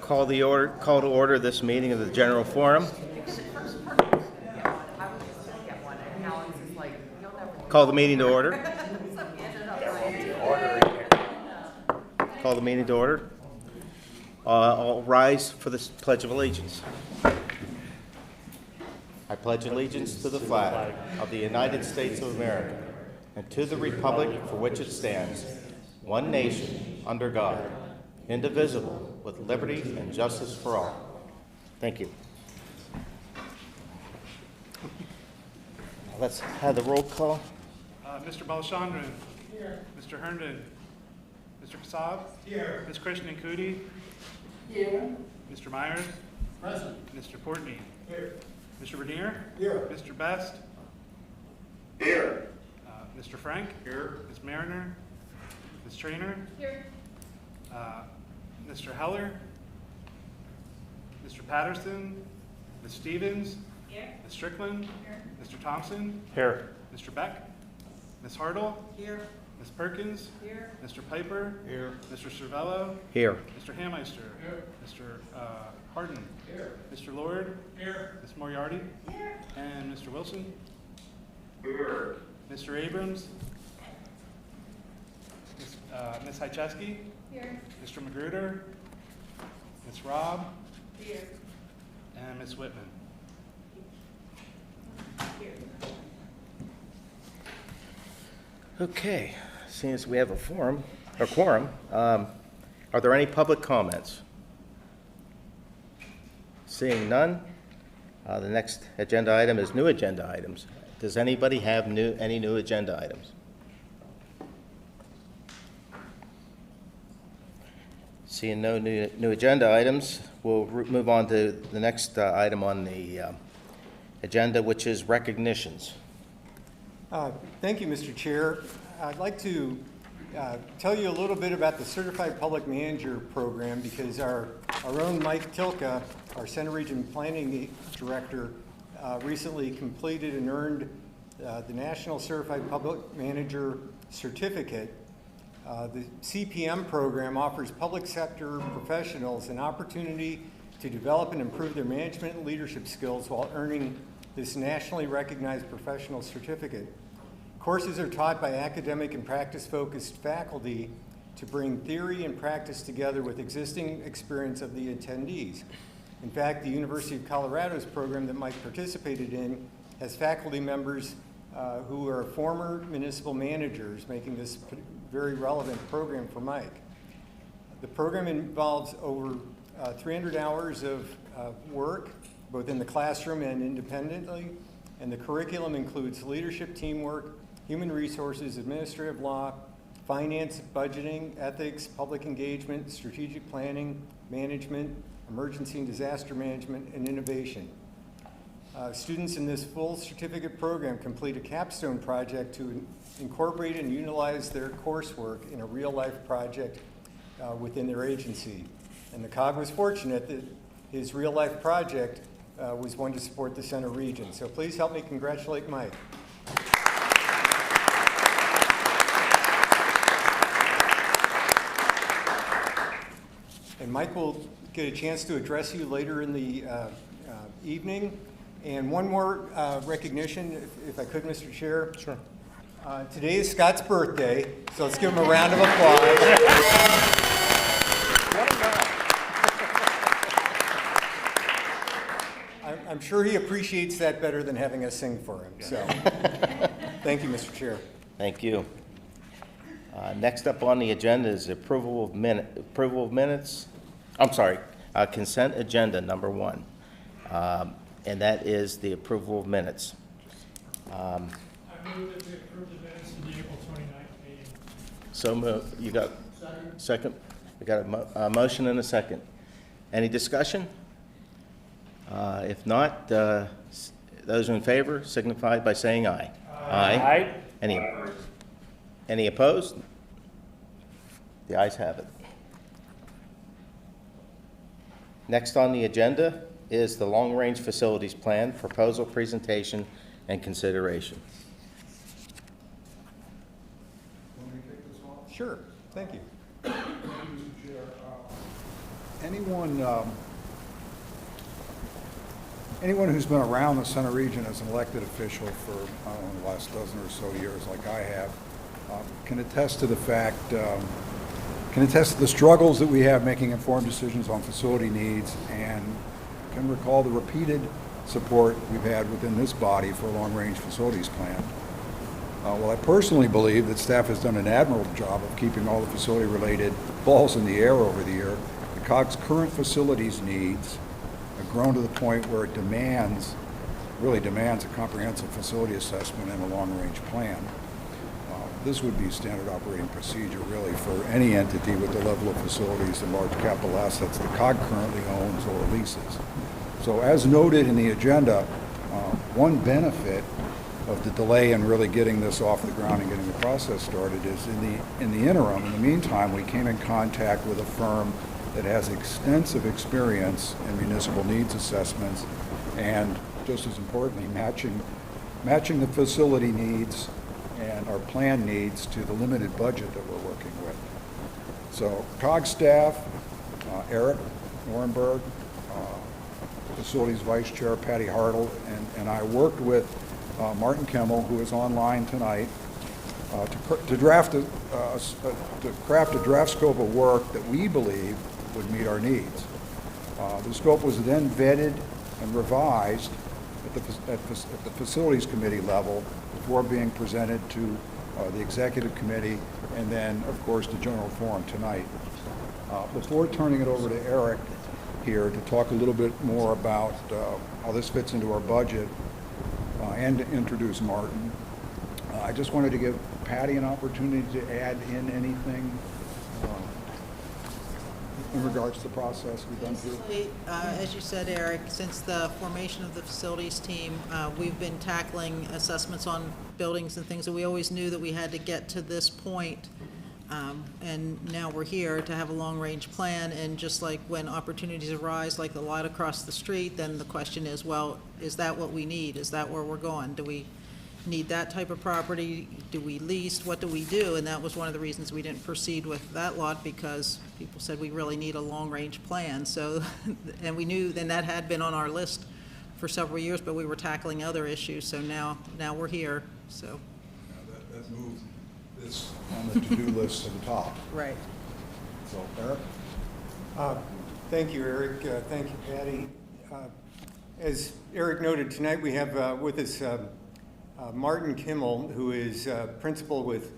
Call to order this meeting of the General Forum. Call the meeting to order. Call the meeting to order. All rise for the Pledge of Allegiance. I pledge allegiance to the flag of the United States of America and to the republic for which it stands, one nation, under God, indivisible, with liberty and justice for all. Thank you. Let's have the roll call. Mr. Balachandran. Here. Mr. Herndon. Mr. Kasab. Here. Ms. Krishnan Kudi. Here. Mr. Myers. Present. Mr. Portney. Here. Mr. Bernier. Here. Mr. Best. Here. Mr. Frank. Here. Ms. Mariner. Ms. Trainer. Here. Mr. Heller. Mr. Patterson. Ms. Stevens. Here. Ms. Strickland. Here. Mr. Thompson. Here. Mr. Beck. Ms. Hartle. Here. Ms. Perkins. Here. Mr. Piper. Here. Mr. Cervello. Here. Mr. Hammeister. Here. Mr. Harden. Here. Mr. Lord. Here. Ms. Moriarty. Here. And Mr. Wilson. Here. Mr. Abrams. Ms. Hycheski. Here. Mr. Magruder. Ms. Robb. Here. And Ms. Whitman. Here. Okay, seeing as we have a quorum, are there any public comments? Seeing none, the next agenda item is new agenda items. Does anybody have any new agenda items? Seeing no new agenda items, we'll move on to the next item on the agenda, which is recognitions. Thank you, Mr. Chair. I'd like to tell you a little bit about the Certified Public Manager Program because our own Mike Tilka, our Center Region Planning Director, recently completed and earned the National Certified Public Manager Certificate. The CPM program offers public sector professionals an opportunity to develop and improve their management and leadership skills while earning this nationally recognized professional certificate. Courses are taught by academic and practice-focused faculty to bring theory and practice together with existing experience of the attendees. In fact, the University of Colorado's program that Mike participated in has faculty members who are former municipal managers, making this a very relevant program for Mike. The program involves over 300 hours of work, both in the classroom and independently, and the curriculum includes leadership, teamwork, human resources, administrative law, finance, budgeting, ethics, public engagement, strategic planning, management, emergency and disaster management, and innovation. Students in this full certificate program complete a capstone project to incorporate and utilize their coursework in a real-life project within their agency. And the COG was fortunate that his real-life project was one to support the Center Region. So please help me congratulate Mike. And Mike will get a chance to address you later in the evening. And one more recognition, if I could, Mr. Chair. Sure. Today is Scott's birthday, so let's give him a round of applause. I'm sure he appreciates that better than having us sing for him. So, thank you, Mr. Chair. Thank you. Next up on the agenda is approval of minutes. I'm sorry, consent agenda number 1, and that is the approval of minutes. I move that we approve the minutes of the April 29th meeting. So moved. You got second? We got a motion and a second. Any discussion? If not, those in favor signify by saying aye. Aye. Any opposed? The ayes have it. Next on the agenda is the long-range facilities plan, proposal, presentation, and consideration. Sure, thank you. anyone who's been around the Center Region as an elected official for, I don't know, the last dozen or so years, like I have, can attest to the fact, can attest to the struggles that we have making informed decisions on facility needs, and can recall the repeated support we've had within this body for a long-range facilities plan. Well, I personally believe that staff has done an admirable job of keeping all the facility-related balls in the air over the year. The COG's current facilities needs have grown to the point where it really demands a comprehensive facility assessment and a long-range plan. This would be standard operating procedure, really, for any entity with the level of facilities and large capital assets the COG currently owns or leases. So as noted in the agenda, one benefit of the delay in really getting this off the ground and getting the process started is in the interim, in the meantime, we came in contact with a firm that has extensive experience in municipal needs assessments and, just as importantly, matching the facility needs and our plan needs to the limited budget that we're working with. So COG staff, Eric Norenberg, Facilities Vice Chair Patty Hartle, and I worked with Martin Kimmel, who is online tonight, to craft a draft scope of work that we believe would meet our needs. The scope was then vetted and revised at the Facilities Committee level before being presented to the Executive Committee and then, of course, the General Forum tonight. Before turning it over to Eric here to talk a little bit more about how this fits into our budget and to introduce Martin, I just wanted to give Patty an opportunity to add in anything in regards to the process we've done through. As you said, Eric, since the formation of the facilities team, we've been tackling assessments on buildings and things, and we always knew that we had to get to this point. And now we're here to have a long-range plan, and just like when opportunities arise, like the lot across the street, then the question is, well, is that what we need? Is that where we're going? Do we need that type of property? Do we lease? What do we do? And that was one of the reasons we didn't proceed with that lot, because people said we really need a long-range plan. So, and we knew then that had been on our list for several years, but we were tackling other issues. So now we're here. So That moved this on the to-do list to the top. right. So, Eric? Thank you, Eric. Thank you, Patty. As Eric noted, tonight we have with us Martin Kimmel, who is principal with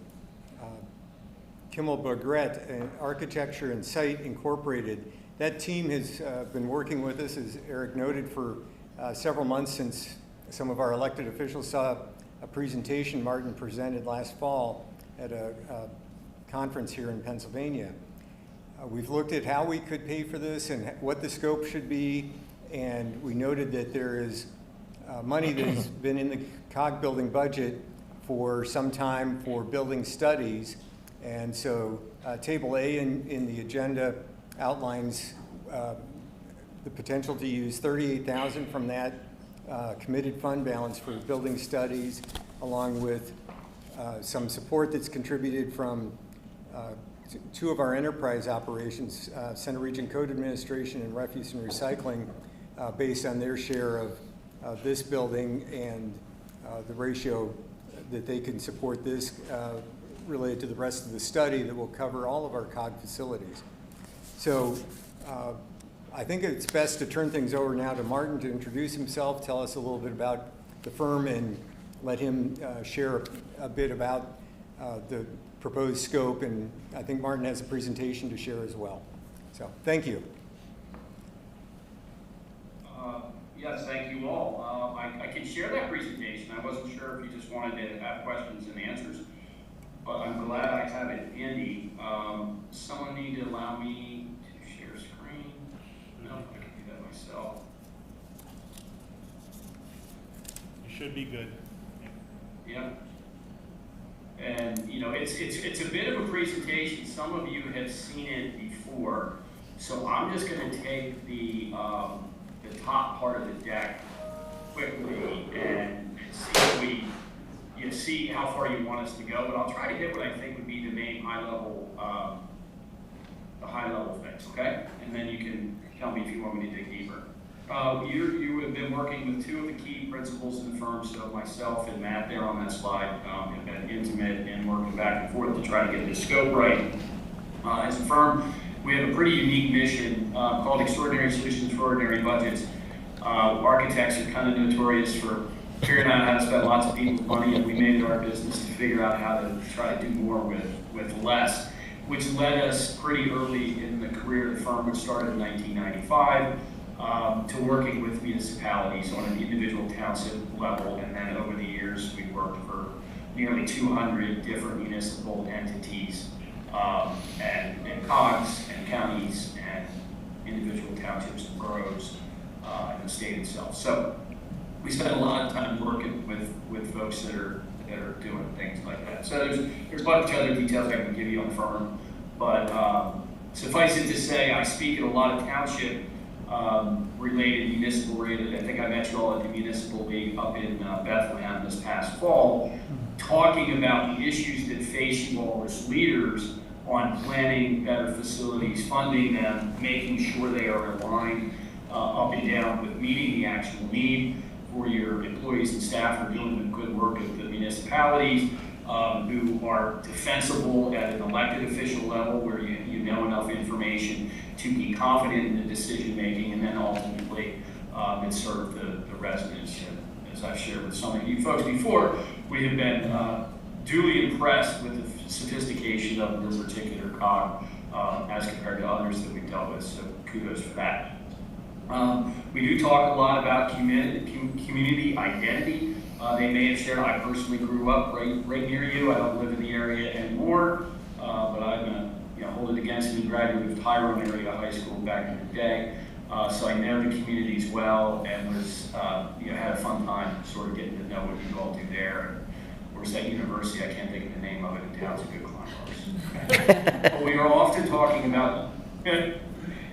Kimmel Bagret Architecture and Site Incorporated. That team has been working with us, as Eric noted, for several months, since some of our elected officials saw a presentation Martin presented last fall at a conference here in Pennsylvania. We've looked at how we could pay for this and what the scope should be, and we noted that there is money that has been in the COG building budget for some time for building studies. And so Table A in the agenda outlines the potential to use $38,000 from that committed fund balance for building studies, along with some support that's contributed from two of our enterprise operations, Center Region Code Administration and Refuse and Recycling, based on their share of this building and the ratio that they can support this related to the rest of the study that will cover all of our COG facilities. So I think it's best to turn things over now to Martin to introduce himself, tell us a little bit about the firm, and let him share a bit about the proposed scope. And I think Martin has a presentation to share as well. So thank you. Yes, thank you all. I can share that presentation. I wasn't sure if you just wanted to have questions and answers, but I'm glad I have it handy. Someone need to allow me to share screen? No, I can do that myself. You should be good. Yeah. And you know, it's a bit of a presentation. Some of you have seen it before, so I'm just going to take the top part of the deck quickly and see if we see how far you want us to go. But I'll try to hit what I think would be the main high level things. Okay. and then you can tell me if you want me to dig deeper. You have been working with two of the key principals in the firm, so myself and Matt there on that slide have been intimate and working back and forth to try to get this scope right. As a firm, we have a pretty unique mission called Extraordinary Solutions for Ordinary Budgets. Architects are kind of notorious for figuring out how to spend lots of people's money, and we made it our business to figure out how to try to do more with less, which led us pretty early in the career of the firm, which started in 1995, to working with municipalities on an individual township level, and then over the years we worked for nearly 200 different municipal entities and COGs and counties and individual townships and boroughs in the state itself. So we spend a lot of time working with folks that are doing things like that. So there's a bunch of other details I can give you on the firm, but suffice it to say, I speak at a lot of township related municipal related. I think I met you all at the municipal league up in Bethlehem this past fall, talking about the issues that face you all as leaders on planning better facilities, funding them, making sure they are aligned up and down with meeting the actual need for your employees and staff who are doing the good work at the municipalities, who are defensible at an elected official level where you know enough information to be confident in the decision making, and then ultimately it serve the residents. And as I've shared with some of you folks before, we have been duly impressed with the sophistication of this particular COG as compared to others that we've dealt with, so kudos for that. We do talk a lot about community identity. They may have shared, I personally grew up right near you. I don't live in the area anymore, but I'm going to hold it against me. Graduated of Tyrone area high school back in the day, so I know the communities well, and was had a fun time sort of getting to know what you all do there. Of course, that university, I can't think of the name of it in town, it's a good climb course. But we are often talking about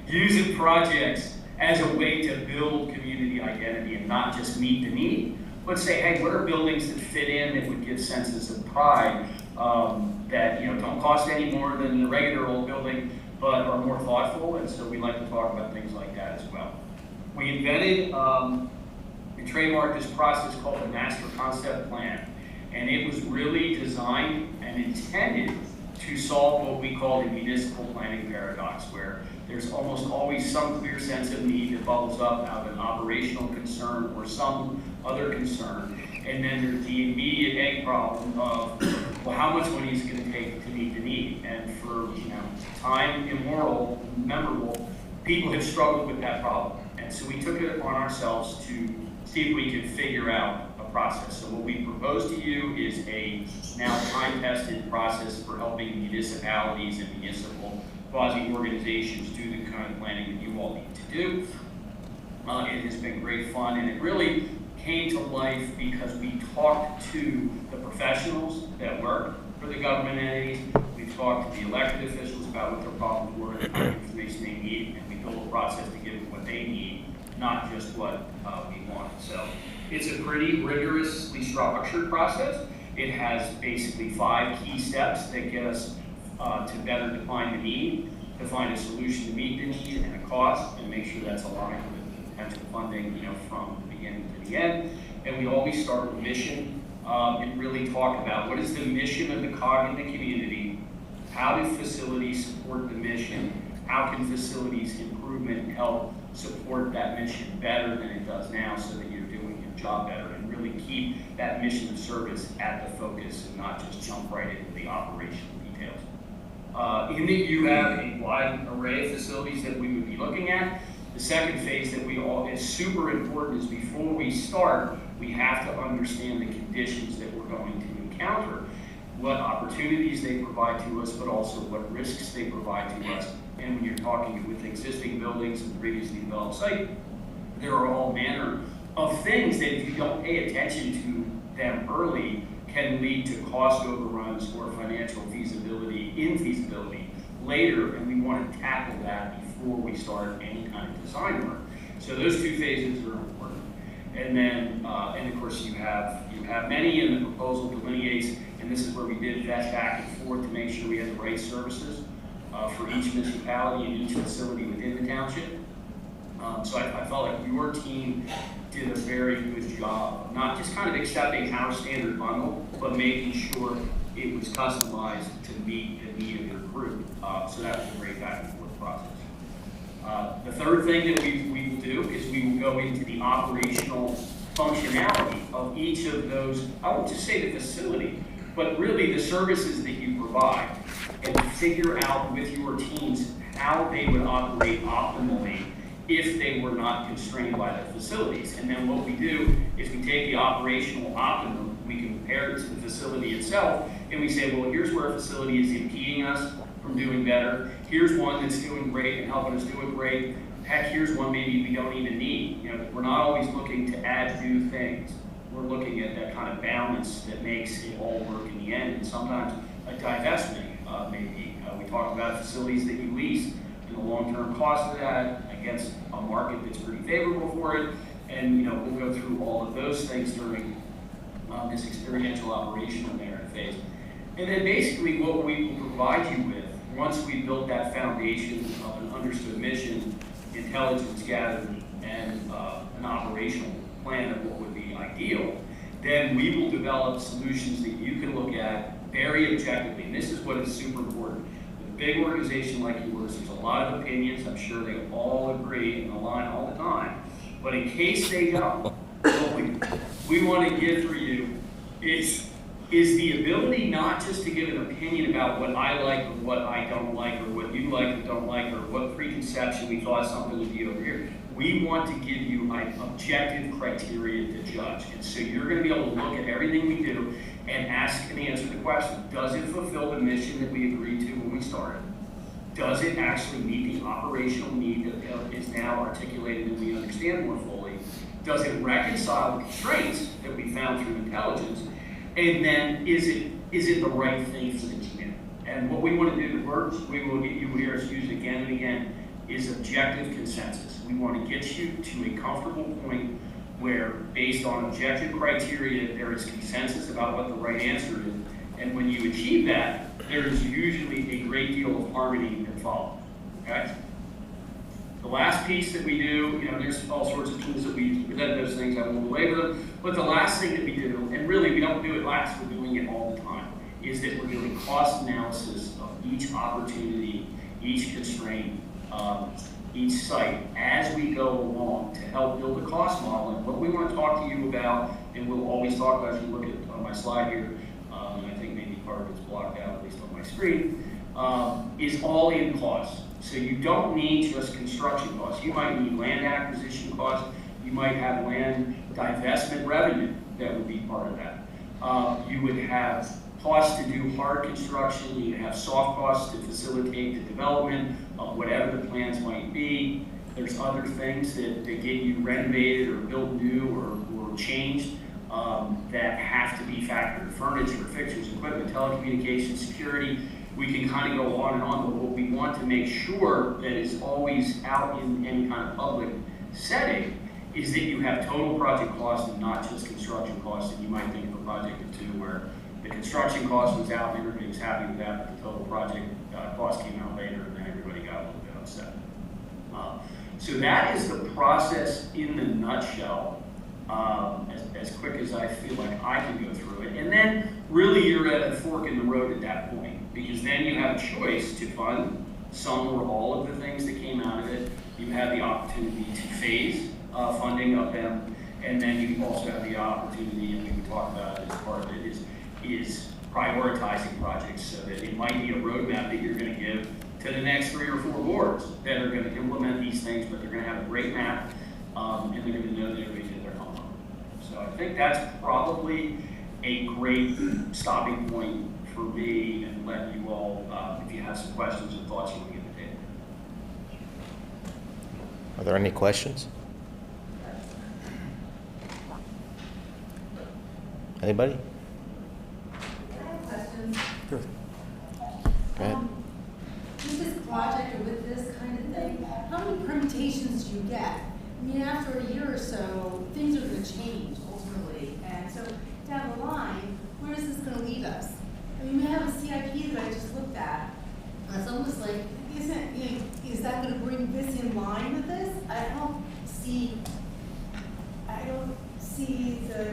using projects as a way to build community identity and not just meet the need, but say, hey, what are buildings that fit in that would give senses of pride that don't cost any more than the regular old building, but are more thoughtful, and so we like to talk about things like that as well. We invented and trademarked this process called the Master Concept Plan, and it was really designed and intended to solve what we call the municipal planning paradox, where there's almost always some clear sense of need that bubbles up out of an operational concern or some other concern. And then there's the immediate egg problem of, well, how much money is it going to take to meet the need? And for time memorable, people have struggled with that problem. And so we took it on ourselves to see if we could figure out a process. So what we propose to you is a now time-tested process for helping municipalities and municipal quasi-organizations do the kind of planning that you all need to do. It has been great fun, and it really came to life because we talked to the professionals that work for the government entities. We talked to the elected officials about what their problems were and the kind of information they need, and we built a process to give them what they need, not just what we want. So it's a pretty rigorously structured process. It has basically 5 key steps that get us to better define the need, to find a solution to meet the need and a cost, and make sure that's aligned with the potential funding, from the beginning to the end. And we always start with mission and really talk about what is the mission of the COG in the community, how do facilities support the mission, how can facilities improvement help support that mission better than it does now so that you're doing your job better, and really keep that mission of service at the focus and not just jump right into the operational details. In that you have a wide array of facilities that we would be looking at. The second phase that is super important is before we start, we have to understand the conditions that we're going to encounter, what opportunities they provide to us, but also what risks they provide to us. And when you're talking with existing buildings and previously developed site, there are all manner of things that if you don't pay attention to them early can lead to cost overruns or financial infeasibility later, and we want to tackle that before we start any kind of design work. So those 2 phases are important. And then, and of course, you have many, and the proposal delineates, and this is where we did vet back and forth to make sure we had the right services for each municipality and each facility within the township. So I felt like your team did a very good job, of not just kind of accepting our standard bundle, but making sure it was customized to meet the need of your group. So that was a great back and forth process. The third thing that we will do is we will go into the operational functionality of each of those, I won't just say the facility, but really the services that you provide, and figure out with your teams how they would operate optimally if they were not constrained by the facilities. And then what we do is we take the operational optimum, we compare it to the facility itself, and we say, well, here's where a facility is impeding us from doing better. Here's one that's doing great and helping us do it great. Heck, here's one maybe we don't even need. You know, we're not always looking to add new things. We're looking at that kind of balance that makes it all work in the end. And sometimes a divestment maybe. We talked about facilities that you lease and the long-term cost of that against a market that's pretty favorable for it. And you know, we'll go through all of those things during this experiential operational merit phase. And then basically what we will provide you with, once we built that foundation of an understood mission, intelligence gathering, and an operational plan of what would be ideal, then we will develop solutions that you can look at very objectively. And this is what is super important. With a big organization like yours, there's a lot of opinions. I'm sure they all agree and align all the time. But in case they don't, what we want to give for you is the ability not just to give an opinion about what I like or what I don't like, or what you like or don't like, or what preconception we thought something would be over here. We want to give you an objective criteria to judge. And so you're going to be able to look at everything we do and ask and answer the question, does it fulfill the mission that we agreed to when we started? Does it actually meet the operational need that is now articulated and we understand more fully? Does it reconcile the constraints that we found through intelligence? And then is it the right thing for the community? And what we want to do, the words we will get you hear us use again and again, is objective consensus. We want to get you to a comfortable point where, based on objective criteria, there is consensus about what the right answer is. And when you achieve that, there is usually a great deal of harmony that follows. Okay? The last piece that we do, you know, there's all sorts of tools that we use to present those things. I won't belabor them. But the last thing that we do, and really we don't do it last, we're doing it all the time, is that we're doing cost analysis of each opportunity, each constraint, each site as we go along to help build a cost model. And what we want to talk to you about, and we'll always talk about, if you look at on my slide here, and I think maybe part of it's blocked out, at least on my screen, is all in costs. So you don't need just construction costs. You might need land acquisition costs. You might have land divestment revenue that would be part of that. You would have costs to do hard construction. You have soft costs to facilitate the development of whatever the plans might be. There's other things that get you renovated or built new or changed that have to be factored. Furniture, fixtures, equipment, telecommunications, security. We can kind of go on and on, but what we want to make sure that is always out in any kind of public setting is that you have total project costs and not just construction costs. And you might think of a project or two where the construction cost was out and everybody was happy with that, but the total project cost came out later and then everybody got a little bit upset. So that is the process in the nutshell, as quick as I feel like I can go through it. And then really you're at a fork in the road at that point, because then you have a choice to fund some or all of the things that came out of it. You have the opportunity to phase funding of them, and then you also have the opportunity, and we can talk about it as part of it, is prioritizing projects so that it might be a roadmap that you're going to give to the next 3 or 4 boards that are going to implement these things, but they're going to have a great map, and they're going to know that everybody did their homework. So I think that's probably a great stopping point for me, and let you all, if you have some questions or thoughts you want to get to table. Are there any questions? Anybody? I have questions. Sure. Go ahead. With this project or with this kind of thing, how many permutations do you get? I mean, after a year or so, things are going to change ultimately. And so down the line, where is this going to lead us? I mean, we have a CIP that I just looked at. It's almost like, is that going to bring this in line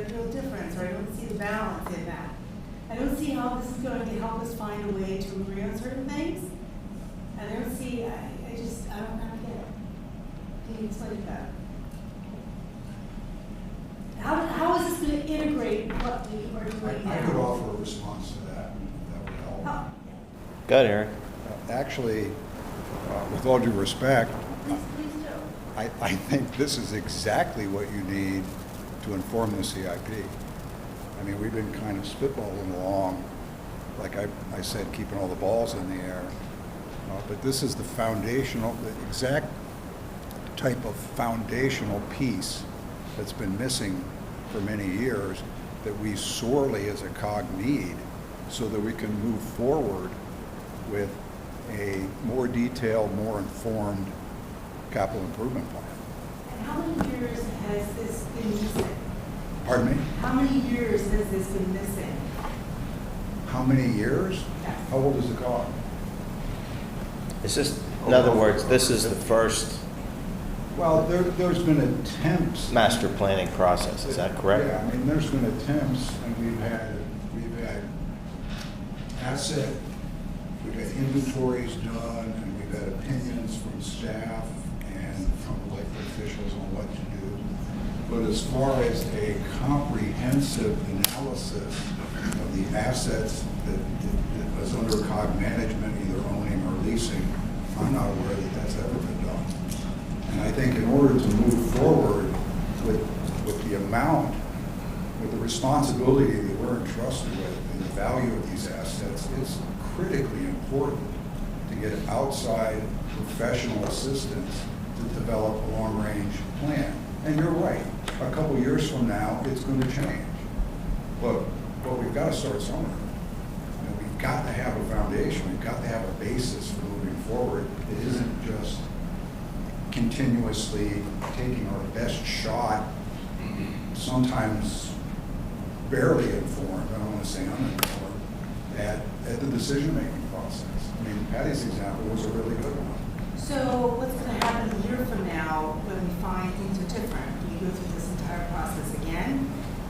real difference, or I don't see the balance in that. I don't see how this is going to help us find a way to agree on certain things. And I don't see, I don't get it. Can you explain it better? How is this going to integrate what we are doing now? I could offer a response to that, if that would help. How- Go ahead, Eric. Actually, with all due respect, Please do. I think this is exactly what you need to inform the CIP. I mean, we've been kind of spitballing along, like I said, keeping all the balls in the air. But this is the foundational, the exact type of foundational piece that's been missing for many years that we sorely as a COG need so that we can move forward with a more detailed, more informed capital improvement plan. And how many years has this been missing? Pardon me? How many years has this been missing? How many years? Yes. How old is the COG? It's just, in other words, this is the first Well, there's been attempts. master planning process, is that correct? Yeah, I mean, there's been attempts, and we've had asset, we've had inventories done, and we've had opinions from staff and from elected officials on what to do. But as far as a comprehensive analysis of the assets that was under COG management, either owning or leasing, I'm not aware that that's ever been done. And I think in order to move forward with the amount, with the responsibility that we're entrusted with and the value of these assets, it's critically important to get outside professional assistance to develop a long-range plan. And you're right, a couple years from now, it's going to change. But we've got to start somewhere. And we've got to have a foundation, we've got to have a basis for moving forward. It isn't just continuously taking our best shot, sometimes barely informed, I don't want to say uninformed, at the decision-making process. I mean, Patty's example was a really good one. So what's going to happen a year from now when we find things are different? Do you go through this entire process again?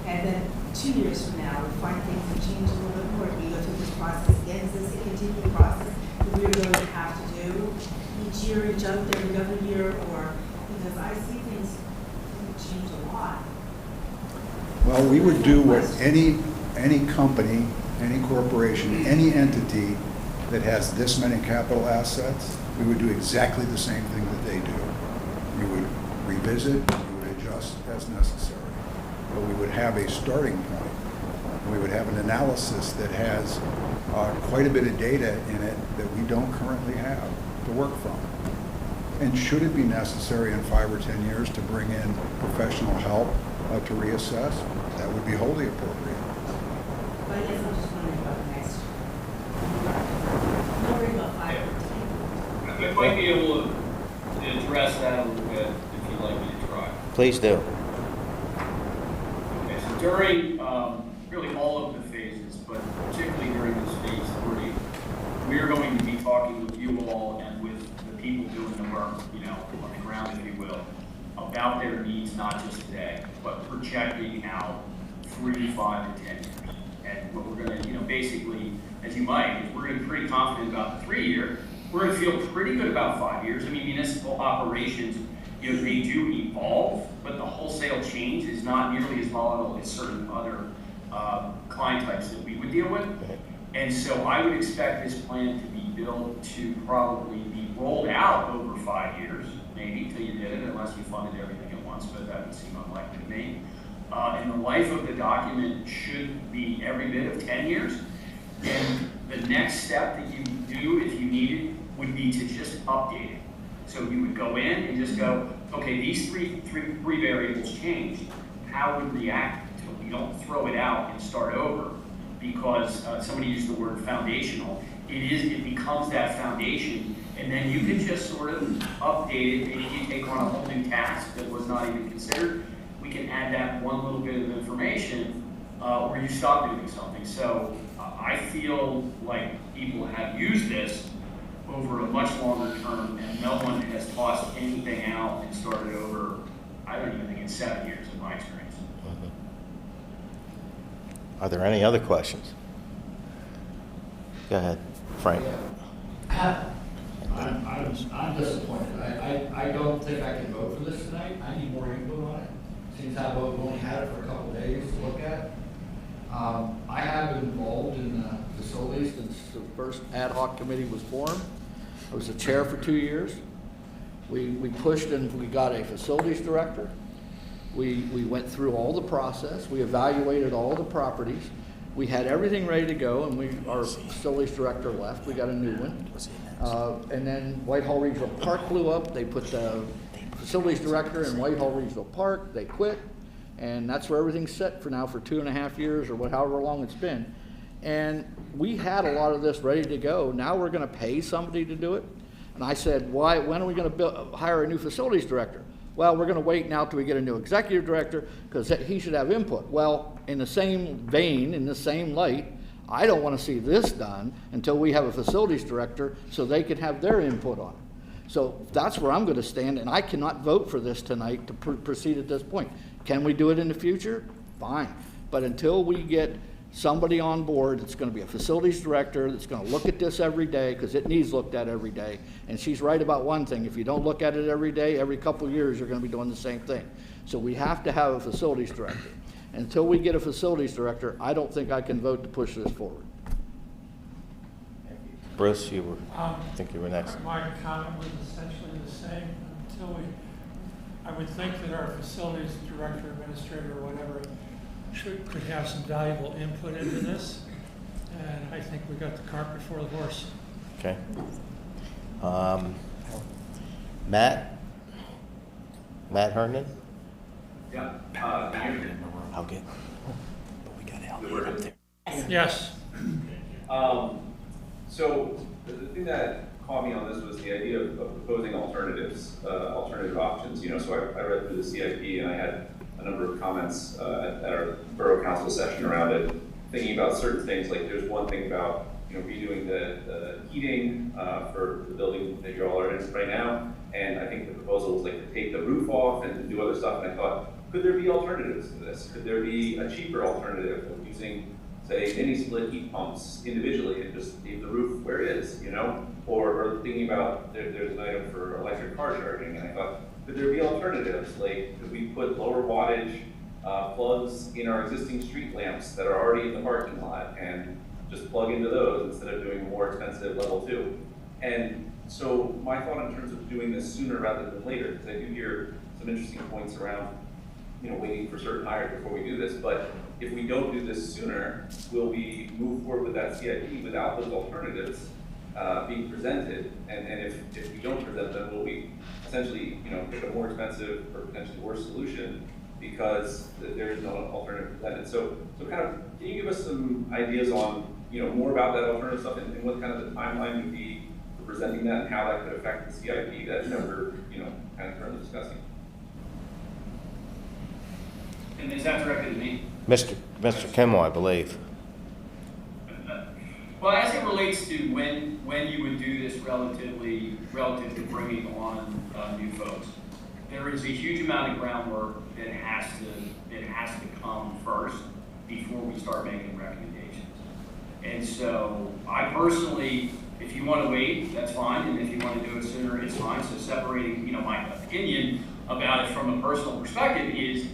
And then 2 years from now, we find things have changed a little bit more. Do we go through this process again? Is this a continuing process that we're going to have to do each year, each other year? Or because I see things change a lot. Well, we would do what any company, any corporation, any entity that has this many capital assets, we would do exactly the same thing that they do. We would revisit, we would adjust as necessary. But we would have a starting point. We would have an analysis that has quite a bit of data in it that we don't currently have to work from. And should it be necessary in 5 or 10 years to bring in professional help to reassess, that would be wholly appropriate. But I guess I'm just wondering about the next year. I'm worried about 5 or 10. I might be able to address that a little bit if you'd like me to try. Please do. Okay, so during really all of the phases, but particularly during this phase 3, we are going to be talking with you all and with the people doing the work, on the ground, if you will, about their needs, not just today, but projecting out 3, 5, and 10 years. And what we're going to, basically, as you might, is we're going to be pretty confident about the 3-year. We're going to feel pretty good about 5 years. I mean, municipal operations, they do evolve, but the wholesale change is not nearly as volatile as certain other client types that we would deal with. And so I would expect this plan to be built to probably be rolled out over 5 years, maybe till you did it, unless you funded everything at once, but that would seem unlikely to me. And the life of the document should be every bit of 10 years. And the next step that you do, if you need it, would be to just update it. So you would go in and just go, okay, these three variables changed. How would we react to it? You don't throw it out and start over because somebody used the word foundational. It becomes that foundation, and then you can just sort of update it. Maybe you take on a whole new task that was not even considered. We can add that one little bit of information, or you stop doing something. So I feel like people have used this over a much longer term, and no one has tossed anything out and started over. I don't even think it's 7 years in my experience. Are there any other questions? Go ahead, Frank. I'm disappointed. I don't think I can vote for this tonight. I need more input on it. Seems I've only had it for a couple of days to look at. I have been involved in facilities since the first ad hoc committee was formed. I was the chair for 2 years. We pushed and we got a facilities director. We went through all the process. We evaluated all the properties. We had everything ready to go, and our facilities director left. We got a new one. And then Whitehall Regional Park blew up. They put the facilities director in Whitehall Regional Park. They quit. And that's where everything's set for now for 2.5 years or however long it's been. And we had a lot of this ready to go. Now we're going to pay somebody to do it. And I said, when are we going to hire a new facilities director? Well, we're going to wait now till we get a new executive director because he should have input. Well, in the same vein, in the same light, I don't want to see this done until we have a facilities director so they can have their input on it. So that's where I'm going to stand, and I cannot vote for this tonight to proceed at this point. Can we do it in the future? Fine. But until we get somebody on board that's going to be a facilities director that's going to look at this every day, because it needs looked at every day. And she's right about one thing. If you don't look at it every day, every couple of years, you're going to be doing the same thing. So we have to have a facilities director. Until we get a facilities director, I don't think I can vote to push this forward. Bruce, I think you were next. My comment was essentially the same I would think that our facilities director, administrator, or whatever, could have some valuable input into this. And I think we got the cart before the horse. Okay. Matt Herndon? Yeah. I'll get. But we got to help you up there. Yes. So the thing that caught me on this was the idea of proposing alternative options. So I read through the CIP and I had a number of comments at our borough council session around it, thinking about certain things. Like there's one thing about redoing the heating for the building that you all are in right now, and I think the proposal was like to take the roof off and do other stuff. And I thought, could there be alternatives to this? Could there be a cheaper alternative of using, say, mini split heat pumps individually and just leave the roof where it is, Or thinking about there's an item for electric car charging, and I thought, could there be alternatives? Like, could we put lower wattage plugs in our existing street lamps that are already in the parking lot and just plug into those instead of doing a more expensive level 2? And so my thought in terms of doing this sooner rather than later, because I do hear some interesting points around waiting for certain hires before we do this, but if we don't do this sooner, will we move forward with that CIP without those alternatives being presented? And if we don't present them, will we essentially pick a more expensive or potentially worse solution because there is no alternative presented? So kind of, can you give us some ideas on more about that alternative stuff and what kind of the timeline would be for presenting that and how that could affect the CIP that we're kind of currently discussing? And is that directed to me? Mr. Kimmel, I believe. Well, as it relates to when you would do this relative to bringing on new folks, there is a huge amount of groundwork that has to come first before we start making recommendations. And so I personally, if you want to wait, that's fine, and if you want to do it sooner, it's fine. So separating, my opinion about it from a personal perspective is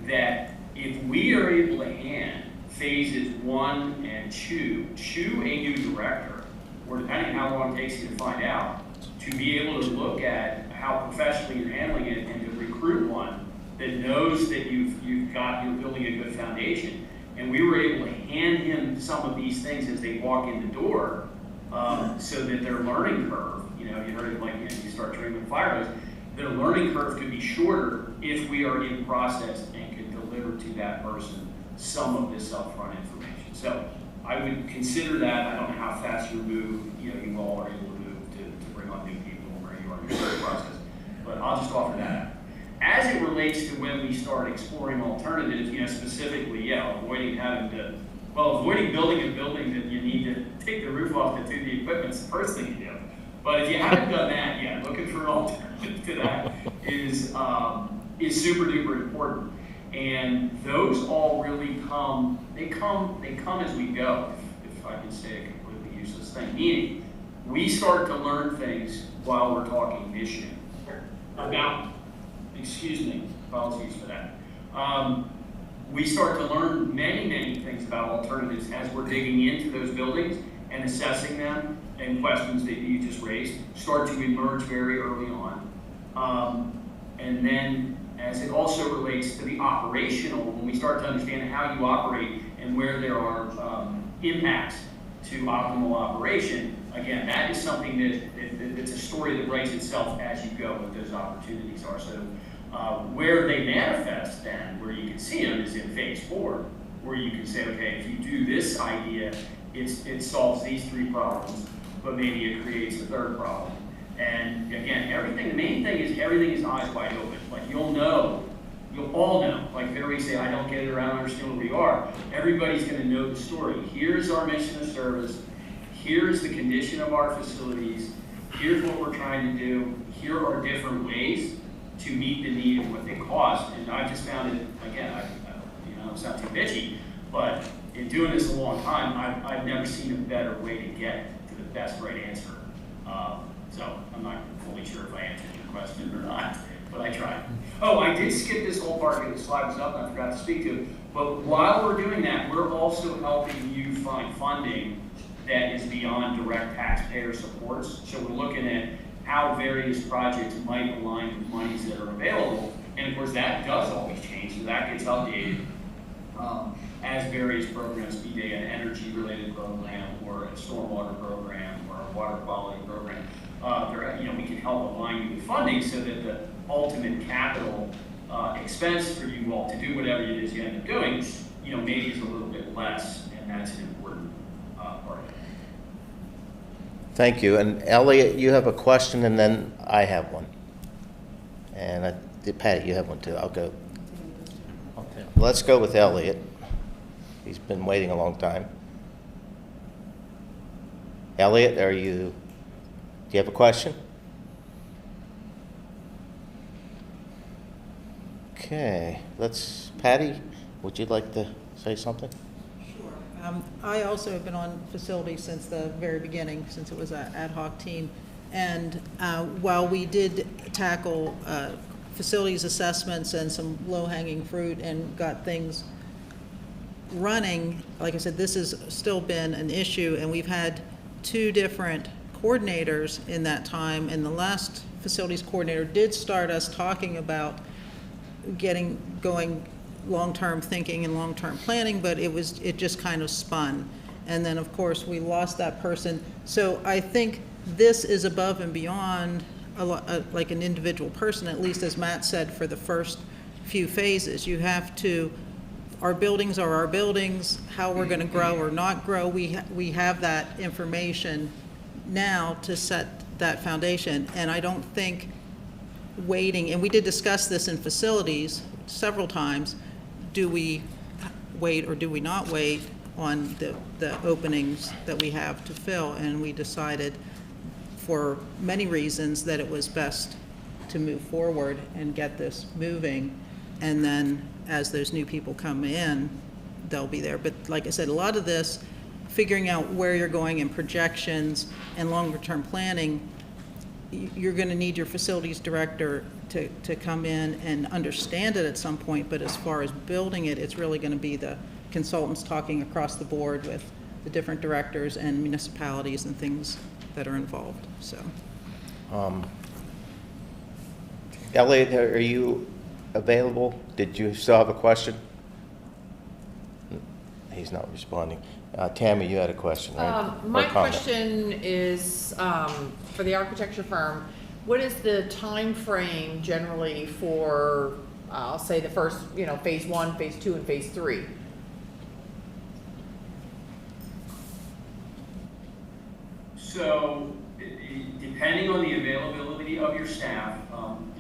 that if we are able to hand phases 1 and 2 to a new director, or depending on how long it takes you to find out, to be able to look at how professionally you're handling it and to recruit one that knows that you're building a good foundation. And we were able to hand him some of these things as they walk in the door, so that their learning curve, you heard it like, you start training with fire hose, their learning curve could be shorter if we are in process and can deliver to that person some of this upfront information. So I would consider that. I don't know how fast you move, you all are able to move to bring on new people where you are in your search process, but I'll just offer that. As it relates to when we start exploring alternatives, specifically, avoiding building a building that you need to take the roof off to do the equipment is the first thing you do. But if you haven't done that yet, looking for an alternative to that is super duper important. And those all really they come as we go, if I can say a completely useless thing. Meaning, we start to learn things while we're talking mission about, excuse me, apologies for that. We start to learn many things about alternatives as we're digging into those buildings and assessing them, and questions that you just raised start to emerge very early on. And then as it also relates to the operational, when we start to understand how you operate and where there are impacts to optimal operation, again, that is something that's a story that writes itself as you go, what those opportunities are. So where they manifest then, where you can see them, is in phase 4, where you can say, okay, if you do this idea, it solves these 3 problems, but maybe it creates a 3rd problem. And again, the main thing is everything is eyes wide open. Like you'll all know, like Barry say, I don't get it around, understand where we are. Everybody's gonna know the story. Here's our mission of service. Here's the condition of our facilities. Here's what we're trying to do. Here are different ways to meet the need and what they cost. And I just found it, again, I don't sound too bitchy, but in doing this a long time, I've never seen a better way to get to the best right answer. So I'm not fully sure if I answered your question or not, but I tried. Oh, I did skip this whole part because the slide was up and I forgot to speak to it. But while we're doing that, we're also helping you find funding that is beyond direct taxpayer supports. So we're looking at how various projects might align with monies that are available. And of course, that does always change, so that gets updated as various programs, be they an energy-related program or a stormwater program or a water quality program. We can help align you with funding so that the ultimate capital expense for you all to do whatever it is you end up doing, maybe is a little bit less, and that's an important part of it. Thank you. And Elliot, you have a question, and then I have one. And Patty, you have one too. I'll go. Let's go with Elliot. He's been waiting a long time. Elliot, do you have a question? Okay, Patty, would you like to say something? Sure. I also have been on facilities since the very beginning, since it was an ad hoc team. And while we did tackle facilities assessments and some low-hanging fruit and got things running, like I said, this has still been an issue, and we've had 2 different coordinators in that time, and the last facilities coordinator did start us talking about going long-term thinking and long-term planning, but it just kind of spun. And then of course we lost that person. So I think this is above and beyond like an individual person, at least as Matt said, for the first few phases. You have to, our buildings are our buildings, how we're going to grow or not grow. We have that information now to set that foundation. And I don't think waiting, and we did discuss this in facilities several times, do we wait or do we not wait on the openings that we have to fill? And we decided for many reasons that it was best to move forward and get this moving. And then as those new people come in, they'll be there. But like I said, a lot of this, figuring out where you're going in projections and longer term planning, you're going to need your facilities director to come in and understand it at some point, but as far as building it, it's really going to be the consultants talking across the board with the different directors and municipalities and things that are involved. So, Elliot, are you available? Did you still have a question? He's not responding. Tammy, you had a question, right? My Or comment? question is, for the architecture firm, what is the time frame generally for, I'll say the first, phase 1, phase 2, and phase 3? So, depending on the availability of your staff,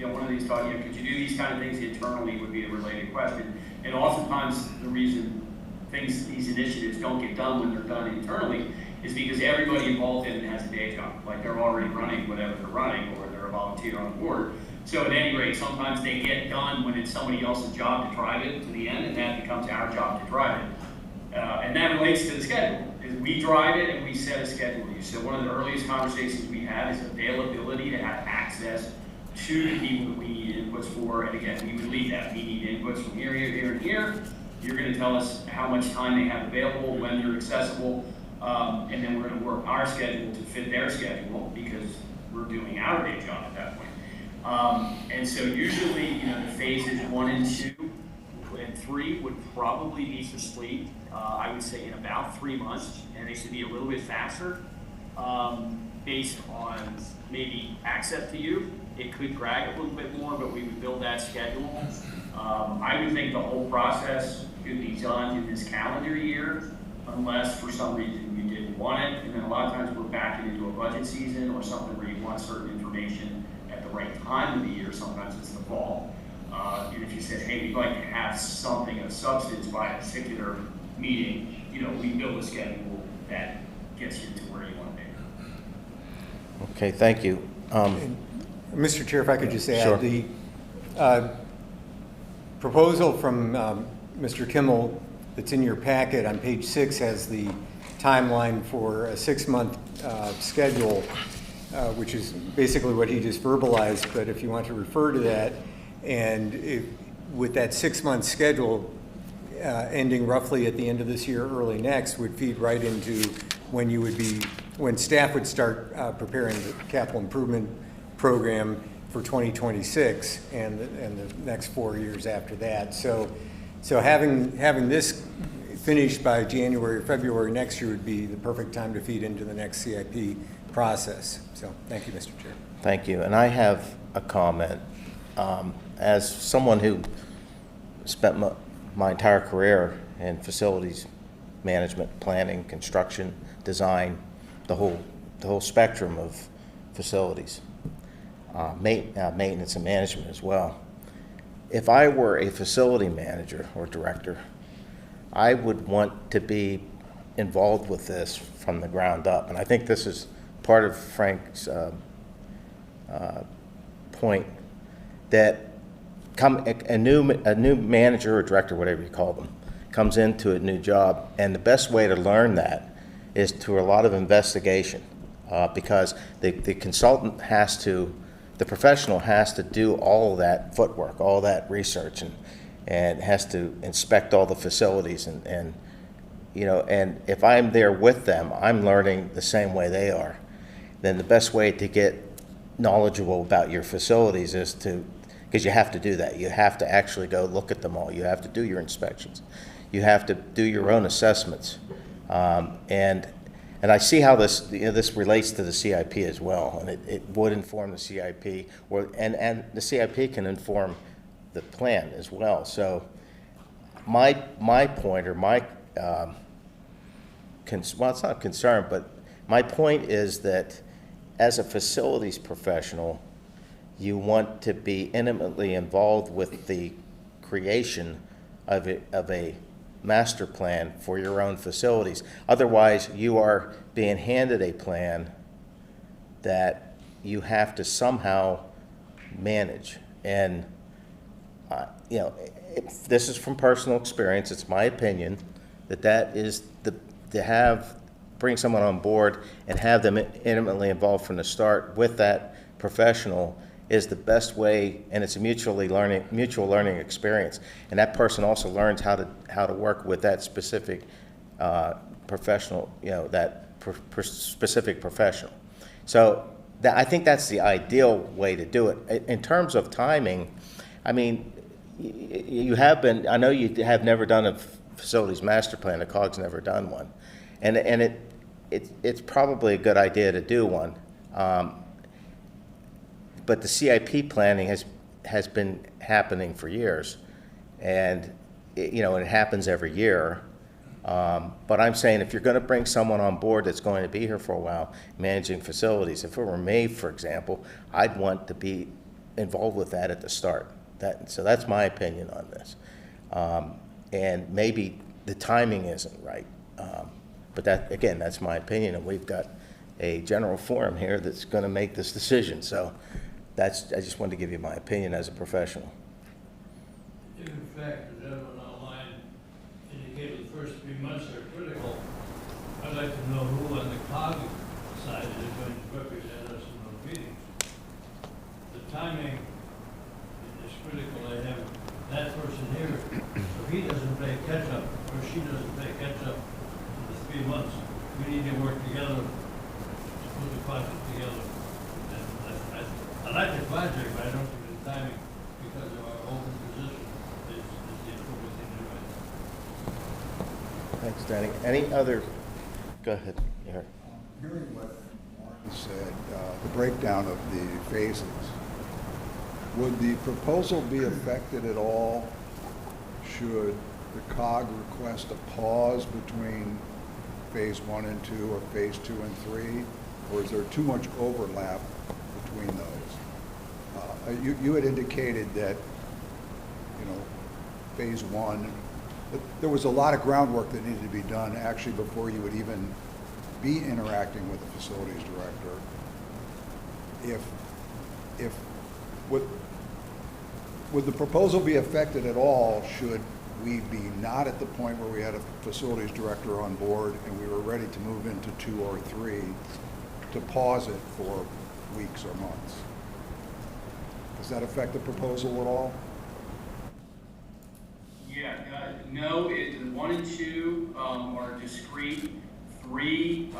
one of these thoughts, could you do these kind of things internally would be a related question. And oftentimes the reason these initiatives don't get done when they're done internally is because everybody involved in it has a day job. Like they're already running whatever they're running, or they're a volunteer on the board. So at any rate, sometimes they get done when it's somebody else's job to drive it to the end, and that becomes our job to drive it. And that relates to the schedule. Is we drive it and we set a schedule. So one of the earliest conversations we had is availability to have access to the people that we need inputs for. And again, we would lead that. We need inputs from here, and here. You're going to tell us how much time they have available, when they're accessible, and then we're going to work our schedule to fit their schedule because we're doing our day job at that point. And so usually, the phases 1 and 2 and 3 would probably be complete, I would say in about 3 months, and they should be a little bit faster based on maybe access to you. It could drag a little bit more, but we would build that schedule. I would think the whole process could be done in this calendar year, unless for some reason you didn't want it. And then a lot of times we're backing into a budget season or something where you want certain information at the right time of the year. Sometimes it's the fall. And if you said, hey, we'd like to have something of substance by a particular meeting, we build a schedule that gets you to where you want to be. Okay, thank you. Mr. Chair, if I could just add, Sure. the proposal from Mr. Kimmel that's in your packet on page 6 has the timeline for a 6-month schedule, which is basically what he just verbalized. But if you want to refer to that, and with that 6-month schedule ending roughly at the end of this year, early next, would feed right into when staff would start preparing the capital improvement program for 2026 and the next 4 years after that. So having this finished by January or February next year would be the perfect time to feed into the next CIP process. So thank you, Mr. Chair. Thank you. And I have a comment. As someone who spent my entire career in facilities management, planning, construction, design, the whole spectrum of facilities, maintenance and management as well. If I were a facility manager or director, I would want to be involved with this from the ground up. And I think this is part of Frank's point, that a new manager or director, whatever you call them, comes into a new job, and the best way to learn that is through a lot of investigation, because the consultant the professional has to do all of that footwork, all that research, and has to inspect all the facilities, and if I'm there with them, I'm learning the same way they are. Then the best way to get knowledgeable about your facilities is because you have to do that. You have to actually go look at them all. You have to do your inspections. You have to do your own assessments. And I see how this relates to the CIP as well, and it would inform the CIP, and the CIP can inform the plan as well. So my point, or my well, it's not concern, but my point is that as a facilities professional, you want to be intimately involved with the creation of a master plan for your own facilities. Otherwise, you are being handed a plan that you have to somehow manage. And this is from personal experience. It's my opinion that is bring someone on board and have them intimately involved from the start with that professional is the best way, and it's a mutual learning experience. And that person also learns how to work with that specific professional, specific professional. So I think that's the ideal way to do it. In terms of timing, I mean, I know you have never done a facilities master plan. The COG's never done one, and it's probably a good idea to do one. But the CIP planning has been happening for years, and it happens every year. But I'm saying if you're going to bring someone on board that's going to be here for a while, managing facilities, if it were me, for example, I'd want to be involved with that at the start. So that's my opinion on this. And maybe the timing isn't right. But that's my opinion, and we've got a general forum here that's going to make this decision. So I just wanted to give you my opinion as a professional. If in fact, the gentleman online indicated the first 3 months are critical, I'd like to know who on the COG side is going to represent us in those meetings. The timing is critical. I have that person here, so he doesn't play catch-up, or she doesn't play catch-up in the 3 months. We need to work together to put the project together. And I like the project, but I don't think the timing, because of our open position, is the appropriate thing to do right now. Thanks, Danny. Any other, go ahead, Eric. Hearing what Martin said, the breakdown of the phases, would the proposal be affected at all should the COG request a pause between phase 1 and 2 or phase 2 and 3? Or is there too much overlap between those? You had indicated that, phase 1, there was a lot of groundwork that needed to be done actually before you would even be interacting with the facilities director. Would the proposal be affected at all should we be not at the point where we had a facilities director on board and we were ready to move into 2 or 3 to pause it for weeks or months? Does that affect the proposal at all? Yeah, no, 1 and 2 are discrete. 3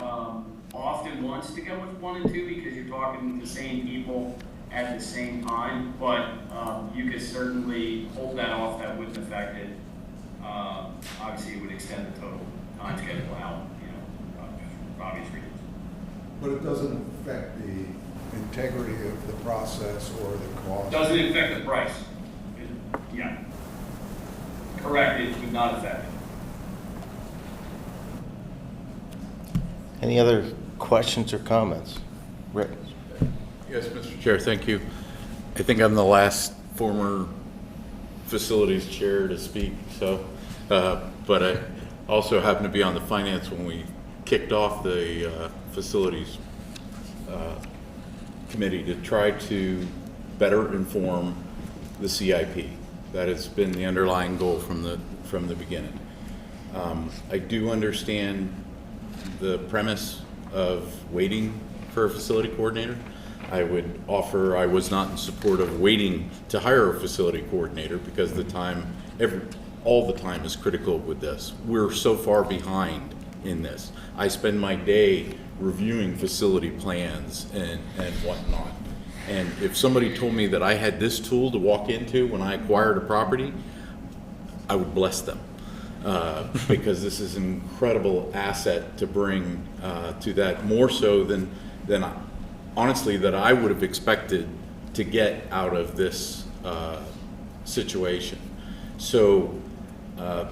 often wants to go with 1 and 2 because you're talking to the same people at the same time, but you could certainly hold that off. That wouldn't affect it. Obviously, it would extend the total time schedule out, for obvious reasons. But it doesn't affect the integrity of the process or the cost? Doesn't affect the price. Yeah. Correct, it would not affect it. Any other questions or comments? Rick? Yes, Mr. Chair, thank you. I think I'm the last former facilities chair to speak, so, but I also happen to be on the finance when we kicked off the facilities committee to try to better inform the CIP. That has been the underlying goal from the beginning. I do understand the premise of waiting for a facility coordinator. I would offer I was not in support of waiting to hire a facility coordinator because the time, all the time is critical with this. We're so far behind in this. I spend my day reviewing facility plans and whatnot. And if somebody told me that I had this tool to walk into when I acquired a property, I would bless them. Because this is an incredible asset to bring to that, more so than honestly that I would have expected to get out of this situation. So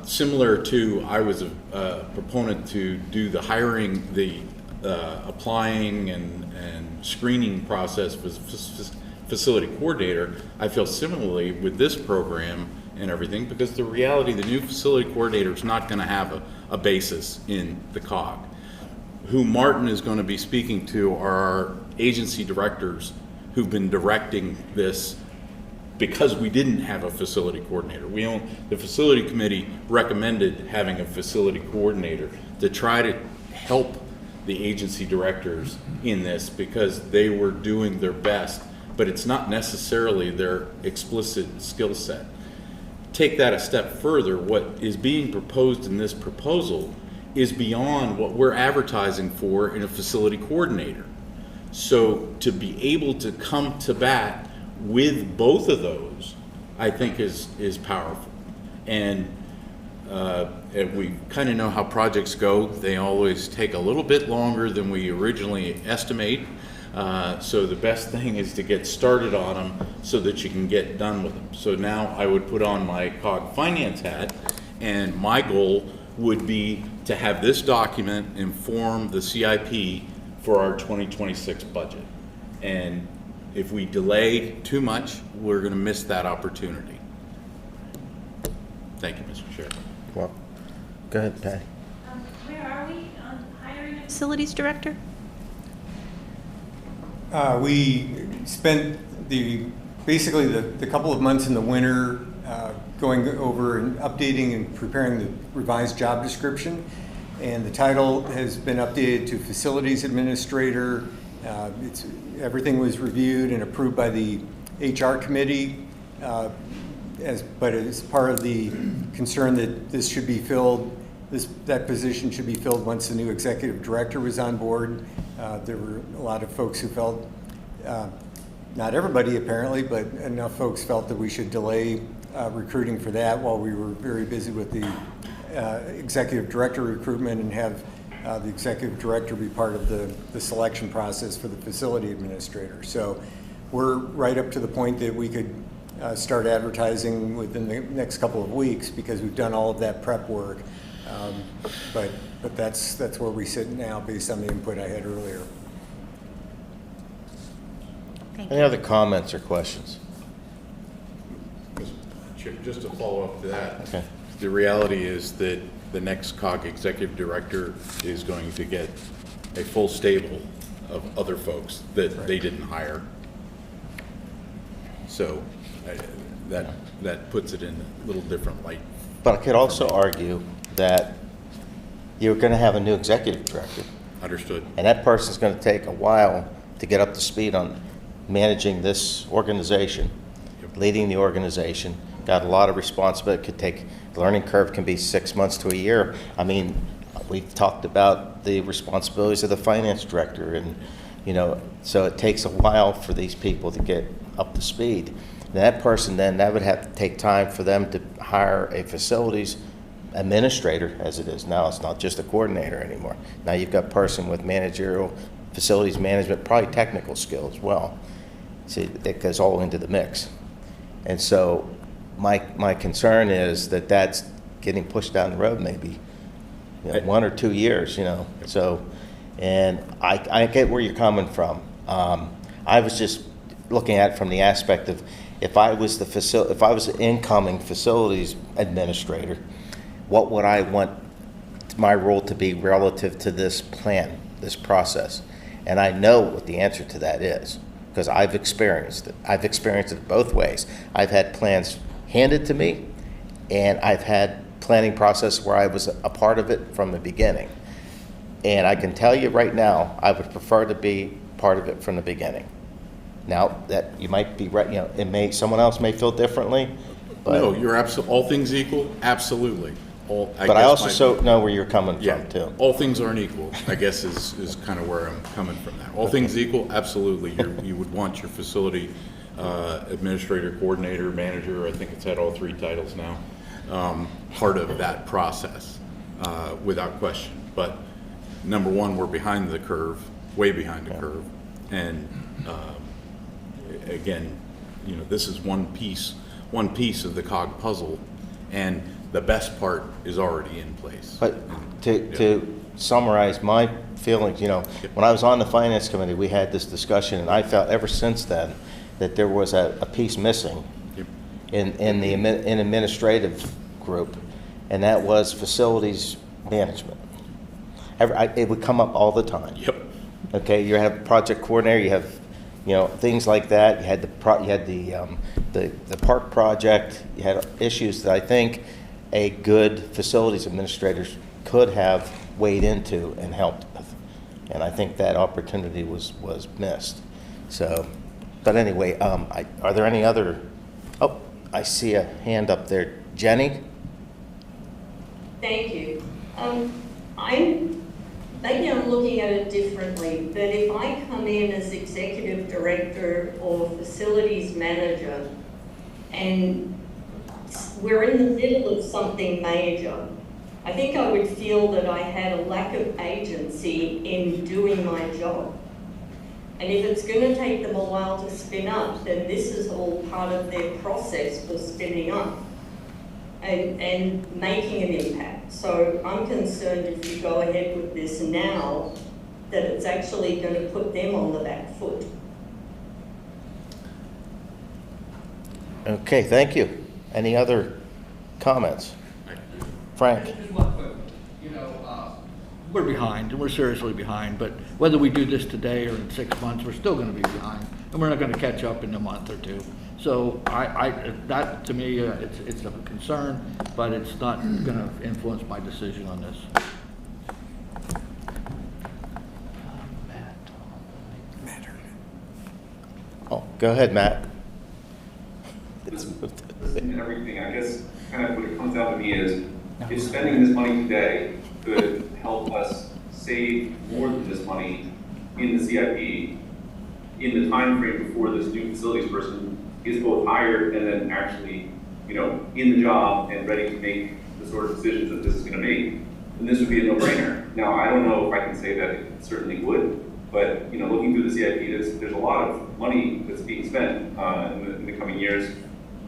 similar to, I was a proponent to do the hiring, the applying and screening process for facility coordinator. I feel similarly with this program and everything, because the reality, the new facility coordinator is not going to have a basis in the COG. Who Martin is going to be speaking to are our agency directors who've been directing this because we didn't have a facility coordinator. The facility committee recommended having a facility coordinator to try to help the agency directors in this because they were doing their best, but it's not necessarily their explicit skill set. Take that a step further, what is being proposed in this proposal is beyond what we're advertising for in a facility coordinator. So to be able to come to bat with both of those, I think is powerful. And we kind of know how projects go. They always take a little bit longer than we originally estimate. So the best thing is to get started on them so that you can get done with them. So now I would put on my COG finance hat, and my goal would be to have this document inform the CIP for our 2026 budget. And if we delay too much, we're going to miss that opportunity. Thank you, Mr. Chair. Well, go ahead, Patty. Where are we on hiring a facilities director? We spent basically the couple of months in the winter, going over and updating and preparing the revised job description. And the title has been updated to Facilities Administrator. Everything was reviewed and approved by the HR committee, but as part of the concern that this should be filled, that position should be filled once the new executive director was on board. There were a lot of folks who felt, not everybody apparently, but enough folks felt that we should delay recruiting for that while we were very busy with the executive director recruitment and have the executive director be part of the selection process for the facility administrator. So we're right up to the point that we could start advertising within the next couple of weeks because we've done all of that prep work. But that's where we sit now based on the input I had earlier. Any other comments or questions? Just to follow up to that. Okay. The reality is that the next COG executive director is going to get a full stable of other folks that they didn't hire. So that puts it in a little different light. But I could also argue that you're going to have a new executive director. Understood. And that person's going to take a while to get up to speed on managing this organization, leading the organization. Got a lot of responsibility. It could take, the learning curve can be 6 months to a year. I mean, we've talked about the responsibilities of the finance director, and so it takes a while for these people to get up to speed. And that person then, that would have to take time for them to hire a facilities administrator, as it is now. It's not just a coordinator anymore. Now you've got a person with managerial, facilities management, probably technical skill as well. See, it goes all into the mix. And so my concern is that that's getting pushed down the road maybe 1 or 2 years, So, and I get where you're coming from. I was just looking at it from the aspect of if I was an incoming facilities administrator, what would I want my role to be relative to this plan, this process? And I know what the answer to that is because I've experienced it. I've experienced it both ways. I've had plans handed to me, and I've had planning process where I was a part of it from the beginning. And I can tell you right now, I would prefer to be part of it from the beginning. Now, that you might be right, someone else may feel differently, but No, you're all things equal, absolutely. But I also know where you're coming from too. All things aren't equal, I guess is kind of where I'm coming from there. All things equal, absolutely. You would want your facility administrator, coordinator, manager, I think it's had all 3 titles now, part of that process, without question. But number one, we're behind the curve, way behind the curve. And again, this is one piece of the COG puzzle, and the best part is already in place. But to summarize my feelings, when I was on the finance committee, we had this discussion, and I felt ever since then that there was a piece missing in the administrative group, and that was facilities management. It would come up all the time. Yep. Okay, you have project coordinator, you have things like that. You had the park project. You had issues that I think a good facilities administrator could have weighed into and helped with, and I think that opportunity was missed. So, but anyway, are there any other? Oh, I see a hand up there, Jenny. Thank you. Maybe I'm looking at it differently, but if I come in as executive director or facilities manager and we're in the middle of something major, I think I would feel that I had a lack of agency in doing my job. And if it's going to take them a while to spin up, then this is all part of their process for spinning up and making an impact. So I'm concerned if you go ahead with this now, that it's actually going to put them on the back foot. Okay, thank you. Any other comments? Frank? Just one quick, we're behind, and we're seriously behind, but whether we do this today or in 6 months, we're still going to be behind. and we're not gonna catch up in a month or two. So that to me, it's a concern, but it's not gonna influence my decision on this. Oh, go ahead, Matt. Listen to everything, I guess kind of what it comes down to me is, if spending this money today could help us save more than this money in the CIP, in the time frame before this new facilities person is both hired and then actually, you know, in the job and ready to make the sort of decisions that this is gonna make, then this would be a no-brainer. Now, I don't know if I can say that it certainly would, but, you know, looking through the CIP, there's a lot of money that's being spent in the coming years.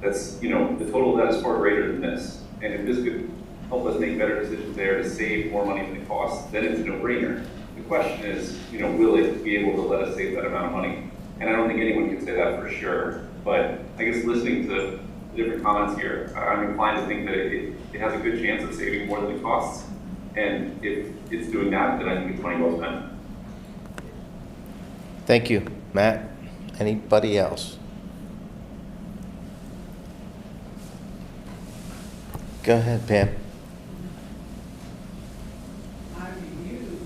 That's, you know, the total of that is far greater than this. And if this could help us make better decisions there to save more money than it costs, then it's a no-brainer. The question is, you know, will it be able to let us save that amount of money? And I don't think anyone can say that for sure. But I guess listening to the different comments here, I'm inclined to think that it has a good chance of saving more than it costs. And if it's doing that, then I think it's money well spent. Thank you, Matt. Anybody else? Go ahead, Pam. I reviewed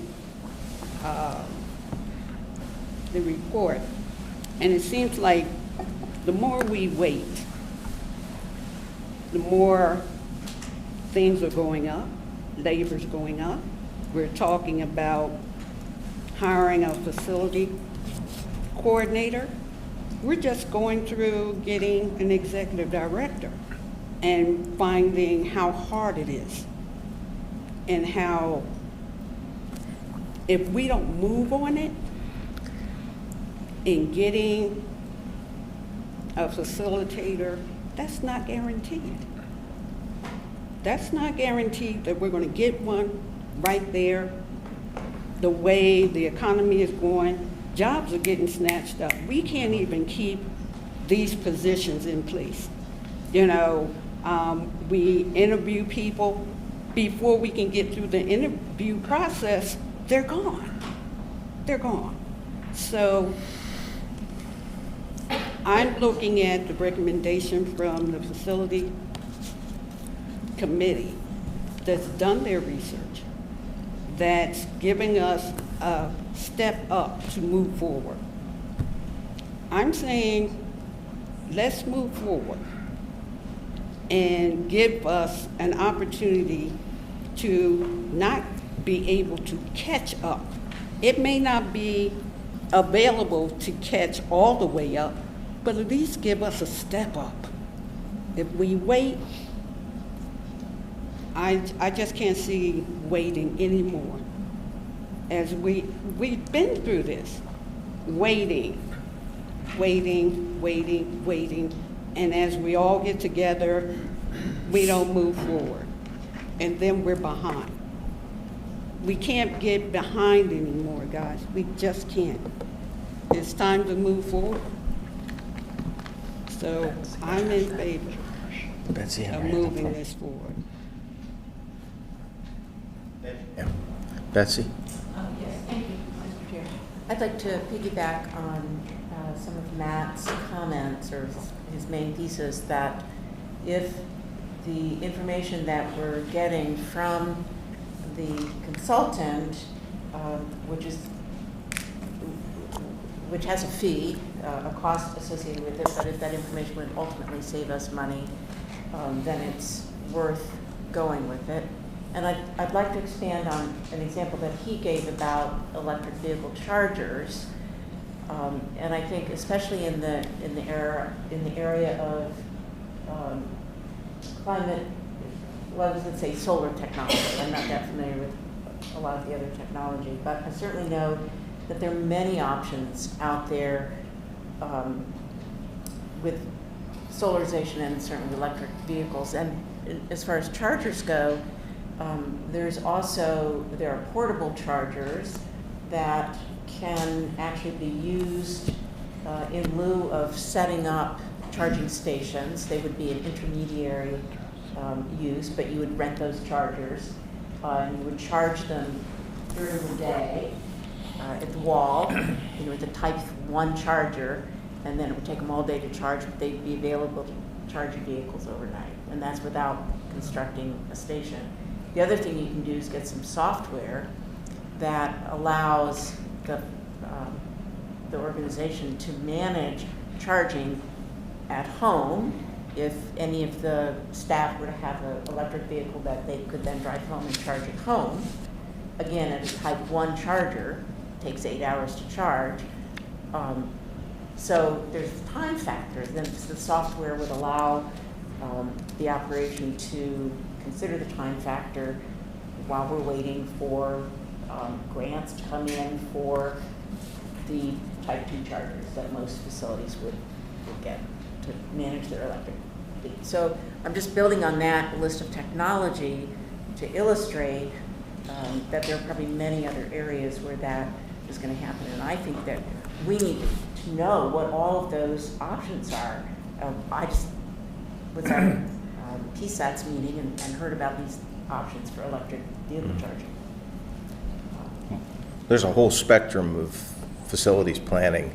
the report, and it seems like the more we wait, the more things are going up, labor's going up. We're talking about hiring a facility coordinator. We're just going through getting an executive director and finding how hard it is and how if we don't move on it in getting a facilitator, that's not guaranteed. That's not guaranteed that we're going to get one right there. The way the economy is going, jobs are getting snatched up. We can't even keep these positions in place. You know, we interview people. Before we can get through the interview process, they're gone. They're gone. So I'm looking at the recommendation from the facility committee that's done their research, that's giving us a step up to move forward. I'm saying, let's move forward and give us an opportunity to not be able to catch up. It may not be available to catch all the way up, but at least give us a step up. If we wait, I just can't see waiting anymore. As we've been through this, waiting, and as we all get together, we don't move forward, and then we're behind. We can't get behind anymore, guys. We just can't. It's time to move forward. So I'm in favor of moving this forward. Yeah. Betsy? Yes, thank you, Mr. Chair. I'd like to piggyback on some of Matt's comments or his main thesis that if the information that we're getting from the consultant, which has a fee, a cost associated with it, but if that information would ultimately save us money, then it's worth going with it. And I'd like to expand on an example that he gave about electric vehicle chargers. And I think especially in the area of climate, well, I was going to say solar technology. I'm not that familiar with a lot of the other technology, but I certainly know that there are many options out there with solarization and certainly electric vehicles. And as far as chargers go, there are portable chargers that can actually be used in lieu of setting up charging stations. They would be an intermediary use, but you would rent those chargers and you would charge them during the day at the wall, with the Type 1 charger, and then it would take them all day to charge, but they'd be available to charge your vehicles overnight, and that's without constructing a station. The other thing you can do is get some software that allows the organization to manage charging at home if any of the staff were to have an electric vehicle that they could then drive home and charge at home. Again, at a type 1 charger, takes 8 hours to charge. So there's a time factor. Then the software would allow the operation to consider the time factor while we're waiting for grants to come in for the type 2 chargers that most facilities would get to manage their electric fleet. So I'm just building on that list of technology to illustrate that there are probably many other areas where that is going to happen. And I think that we need to know what all of those options are. I just was at PSAT's meeting and heard about these options for electric vehicle charging. There's a whole spectrum of facilities planning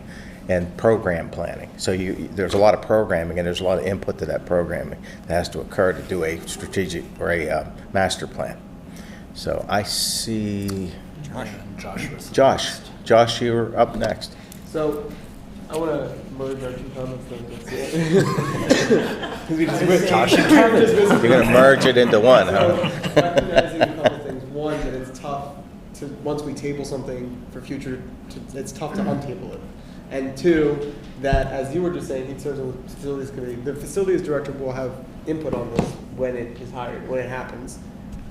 and program planning. So there's a lot of programming and there's a lot of input to that programming that has to occur to do a strategic or a master plan. So I see Josh, you're up next. So I want to merge our two comments then. That's it. We just went Josh and Kevin. You're going to merge it into one, huh? Recognizing a couple things. One, that it's tough to, once we table something for future, it's tough to untable it. And two, that as you were just saying, he serves on the facilities committee. The facilities director will have input on this when it is hired, when it happens.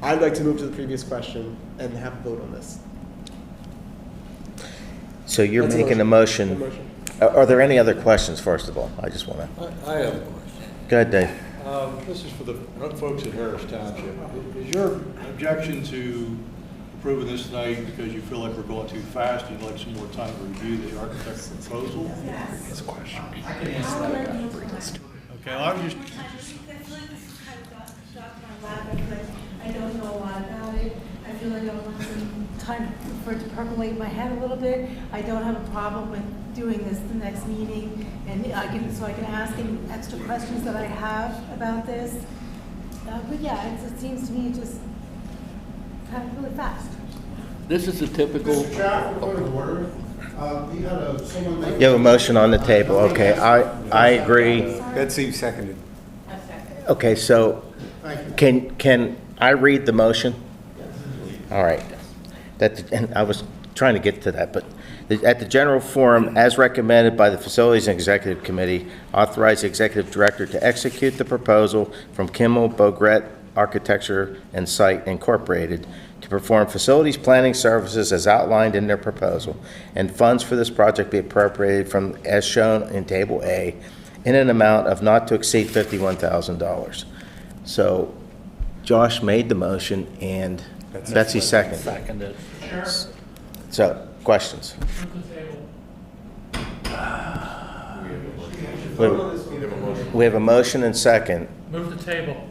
I'd like to move to the previous question and have a vote on this. So you're That's making a motion. Are there any other questions, first of all? I just want to. I have a question. Go ahead, Dave. This is for the folks at Harris Township. Is your objection to approving this tonight because you feel like we're going too fast and you'd like some more time to review the architect's proposal? Yes. Question. I can answer that. Okay, well, I was just. I feel like this is kind of dropped my lap because I don't know a lot about it. I feel like I want some time for it to percolate in my head a little bit. I don't have a problem with doing this the next meeting, and I can ask any extra questions that I have about this. But yeah, it seems to me just kind of really fast. This is a typical. Mr. Chair, for point of order, you had someone make. You have a motion on the table. Okay, I agree. Betsy seconded. Okay, so can I read the motion? All right. And I was trying to get to that, but at the general forum, as recommended by the Facilities and Executive Committee, authorize the Executive Director to execute the proposal from Kimmel Bogret Architecture and Site Incorporated to perform facilities planning services as outlined in their proposal, and funds for this project be appropriated from, as shown in Table A, in an amount of not to exceed $51,000. So Josh made the motion and Betsy seconded. So, questions? We have a motion and second. Move the table.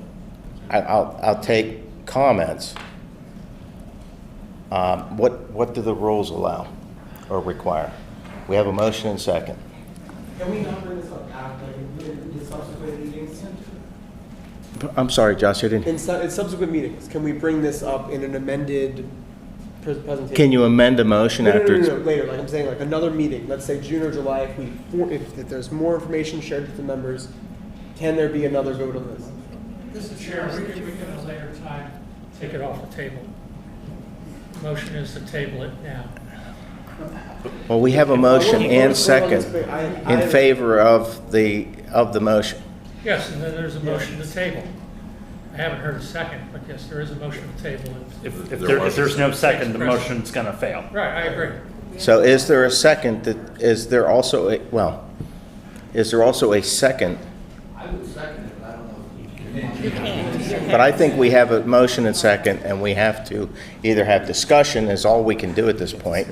I'll take comments. What do the rules allow or require? We have a motion and second. Can we not bring this up after, in subsequent meetings? I'm sorry, Josh, I didn't. In subsequent meetings, can we bring this up in an amended presentation? Can you amend a motion No, after? no, later, like I'm saying, like another meeting, let's say June or July, if there's more information shared with the members, can there be another vote on this? Mr. Chair, we can at a later time take it off the table. Motion is to table it now. Well, we have a motion and second in favor of the motion. Yes, and then there's a motion to table. I haven't heard a second, but yes, there is a motion to table. If there's no second, the motion's going to fail. Right, I agree. So is there a second is there also a second? I would second it, but I don't know if you can. But I think we have a motion and second, and we have to either have discussion, is all we can do at this point,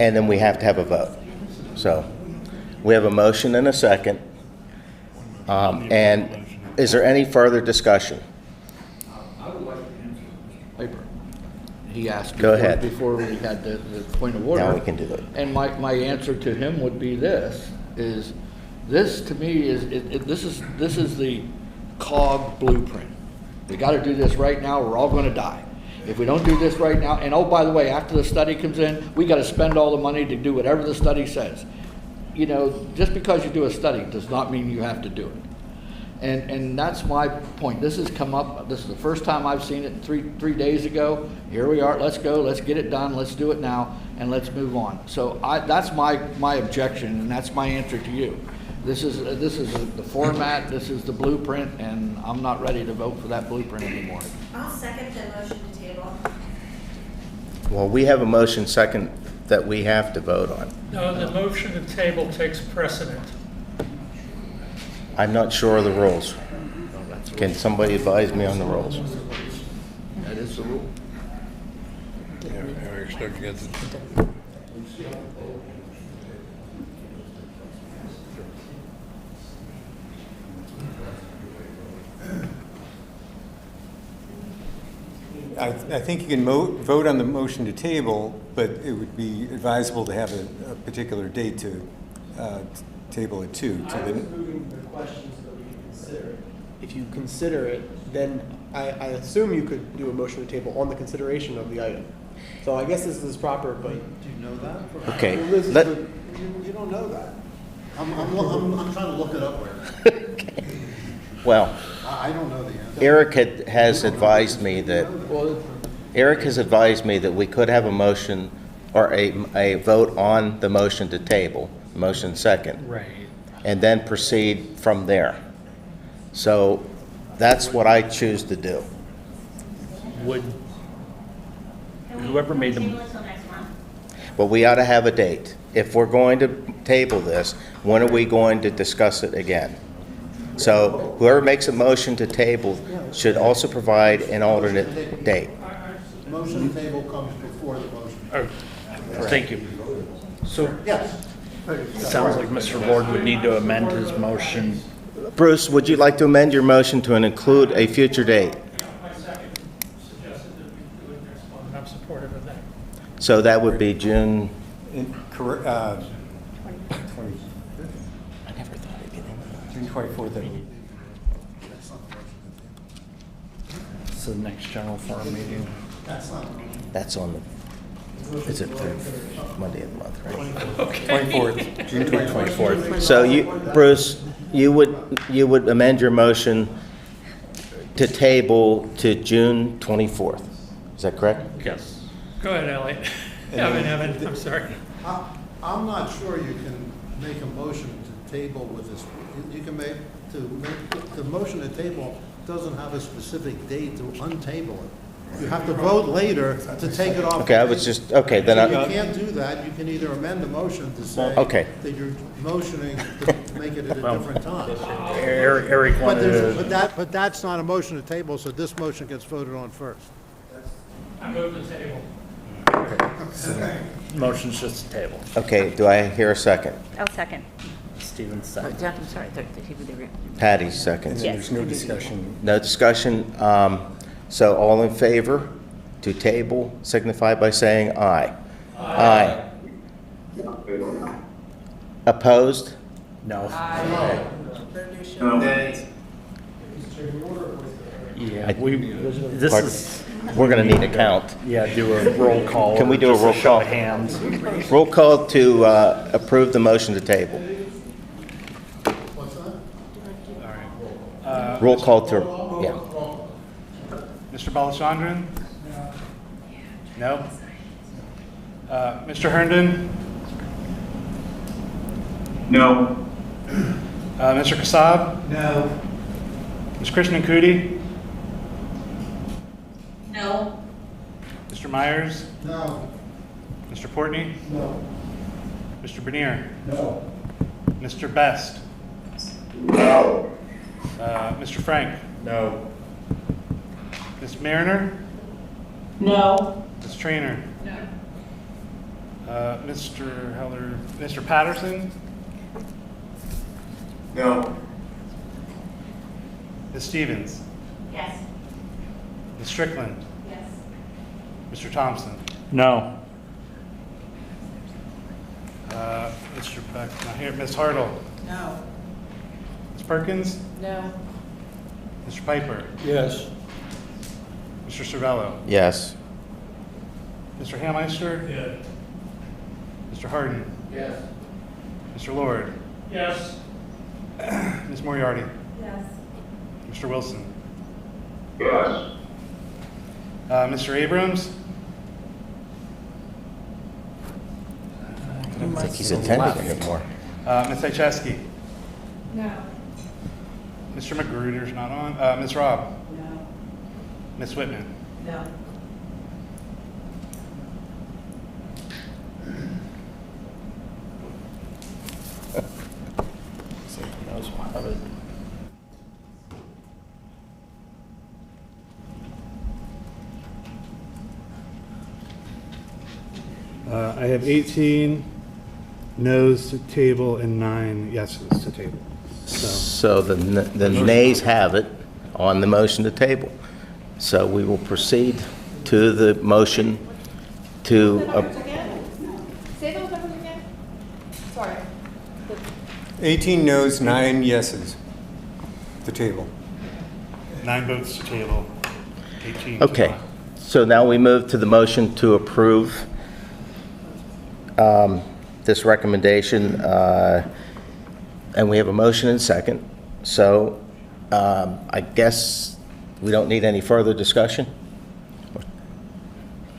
and then we have to have a vote. So we have a motion and a second. And is there any further discussion? I would like to answer Piper. He asked Go ahead. before we had the point of order. Now we can do that. And my answer to him would be this. is, this to me is, this is the COG blueprint. We gotta do this right now, we're all gonna die. If we don't do this right now, and oh, by the way, after the study comes in, we gotta spend all the money to do whatever the study says. You know, just because you do a study does not mean you have to do it. And that's my point. This has come up, this is the first time I've seen it three days ago. Here we are, let's go, let's get it done, let's do it now, and let's move on. So that's my objection, and that's my answer to you. This is the format, this is the blueprint, and I'm not ready to vote for that blueprint anymore. I'll second the motion to table. Well, we have a motion second that we have to vote on. No, the motion to table takes precedent. I'm not sure of the rules. Can somebody advise me on the rules? That is the rule. Eric's stuck against it. I think you can vote on the motion to table, but it would be advisable to have a particular date to table it to. I was moving the question so that we can consider it. If you consider it, then I assume you could do a motion to table on the consideration of the item. So I guess this is proper, but. Do you know that? Okay. You don't know that. I'm trying to look it up where. Well, I don't know the answer. Eric has advised me that we could have a motion or a vote on the motion to table, motion second. Right. And then proceed from there. So that's what I choose to do. Would whoever made Table the, until next month. But we ought to have a date. If we're going to table this, when are we going to discuss it again? So whoever makes a motion to table should also provide an alternate date. Motion to table comes before the motion. oh, thank you. So Yes. it sounds like Mr. Lord would need to amend his motion. Bruce, would you like to amend your motion to include a future date? My second suggested that we do it next month, and I'm supportive of that. So that would be June. June 24th. So the next general forum meeting. That's on the, is it third Monday of the month, right? Okay. 24th, June 24th. So you, Bruce, you would amend your motion to table to June 24th. Is that correct? Yes. Go ahead, Elliot. Evan, I'm sorry. I'm not sure you can make a motion to table with this. You can make, the motion to table doesn't have a specific date to untable it. You have to vote later to take it off. Okay, I was just, okay, then So I, you can't do that. You can either amend the motion to say Okay. that you're motioning to make it at a different time. Eric But wanted there's, to, but that's not a motion to table, so this motion gets voted on first. I move the table. motion's just a table. okay, do I hear a second? I'll second. Stephen Oh, second. Jack, I'm sorry, the Patty seconds. And then there's no discussion. No discussion. So all in favor to table signify by saying aye. Aye. Opposed? No. Yeah, this Pardon? is, We're going to need a count. yeah, do a roll call. Can we do a just roll show call? of hands. Roll call to approve the motion to table. What's that? All right. Roll call to, yeah. Mr. Balasandran? No? Mr. Herndon? No. Mr. Kassab? No. Ms. Krishnan Kudi? No. Mr. Myers? No. Mr. Portney? No. Mr. Bernier? No. Mr. Best? No. Mr. Frank? No. Ms. Mariner? No. Ms. Trainer? No. Mr. Heller? Mr. Patterson? No. Ms. Stevens? Yes. Ms. Strickland? Yes. Mr. Thompson? No. Ms. Mr. Peck, not here. Ms. Hartle? No. Ms. Perkins? No. Mr. Piper? Yes. Mr. Cervello? Yes. Mr. Hammeister? Yeah. Mr. Harden? Yes. Mr. Lord? Yes. Ms. Moriarty? Yes. Mr. Wilson? Yes. Mr. Abrams? I don't think he's attending anymore. Ms. Icheski? No. Mr. Magruder's not on. Ms. Robb? No. Ms. Whitman? No. I have 18 noes to table and 9 yeses to table. So the nays have it on the motion to table. So we will proceed to the motion to, Say those numbers again? Sorry. 18 noes, 9 yeses. The table. 9 votes to table, 18 to okay. not. So now we move to the motion to approve this recommendation, and we have a motion and second. So I guess we don't need any further discussion?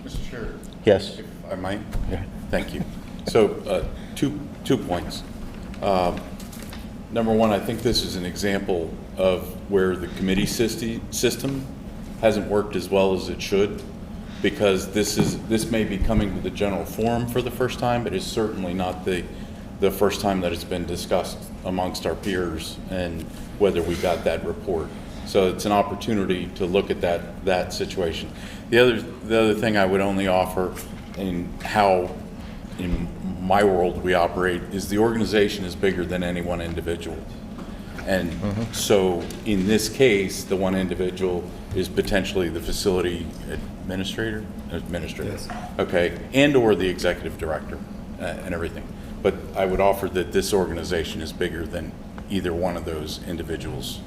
Mr. Chair? Yes. If I might? Yeah. Thank you. So, two points. Number one, I think this is an example of where the committee system hasn't worked as well as it should, because this may be coming to the general forum for the first time, but it's certainly not the first time that it's been discussed amongst our peers and whether we got that report. So it's an opportunity to look at that situation. The other thing I would only offer in how in my world we operate is the organization is bigger than any one individual. And so in this case, the one individual is potentially the facility administrator? Yes. Okay, and or the executive director and everything. But I would offer that this organization is bigger than either one of those individuals.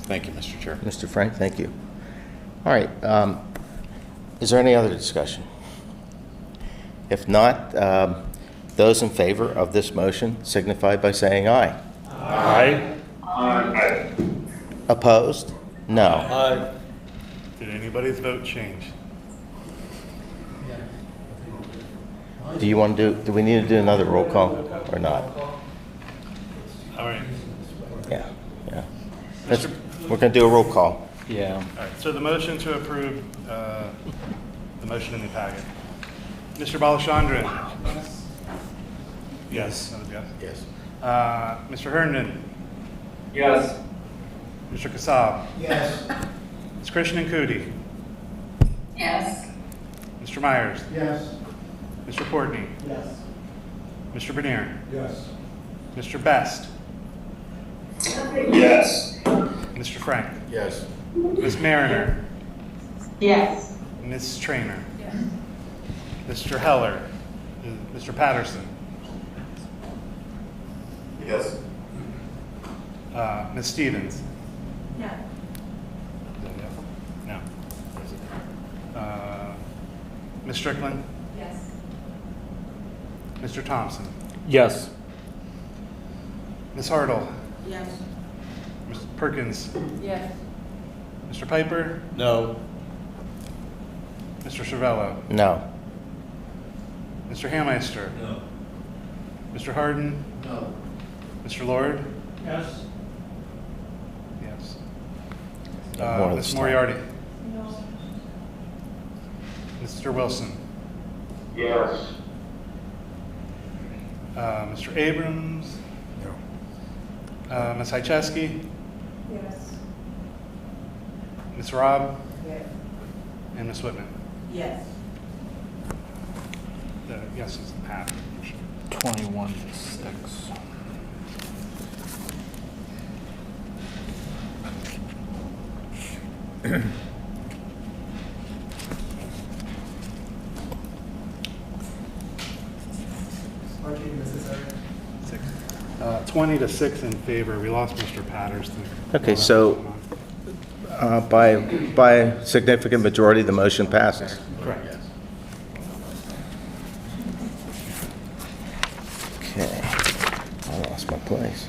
Thank you, Mr. Chair. Mr. Frank, thank you. All right. Is there any other discussion? If not, those in favor of this motion signify by saying aye. Aye. Aye. Opposed? No. Aye. Did anybody's vote change? Do you want to do we need to do another roll call or not? All right. Yeah. We're going to do a roll call. All right, so the motion to approve the motion in the packet. Mr. Balachandran? Yes. That was yes. Yes. Mr. Herndon? Yes. Mr. Kassab? Yes. Ms. Krishnan Kudi? Yes. Mr. Myers? Yes. Mr. Portney? Yes. Mr. Bernier? Yes. Mr. Best? Yes. Mr. Frank? Yes. Ms. Mariner? Yes. Ms. Trainer? Mr. Heller? Mr. Patterson? Yes. Ms. Stevens? No. Is that a yes? No. Where is it? Ms. Strickland? Yes. Mr. Thompson? Yes. Ms. Hartle? Yes. Ms. Perkins? Yes. Mr. Piper? No. Mr. Cervello? No. Mr. Hammeister? No. Mr. Harden? No. Mr. Lord? Yes. Yes. More Ms. this time. Moriarty? No. Mr. Wilson? Yes. Mr. Abrams? No. Ms. Icheski? Yes. Ms. Robb? Yes. And Ms. Whitman? Yes. The yeses have. 21 to 6. 20-6 in favor. We lost Mr. Patterson. Okay, so by significant majority, the motion passes. Correct. Okay, I lost my place.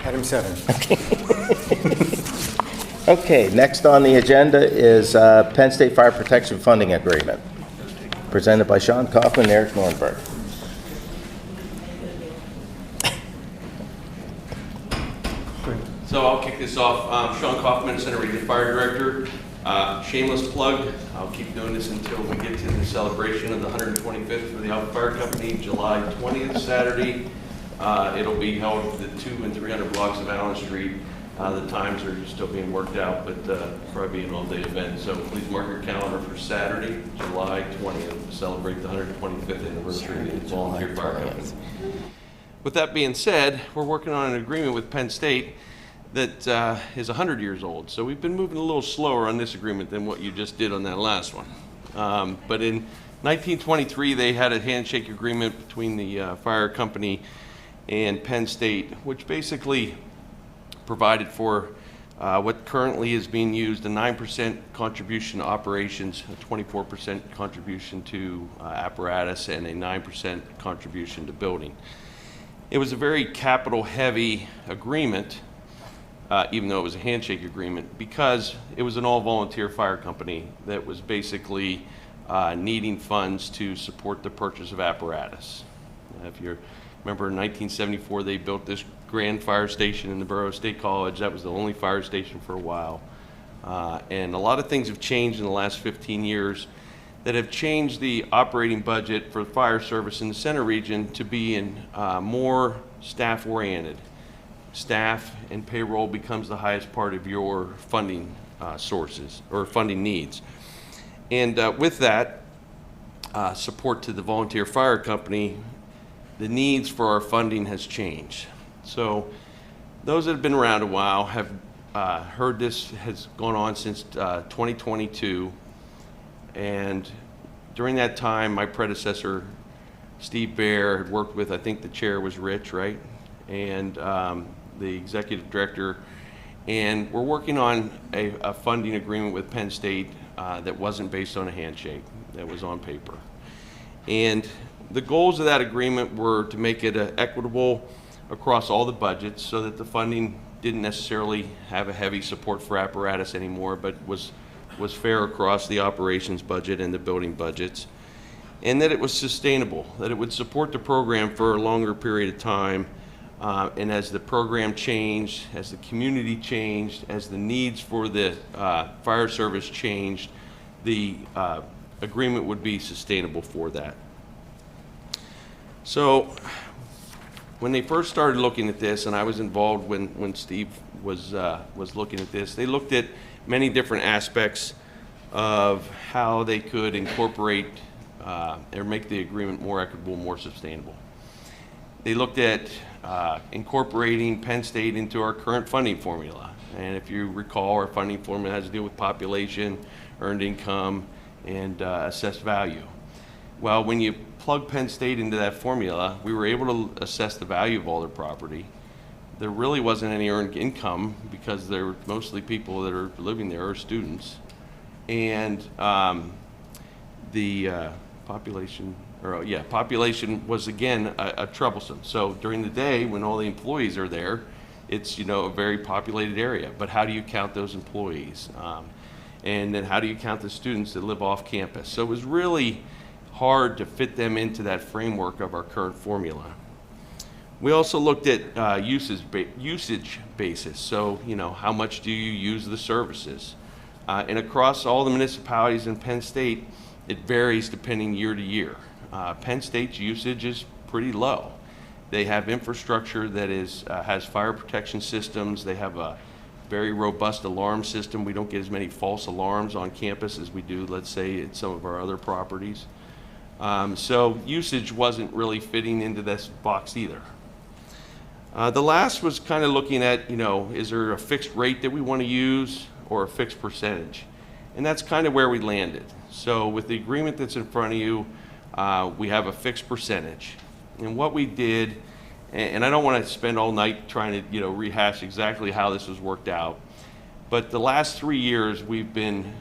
Item 7. Okay, next on the agenda is Penn State Fire Protection Funding Agreement, presented by Sean Kaufman and Eric Nornberg. So I'll kick this off. Sean Kaufman, Center Region Fire Director. Shameless plug, I'll keep doing this until we get to the celebration of the 125th for the Alpha Fire Company, July 20th, Saturday. It'll be held at the 200 and 300 blocks of Allen Street. The times are still being worked out, but probably an all-day event. So please mark your calendar for Saturday, July 20th, to celebrate the 125th anniversary of the Volunteer Fire Company. With that being said, we're working on an agreement with Penn State that is 100 years old. So we've been moving a little slower on this agreement than what you just did on that last one. But in 1923, they had a handshake agreement between the fire company and Penn State, which basically provided for what currently is being used, a 9% contribution to operations, a 24% contribution to apparatus, and a 9% contribution to building. It was a very capital-heavy agreement, even though it was a handshake agreement, because it was an all-volunteer fire company that was basically needing funds to support the purchase of apparatus. If you remember, in 1974, they built this grand fire station in the Borough State College. That was the only fire station for a while. And a lot of things have changed in the last 15 years that have changed the operating budget for the fire service in the center region to be in more staff-oriented. Staff and payroll becomes the highest part of your funding sources or funding needs. And with that support to the volunteer fire company, the needs for our funding has changed. So those that have been around a while have heard this has gone on since 2022. And during that time, my predecessor, Steve Baer, had worked with, I think the chair was Rich, right? And the executive director. And we're working on a funding agreement with Penn State that wasn't based on a handshake, that was on paper. And the goals of that agreement were to make it equitable across all the budgets so that the funding didn't necessarily have a heavy support for apparatus anymore, but was fair across the operations budget and the building budgets, and that it was sustainable, that it would support the program for a longer period of time. And as the program changed, as the community changed, as the needs for the fire service changed, the agreement would be sustainable for that. So when they first started looking at this, and I was involved when Steve was looking at this, they looked at many different aspects of how they could incorporate or make the agreement more equitable, more sustainable. They looked at incorporating Penn State into our current funding formula. And if you recall, our funding formula has to do with population, earned income, and assessed value. Well, when you plug Penn State into that formula, we were able to assess the value of all their property. There really wasn't any earned income because they're mostly people that are living there are students. And the population was again a troublesome. So during the day when all the employees are there, it's a very populated area. But how do you count those employees? And then how do you count the students that live off campus? So it was really hard to fit them into that framework of our current formula. We also looked at usage basis. So how much do you use the services? And across all the municipalities in Penn State, it varies depending year to year. Penn State's usage is pretty low. They have infrastructure that has fire protection systems. They have a very robust alarm system. We don't get as many false alarms on campus as we do, let's say, at some of our other properties. So usage wasn't really fitting into this box either. The last was kind of looking at, is there a fixed rate that we want to use or a fixed percentage? And that's kind of where we landed. So with the agreement that's in front of you, we have a fixed percentage. And what we did And I don't want to spend all night trying to, rehash exactly how this was worked out. But the last 3 years, we've been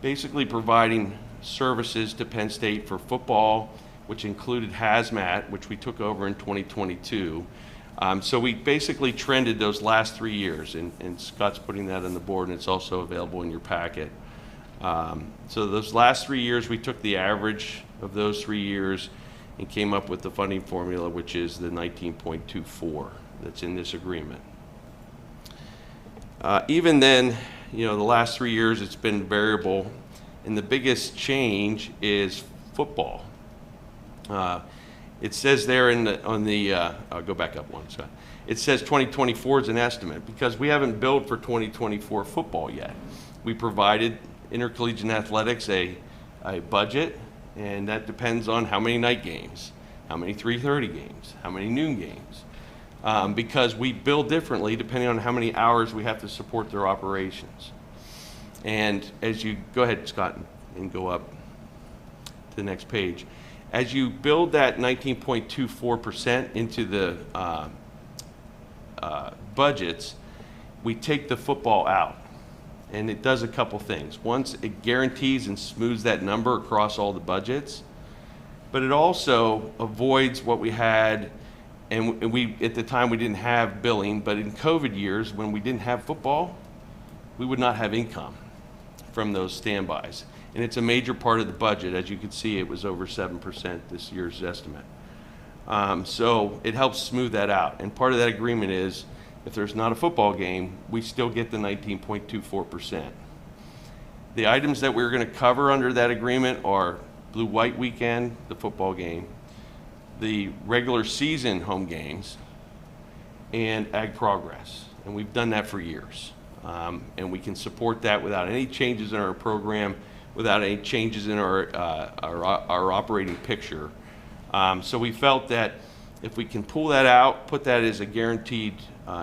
basically providing services to Penn State for football, which included hazmat, which we took over in 2022. So we basically trended those last 3 years, and Scott's putting that on the board, and it's also available in your packet. So those last 3 years, we took the average of those 3 years and came up with the funding formula, which is the 19.24 that's in this agreement. Even then, the last 3 years, it's been variable, and the biggest change is football. It says there I'll go back up one, Scott. It says 2024 is an estimate because we haven't billed for 2024 football yet. We provided intercollegiate athletics a budget, and that depends on how many night games, how many 3:30 games, how many noon games, because we bill differently depending on how many hours we have to support their operations. And as you go ahead, Scott, and go up to the next page. As you build that 19.24% into the budgets, we take the football out. And it does a couple things. Once, it guarantees and smooths that number across all the budgets, but it also avoids what we had, and we at the time we didn't have billing, but in COVID years when we didn't have football, we would not have income from those standbys. And it's a major part of the budget. As you can see, it was over 7% this year's estimate. So it helps smooth that out. And part of that agreement is if there's not a football game, we still get the 19.24%. The items that we're going to cover under that agreement are Blue-White Weekend, the football game, the regular season home games, and Ag Progress. And we've done that for years. And we can support that without any changes in our program, without any changes in our operating picture. So we felt that if we can pull that out, put that as a guaranteed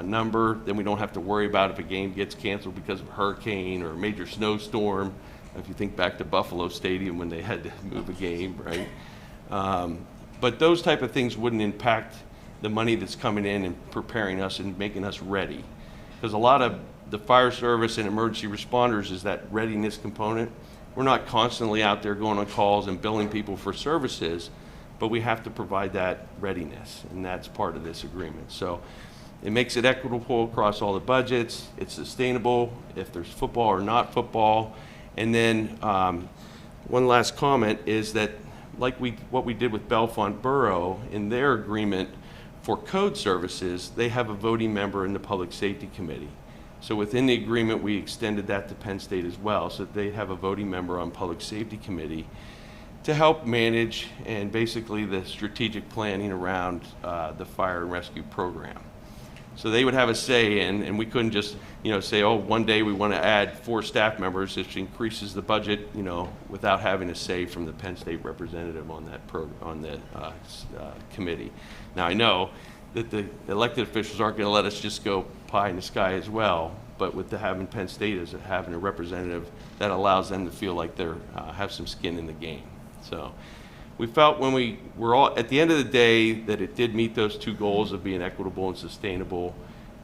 number, then we don't have to worry about if a game gets canceled because of a hurricane or a major snowstorm. If you think back to Buffalo Stadium when they had to move a game, right? But those type of things wouldn't impact the money that's coming in and preparing us and making us ready. Because a lot of the fire service and emergency responders is that readiness component. We're not constantly out there going on calls and billing people for services, but we have to provide that readiness, and that's part of this agreement. So it makes it equitable across all the budgets. It's sustainable if there's football or not football. And then one last comment is that like what we did with Bellefonte Borough in their agreement for code services, they have a voting member in the Public Safety Committee. So within the agreement, we extended that to Penn State as well, so that they have a voting member on Public Safety Committee to help manage and basically the strategic planning around the fire and rescue program. So they would have a say in, and we couldn't just, say, oh, one day we want to add 4 staff members, which increases the budget, without having a say from the Penn State representative on that committee. Now I know that the elected officials aren't going to let us just go pie in the sky as well, but with having Penn State as having a representative, that allows them to feel like they're have some skin in the game. So we felt when we were all, at the end of the day, that it did meet those 2 goals of being equitable and sustainable.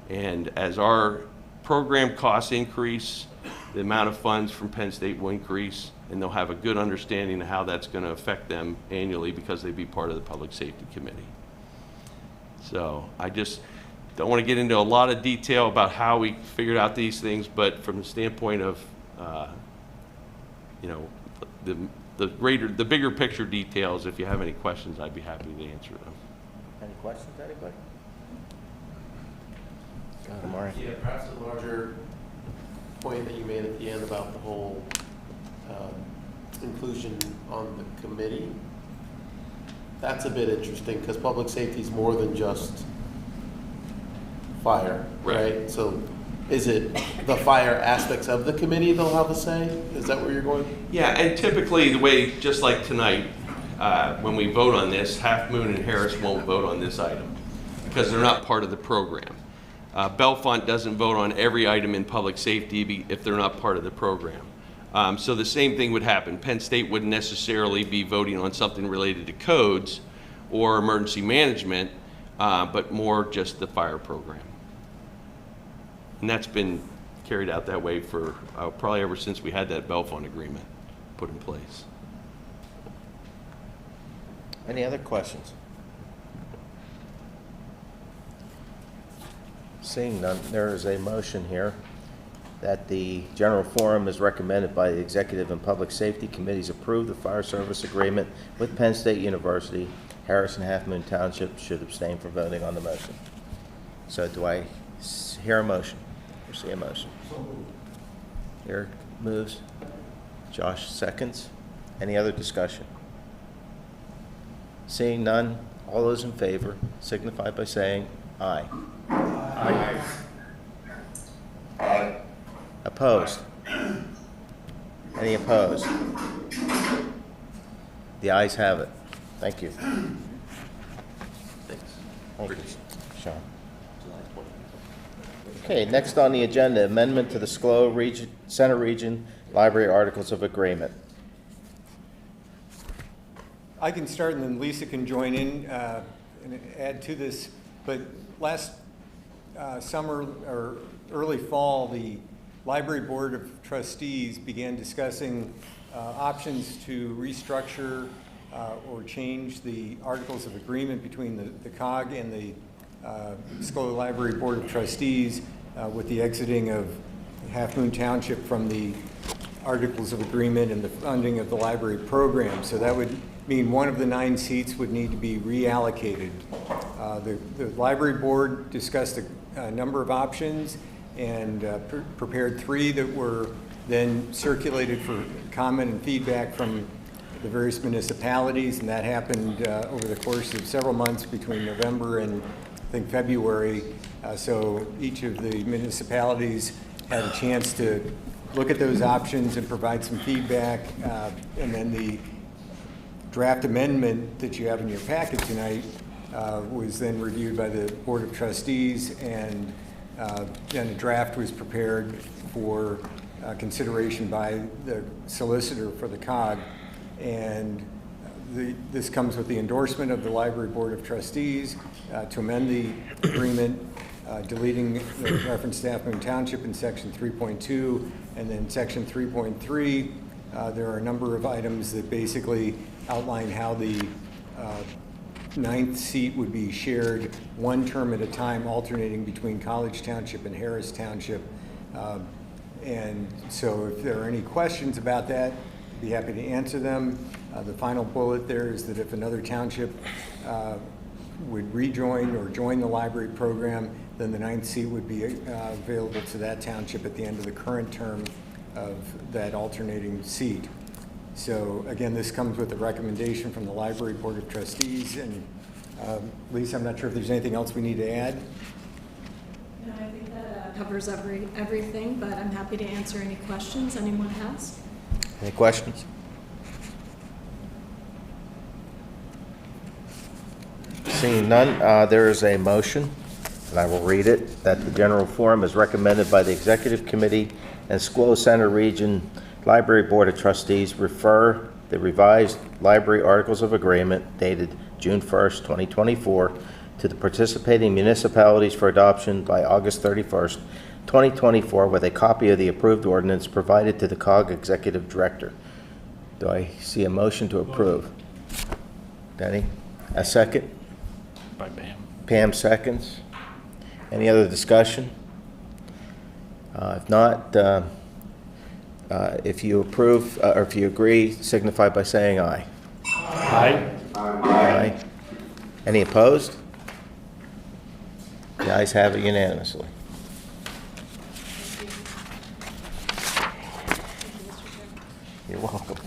And as our program costs increase, the amount of funds from Penn State will increase, and they'll have a good understanding of how that's going to affect them annually because they'd be part of the Public Safety Committee. So I just don't want to get into a lot of detail about how we figured out these things, but from the standpoint of, the bigger picture details, if you have any questions, I'd be happy to answer them. Any questions, anybody? Got them, all right. Yeah, perhaps a larger point that you made at the end about the whole inclusion on the committee. That's a bit interesting because public safety is more than just fire, right? So is it the fire aspects of the committee they'll have a say? Is that where you're going? Yeah, and typically the way, just like tonight, when we vote on this, Half Moon and Harris won't vote on this item because they're not part of the program. Bellefonte doesn't vote on every item in public safety if they're not part of the program. So the same thing would happen. Penn State wouldn't necessarily be voting on something related to codes or emergency management but more just the fire program. And that's been carried out that way for probably ever since we had that Bell Fund agreement put in place. Any other questions? Seeing none, there is a motion here that the general forum is recommended by the Executive and Public Safety Committees approve the fire service agreement with Penn State University. Harrison Half Moon Township should abstain from voting on the motion. So do I hear a motion or see a motion? Eric moves. Josh seconds. Any other discussion? Seeing none, all those in favor signify by saying aye. Aye. Aye. Opposed? Any opposed? The ayes have it. Thank you. Thanks. Thank you, Sean. Okay, next on the agenda, amendment to the SCLO region, Center Region Library Articles of Agreement. I can start and then Lisa can join in and add to this. But last summer or early fall, the Library Board of Trustees began discussing options to restructure or change the Articles of Agreement between the COG and the SCLO Library Board of Trustees with the exiting of Half Moon Township from the Articles of Agreement and the funding of the library program. So that would mean one of the 9 seats would need to be reallocated. The library board discussed a number of options and prepared 3 that were then circulated for comment and feedback from the various municipalities, and that happened over the course of several months between November and I think February. So each of the municipalities had a chance to look at those options and provide some feedback, and then the draft amendment that you have in your packet tonight was then reviewed by the Board of Trustees, and then a draft was prepared for consideration by the solicitor for the COG. And this comes with the endorsement of the Library Board of Trustees to amend the agreement, deleting the reference to Half Moon Township in section 3.2, and then section 3.3. There are a number of items that basically outline how the 9th seat would be shared 1 term at a time, alternating between College Township and Harris Township. And so if there are any questions about that, I'd be happy to answer them. The final bullet there is that if another township would rejoin or join the library program, then the 9th seat would be available to that township at the end of the current term of that alternating seat. So again, this comes with a recommendation from the Library Board of Trustees. And Lisa, I'm not sure if there's anything else we need to add. No, I think that covers everything, but I'm happy to answer any questions anyone has. Any questions? Seeing none, there is a motion, and I will read it, that the general forum is recommended by the Executive Committee and SCLO Center Region Library Board of Trustees refer the revised library articles of agreement dated June 1st, 2024 to the participating municipalities for adoption by August 31st, 2024 with a copy of the approved ordinance provided to the COG Executive Director. Do I see a motion to approve? Denny? A second? By Pam. Pam seconds. Any other discussion? If not, if you approve, or if you agree, signify by saying aye. Aye. Aye. Any opposed? The ayes have it unanimously. You're welcome.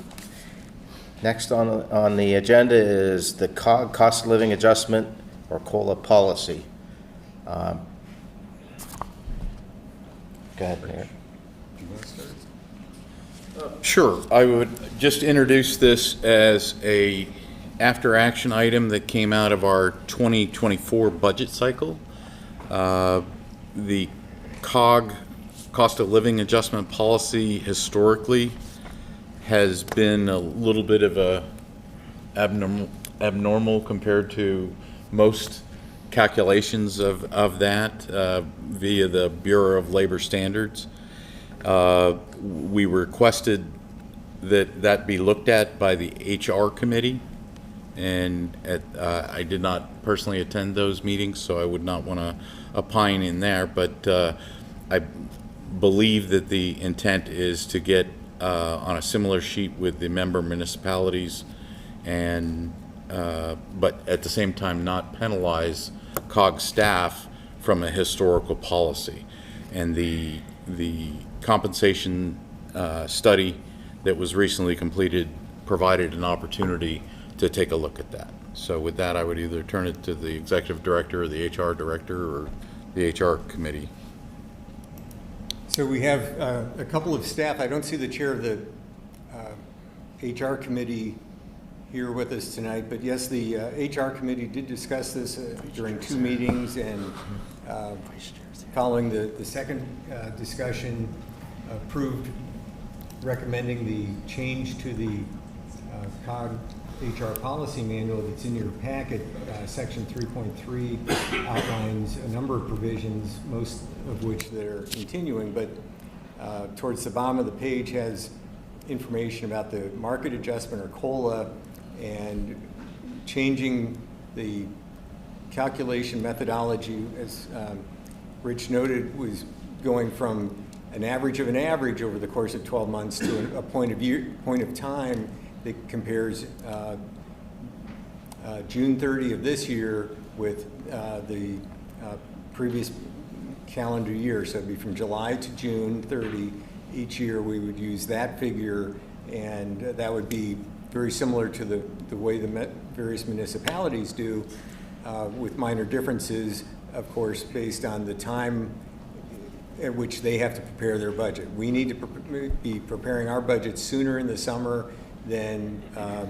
Next on the agenda is the COG cost of living adjustment or COLA policy. Go ahead, Mayor. Sure. I would just introduce this as a after-action item that came out of our 2024 budget cycle. The COG, cost of living adjustment policy, historically has been a little bit of a abnormal compared to most calculations of that via the Bureau of Labor Standards. We requested that be looked at by the HR committee, and I did not personally attend those meetings, so I would not want to opine in there, but I believe that the intent is to get on a similar sheet with the member municipalities, and but at the same time not penalize COG staff from a historical policy. And the compensation study that was recently completed provided an opportunity to take a look at that. So with that, I would either turn it to the executive director or the HR director or the HR committee. So we have a couple of staff. I don't see the chair of the HR committee here with us tonight, but yes, the HR committee did discuss this during 2 meetings, and following the second discussion, approved recommending the change to the COG HR policy manual that's in your packet. Section 3.3 outlines a number of provisions, most of which that are continuing, but towards the bottom of the page has information about the market adjustment, or COLA, and changing the calculation methodology, as Rich noted, was going from an average of an average over the course of 12 months to a point of time that compares June 30 of this year with the previous calendar year. So it'd be from July to June 30 each year. We would use that figure, and that would be very similar to the way the various municipalities do, with minor differences, of course, based on the time at which they have to prepare their budget. We need to be preparing our budget sooner in the summer than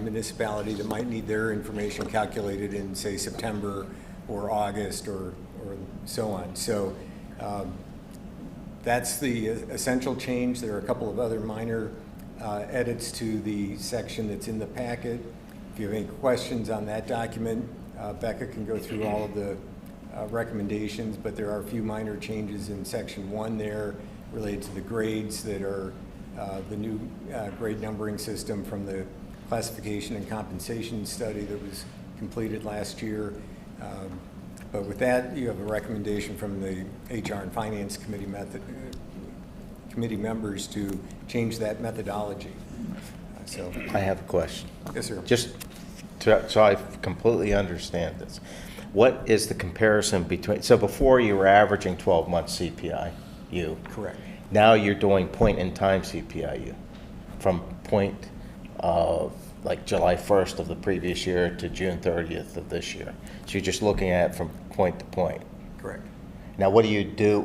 municipality that might need their information calculated in, say, September or August or so on. So that's the essential change. There are a couple of other minor edits to the section that's in the packet. If you have any questions on that document, Becca can go through all of the recommendations, but there are a few minor changes in section 1 there related to the grades that are the new grade numbering system from the classification and compensation study that was completed last year. But with that, you have a recommendation from the HR and Finance Committee committee members to change that methodology. So I have a question. Yes, sir. Just so I completely understand this. What is the comparison between, so before you were averaging 12 months CPI-U. Correct. Now you're doing point-in-time CPI-U from point of like July 1st of the previous year to June 30th of this year. So you're just looking at it from point to point. Correct. Now what do you do,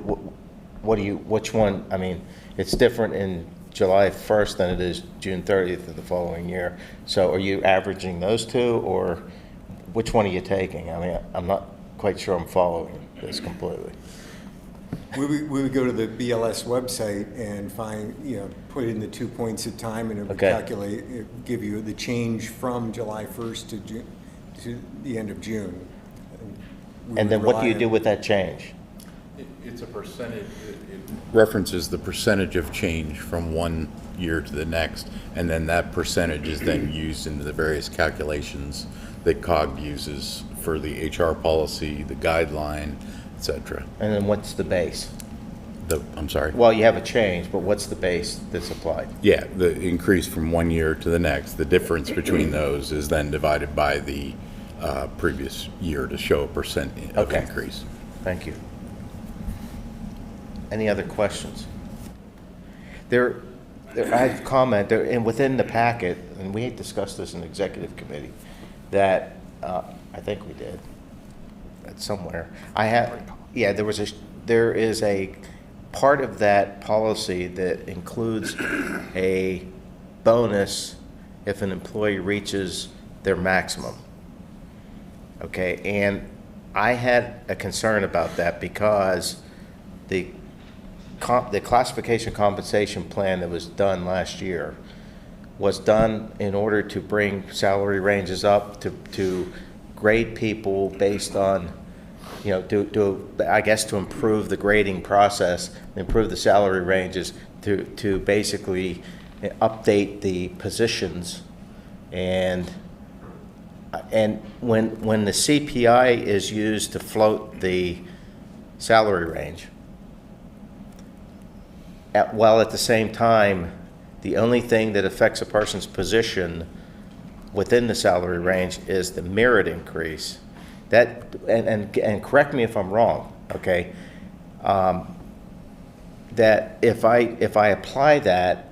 which one, I mean, it's different in July 1st than it is June 30th of the following year. So are you averaging those two, or which one are you taking? I mean, I'm not quite sure I'm following this completely. We would go to the BLS website and find, put in the 2 points of time, and it would calculate, give you the change from July 1st to the end of June. And then what do you do with that change? It's a percentage. It references the percentage of change from one year to the next, and then that percentage is then used into the various calculations that COG uses for the HR policy, the guideline, etc. And then what's the base? I'm sorry? Well, you have a change, but what's the base that's applied? Yeah, the increase from one year to the next. The difference between those is then divided by the previous year to show a percent of increase. Thank you. Any other questions? I have a comment, and within the packet, and we discussed this in executive committee, that I think we did, that's somewhere. There is a part of that policy that includes a bonus if an employee reaches their maximum. Okay, and I had a concern about that because the classification compensation plan that was done last year was done in order to bring salary ranges up, to grade people based on you know, I guess to improve the grading process, improve the salary ranges, to basically update the positions. And when the CPI is used to float the salary range, while at the same time, the only thing that affects a person's position within the salary range is the merit increase. That, and correct me if I'm wrong, okay? That if I apply that,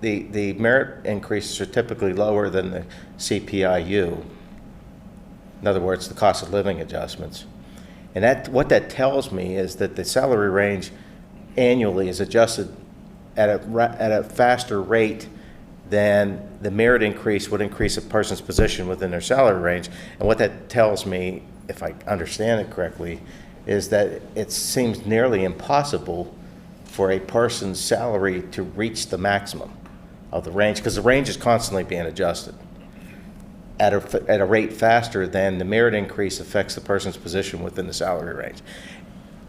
the merit increases are typically lower than the CPIU. In other words, the cost of living adjustments. And what that tells me is that the salary range annually is adjusted at a faster rate than the merit increase would increase a person's position within their salary range. And what that tells me, if I understand it correctly, is that it seems nearly impossible for a person's salary to reach the maximum of the range, because the range is constantly being adjusted at a rate faster than the merit increase affects the person's position within the salary range.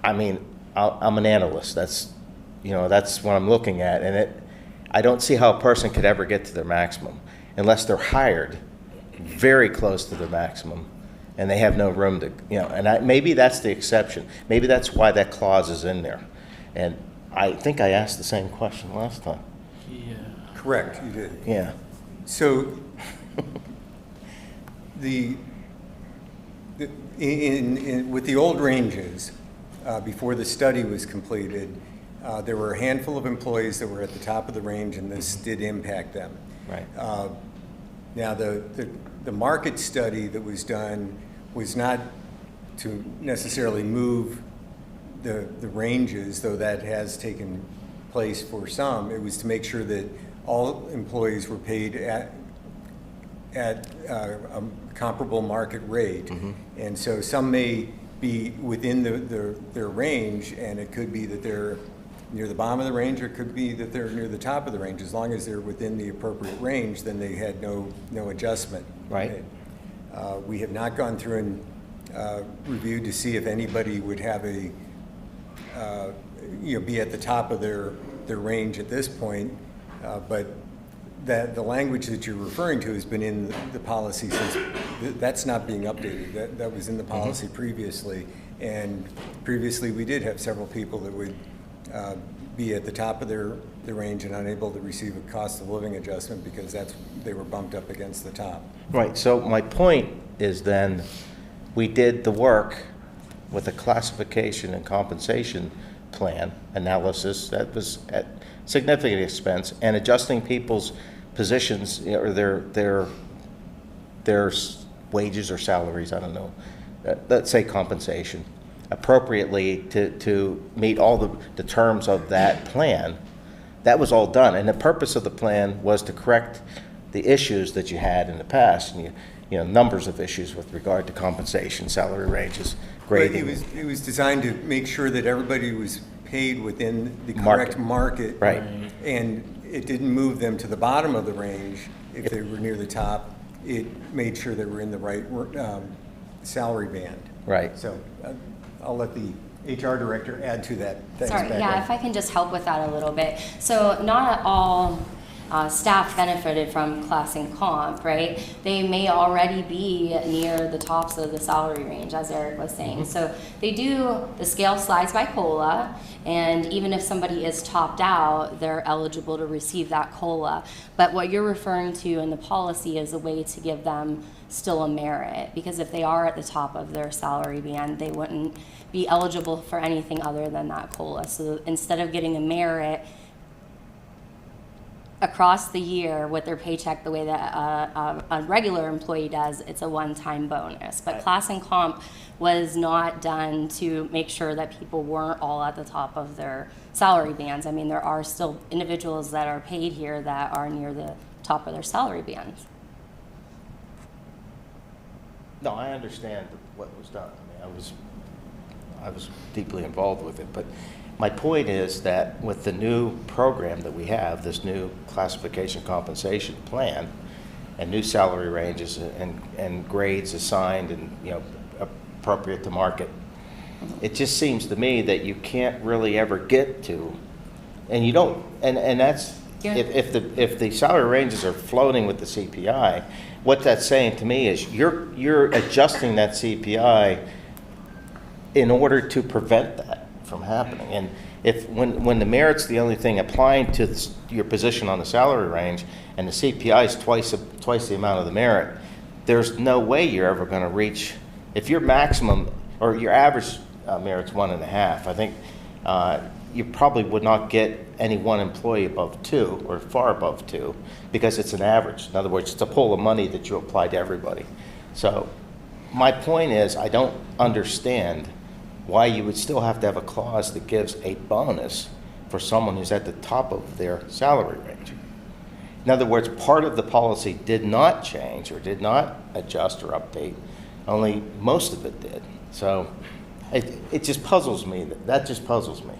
I mean, I'm an analyst. That's what I'm looking at, and I don't see how a person could ever get to their maximum unless they're hired very close to their maximum and they have no room to, and maybe that's the exception. Maybe that's why that clause is in there. And I think I asked the same question last time. Yeah. Correct, you did. Yeah. So with the old ranges, before the study was completed, there were a handful of employees that were at the top of the range, and this did impact them. Right. Now, the market study that was done was not to necessarily move the ranges, though that has taken place for some. It was to make sure that all employees were paid at a comparable market rate. Mm-hmm. And so some may be within their range, and it could be that they're near the bottom of the range, or it could be that they're near the top of the range. As long as they're within the appropriate range, then they had no adjustment. Right. We have not gone through and reviewed to see if anybody would have be at the top of their range at this point, but that the language that you're referring to has been in the policy since that's not being updated. That was in the policy previously, and previously we did have several people that would be at the top of their range and unable to receive a cost of living adjustment because they were bumped up against the top. Right. So my point is then we did the work with a classification and compensation plan analysis that was at significant expense, and adjusting people's positions or their wages or salaries, I don't know, let's say compensation, appropriately to meet all the terms of that plan. That was all done, and the purpose of the plan was to correct the issues that you had in the past, and numbers of issues with regard to compensation, salary ranges, grading. Right. It was designed to make sure that everybody was paid within the correct market. Right. And it didn't move them to the bottom of the range if they were near the top. It made sure they were in the right salary band. Right. So I'll let the HR director add to that. Sorry, yeah, if I can just help with that a little bit. So not all staff benefited from class and comp, right? They may already be near the tops of the salary range, as Eric was saying. Mm-hmm. So the scale slides by COLA, and even if somebody is topped out, they're eligible to receive that COLA. But what you're referring to in the policy is a way to give them still a merit, because if they are at the top of their salary band, they wouldn't be eligible for anything other than that COLA. So instead of getting a merit across the year with their paycheck the way that a regular employee does, it's a one-time bonus. But class and comp was not done to make sure that people weren't all at the top of their salary bands. I mean, there are still individuals that are paid here that are near the top of their salary bands. No, I understand what was done. I mean, I was deeply involved with it, but my point is that with the new program that we have, this new classification compensation plan, and new salary ranges and grades assigned and appropriate to market, it just seems to me that you can't really ever get to, and you don't, and that's, Yeah. if the salary ranges are floating with the CPI, what that's saying to me is you're adjusting that CPI in order to prevent that from happening. And when the merit's the only thing applying to your position on the salary range, and the CPI is twice the amount of the merit, there's no way you're ever going to reach, if your maximum or your average merit's 1.5, I think you probably would not get any one employee above 2 or far above 2 because it's an average. In other words, it's a pool of money that you apply to everybody. So my point is, I don't understand why you would still have to have a clause that gives a bonus for someone who's at the top of their salary range. In other words, part of the policy did not change or did not adjust or update, only most of it did. So it just puzzles me. That just puzzles me.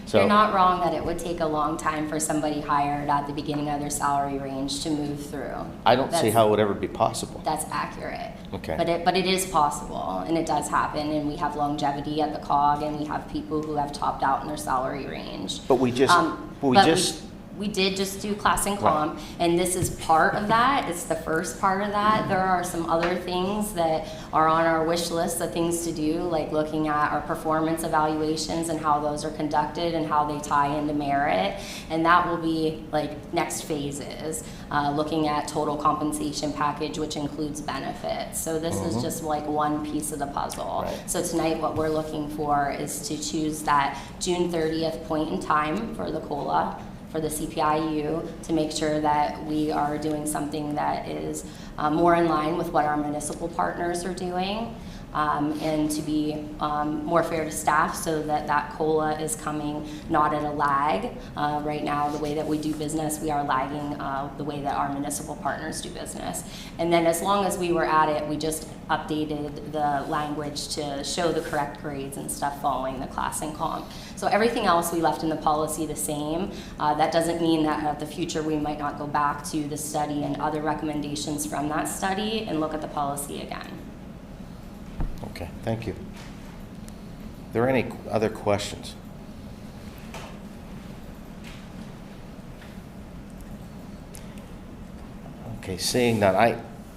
So, You're not wrong that it would take a long time for somebody hired at the beginning of their salary range to move through. I don't see how it would ever be possible. That's accurate. Okay. But it is possible, and it does happen, and we have longevity at the COG, and we have people who have topped out in their salary range. But we just, We did just do class and comp, and this is part of that. It's the first part of that. There are some other things that are on our wish list of things to do, like looking at our performance evaluations and how those are conducted and how they tie into merit. And that will be like next phases, looking at total compensation package, which includes benefits. So this is just like one piece of the puzzle. Right. So tonight what we're looking for is to choose that June 30th point in time for the COLA, for the CPIU, to make sure that we are doing something that is more in line with what our municipal partners are doing, and to be more fair to staff so that that COLA is coming not at a lag. Right now, the way that we do business, we are lagging the way that our municipal partners do business. And then as long as we were at it, we just updated the language to show the correct grades and stuff following the class and comp. So everything else we left in the policy the same. That doesn't mean that in the future we might not go back to the study and other recommendations from that study and look at the policy again. okay, thank you. Are there any other questions? Okay, seeing that,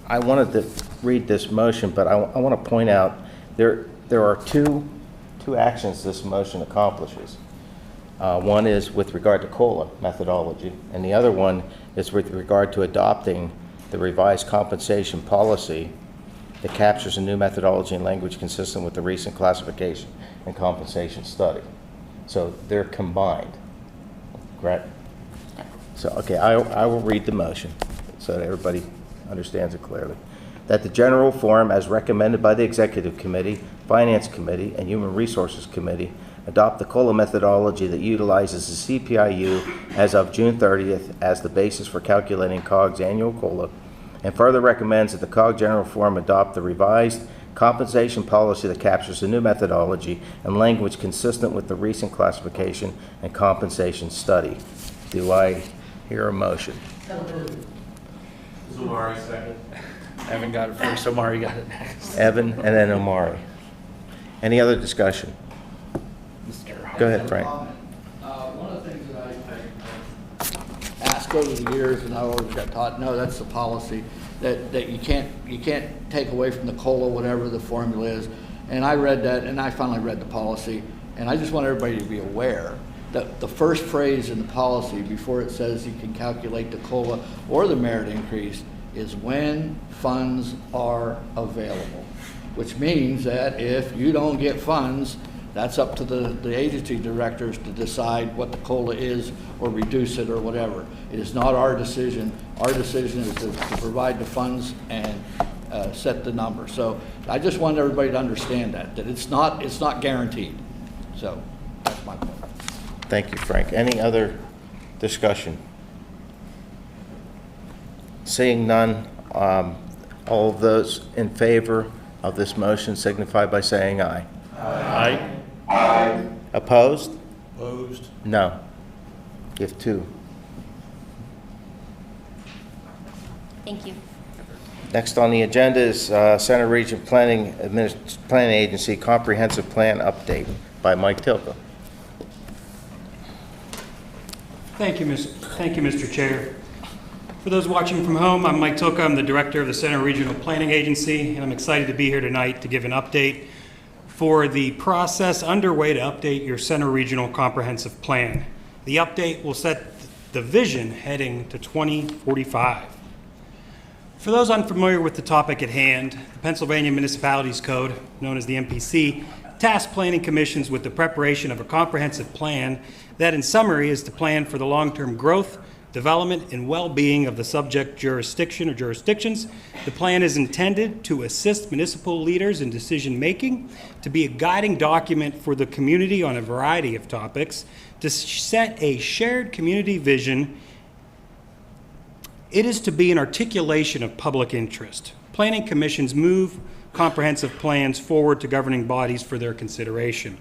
I wanted to read this motion, but I want to point out there are two actions this motion accomplishes. One is with regard to COLA methodology, and the other one is with regard to adopting the revised compensation policy that captures a new methodology and language consistent with the recent classification and compensation study. So they're combined, correct? So, okay, I will read the motion so that everybody understands it clearly. That the general forum, as recommended by the Executive Committee, Finance Committee, and Human Resources Committee, adopt the COLA methodology that utilizes the CPIU as of June 30th as the basis for calculating COG's annual COLA, and further recommends that the COG General Forum adopt the revised compensation policy that captures the new methodology and language consistent with the recent classification and compensation study. Do I hear a motion? Omari, second. Evan got it first, Omari got it next. Evan and then Omari. Any other discussion? Go ahead, Frank. One of the things that I asked over the years, and I always got taught, no, that's the policy, that you can't take away from the COLA, whatever the formula is. And I read that, and I finally read the policy, and I just want everybody to be aware that the first phrase in the policy before it says you can calculate the COLA or the merit increase is when funds are available, which means that if you don't get funds, that's up to the agency directors to decide what the COLA is or reduce it or whatever. It is not our decision. Our decision is to provide the funds and set the number. So I just want everybody to understand that it's not guaranteed. So that's my point. Thank you, Frank. Any other discussion? Seeing none, all of those in favor of this motion signify by saying aye. Aye. Aye. Opposed? Opposed? No. You have two. Thank you. Next on the agenda is Center Region Planning Agency Comprehensive Plan Update by Mike Tilka. Thank you, Mr. Chair. For those watching from home, I'm Mike Tilka. I'm the Director of the Center Regional Planning Agency, and I'm excited to be here tonight to give an update for the process underway to update your Center Regional Comprehensive Plan. The update will set the vision heading to 2045. For those unfamiliar with the topic at hand, the Pennsylvania Municipalities Code, known as the MPC, tasks planning commissions with the preparation of a comprehensive plan that, in summary, is the plan for the long-term growth, development, and well-being of the subject jurisdiction or jurisdictions. The plan is intended to assist municipal leaders in decision-making, to be a guiding document for the community on a variety of topics, to set a shared community vision. It is to be an articulation of public interest. Planning commissions move comprehensive plans forward to governing bodies for their consideration.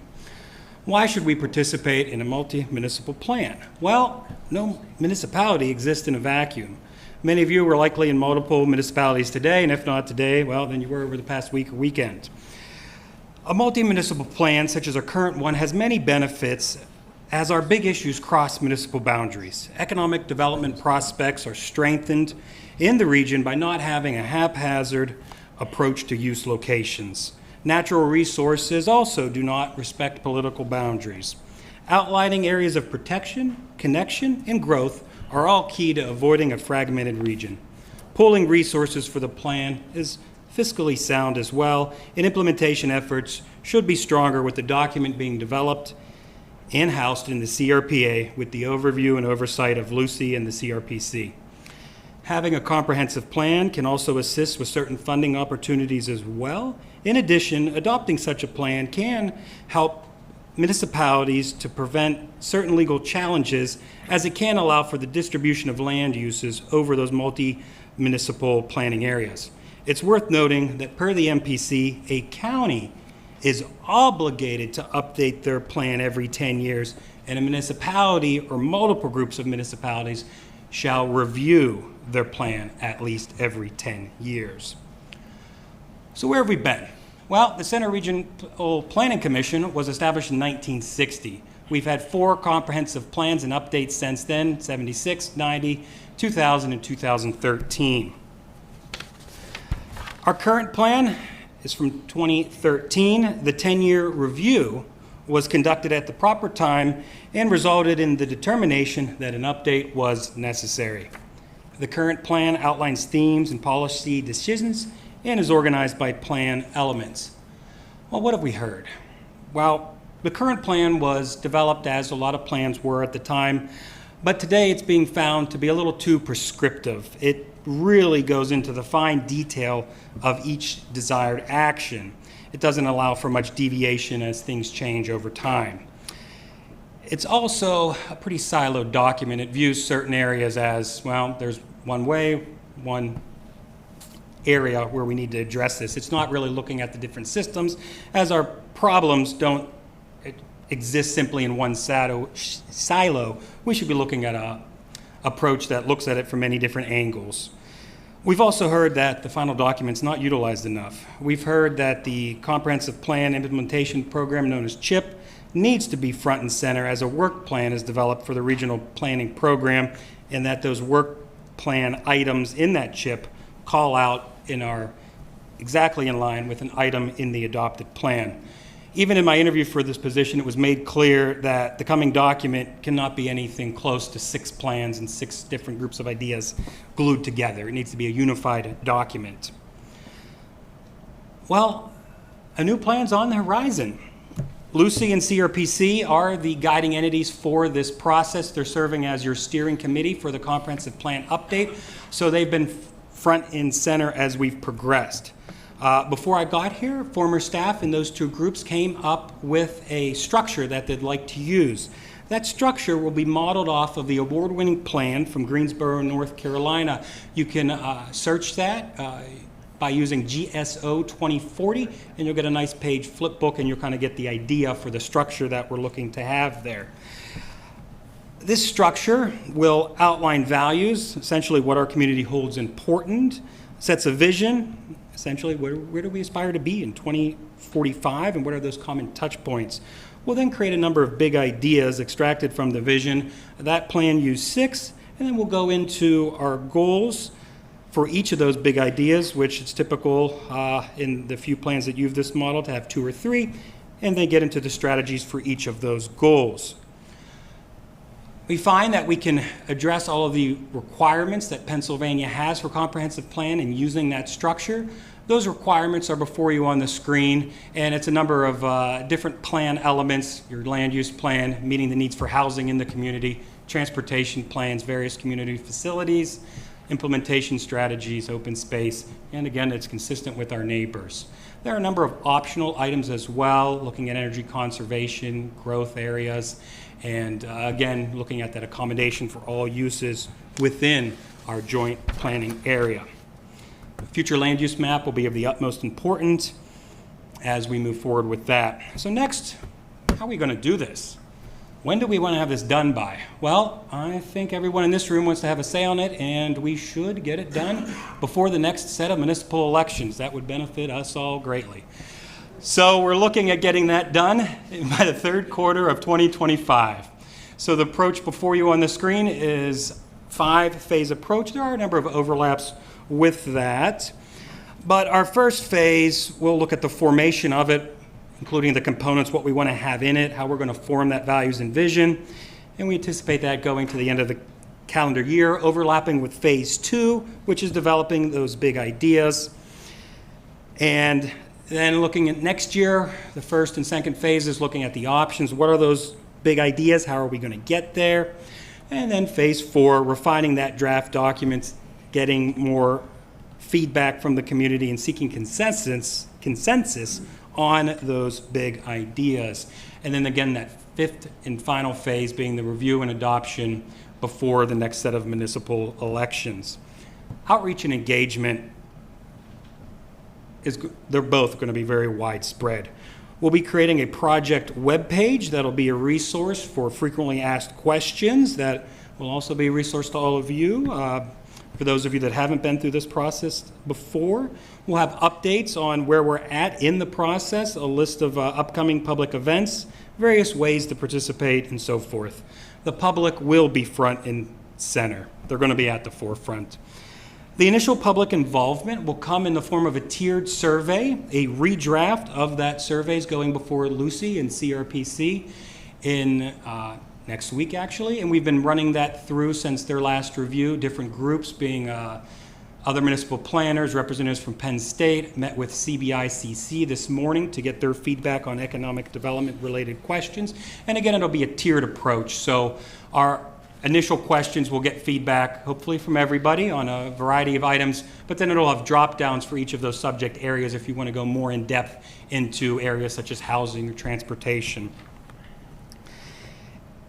Why should we participate in a multi-municipal plan? Well, no municipality exists in a vacuum. Many of you are likely in multiple municipalities today, and if not today, well, then you were over the past week or weekend. A multi-municipal plan, such as our current one, has many benefits as our big issues cross municipal boundaries. Economic development prospects are strengthened in the region by not having a haphazard approach to use locations. Natural resources also do not respect political boundaries. Outlining areas of protection, connection, and growth are all key to avoiding a fragmented region. Pooling resources for the plan is fiscally sound as well, and implementation efforts should be stronger with the document being developed and housed in the CRPA with the overview and oversight of Lucy and the CRPC. Having a comprehensive plan can also assist with certain funding opportunities as well. In addition, adopting such a plan can help municipalities to prevent certain legal challenges, as it can allow for the distribution of land uses over those multi-municipal planning areas. It's worth noting that per the MPC, a county is obligated to update their plan every 10 years, and a municipality or multiple groups of municipalities shall review their plan at least every 10 years. So where have we been? Well, the Center Regional Planning Commission was established in 1960. We've had 4 comprehensive plans and updates since then, 76, 90, 2000, and 2013. Our current plan is from 2013. The 10-year review was conducted at the proper time and resulted in the determination that an update was necessary. The current plan outlines themes and policy decisions and is organized by plan elements. Well, what have we heard? Well, the current plan was developed as a lot of plans were at the time, but today it's being found to be a little too prescriptive. It really goes into the fine detail of each desired action. It doesn't allow for much deviation as things change over time. It's also a pretty siloed document. It views certain areas as, well, there's one way, one area where we need to address this. It's not really looking at the different systems, as our problems don't exist simply in one silo. We should be looking at an approach that looks at it from many different angles. We've also heard that the final document's not utilized enough. We've heard that the Comprehensive Plan Implementation Program, known as CHIP, needs to be front and center as a work plan is developed for the regional planning program, and that those work plan items in that CHIP call out and are exactly in line with an item in the adopted plan. Even in my interview for this position, it was made clear that the coming document cannot be anything close to 6 plans and 6 different groups of ideas glued together. It needs to be a unified document. Well, a new plan's on the horizon. Lucy and CRPC are the guiding entities for this process. They're serving as your steering committee for the comprehensive plan update, so they've been front and center as we've progressed. Before I got here, former staff in those 2 groups came up with a structure that they'd like to use. That structure will be modeled off of the award-winning plan from Greensboro, North Carolina. You can search that by using GSO 2040, and you'll get a nice page flip book, and you'll kind of get the idea for the structure that we're looking to have there. This structure will outline values, essentially what our community holds important, sets a vision, essentially where do we aspire to be in 2045 and what are those common touch points. We'll then create a number of big ideas extracted from the vision. That plan use 6, and then we'll go into our goals for each of those big ideas, which is typical in the few plans that use this model to have 2 or 3, and then get into the strategies for each of those goals. We find that we can address all of the requirements that Pennsylvania has for comprehensive plan and using that structure. Those requirements are before you on the screen, and it's a number of different plan elements, your land use plan, meeting the needs for housing in the community, transportation plans, various community facilities, implementation strategies, open space, and again, it's consistent with our neighbors. There are a number of optional items as well, looking at energy conservation, growth areas, and again, looking at that accommodation for all uses within our joint planning area. The future land use map will be of the utmost importance as we move forward with that. So next, how are we going to do this? When do we want to have this done by? Well, I think everyone in this room wants to have a say on it, and we should get it done before the next set of municipal elections. That would benefit us all greatly. So we're looking at getting that done by the third quarter of 2025. So the approach before you on the screen is 5-phase approach. There are a number of overlaps with that. But our first phase, we'll look at the formation of it, including the components, what we want to have in it, how we're going to form that values and vision. And we anticipate that going to the end of the calendar year, overlapping with phase 2, which is developing those big ideas. And then looking at next year, the first and second phases, looking at the options. What are those big ideas? How are we going to get there? And then phase 4, refining that draft document, getting more feedback from the community and seeking consensus on those big ideas. And then again, that 5th and final phase being the review and adoption before the next set of municipal elections. Outreach and engagement, they're both going to be very widespread. We'll be creating a project webpage that'll be a resource for frequently asked questions that will also be a resource to all of you. For those of you that haven't been through this process before, we'll have updates on where we're at in the process, a list of upcoming public events, various ways to participate, and so forth. The public will be front and center. They're going to be at the forefront. The initial public involvement will come in the form of a tiered survey. A redraft of that survey is going before Lucy and CRPC in next week, actually, and we've been running that through since their last review. Different groups being other municipal planners, representatives from Penn State, met with CBICC this morning to get their feedback on economic development related questions. And again, it'll be a tiered approach. So our initial questions will get feedback, hopefully from everybody on a variety of items, but then it'll have drop downs for each of those subject areas if you want to go more in depth into areas such as housing or transportation.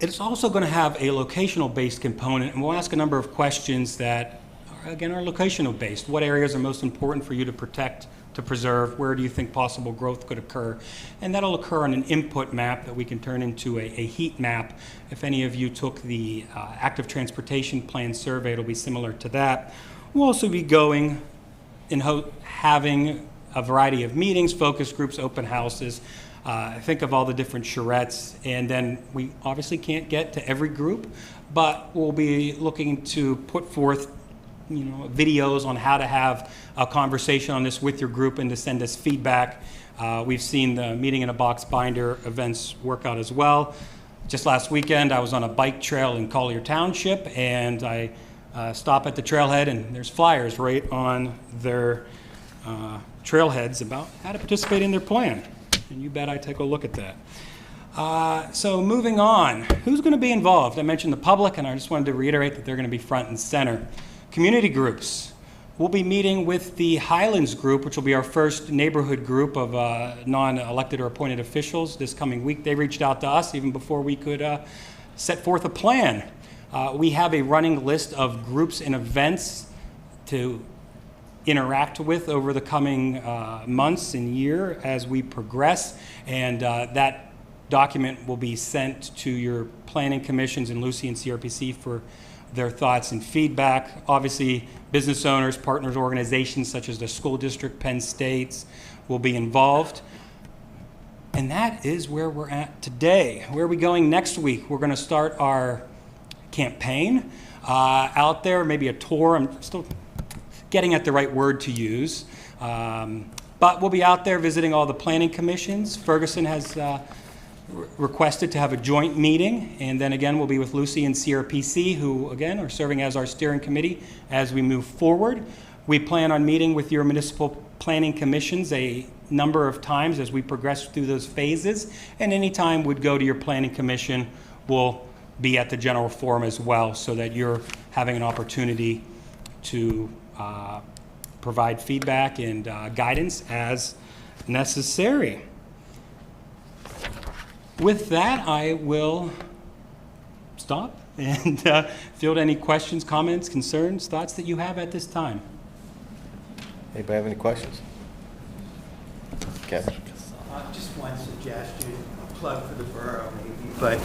It's also going to have a locational based component, and we'll ask a number of questions that again, are locational based. What areas are most important for you to protect, to preserve? Where do you think possible growth could occur? And that'll occur on an input map that we can turn into a heat map. If any of you took the active transportation plan survey, it'll be similar to that. We'll also be going and having a variety of meetings, focus groups, open houses. Think of all the different charrettes, and then we obviously can't get to every group, but we'll be looking to put forth videos on how to have a conversation on this with your group and to send us feedback. We've seen the Meeting in a Box binder events work out as well. Just last weekend, I was on a bike trail in Collier Township, and I stop at the trailhead, and there's flyers right on their trailheads about how to participate in their plan. And you bet I take a look at that. So moving on, who's going to be involved? I mentioned the public, and I just wanted to reiterate that they're going to be front and center. Community groups. We'll be meeting with the Highlands group, which will be our first neighborhood group of non-elected or appointed officials this coming week. They reached out to us even before we could set forth a plan. We have a running list of groups and events to interact with over the coming months and year as we progress, and that document will be sent to your planning commissions and Lucy and CRPC for their thoughts and feedback. Obviously, business owners, partners, organizations such as the school district, Penn State's will be involved. And that is where we're at today. Where are we going next week? We're going to start our campaign out there, maybe a tour. I'm still getting at the right word to use. But we'll be out there visiting all the planning commissions. Ferguson has requested to have a joint meeting, and then again we'll be with Lucy and CRPC, who again are serving as our steering committee as we move forward. We plan on meeting with your municipal planning commissions a number of times as we progress through those phases, and any time we'd go to your planning commission, we'll be at the general forum as well, so that you're having an opportunity to provide feedback and guidance as necessary. With that, I will stop and field any questions, comments, concerns, thoughts that you have at this time. Anybody have any questions? Kevin? Just one suggestion, a plug for the borough maybe, but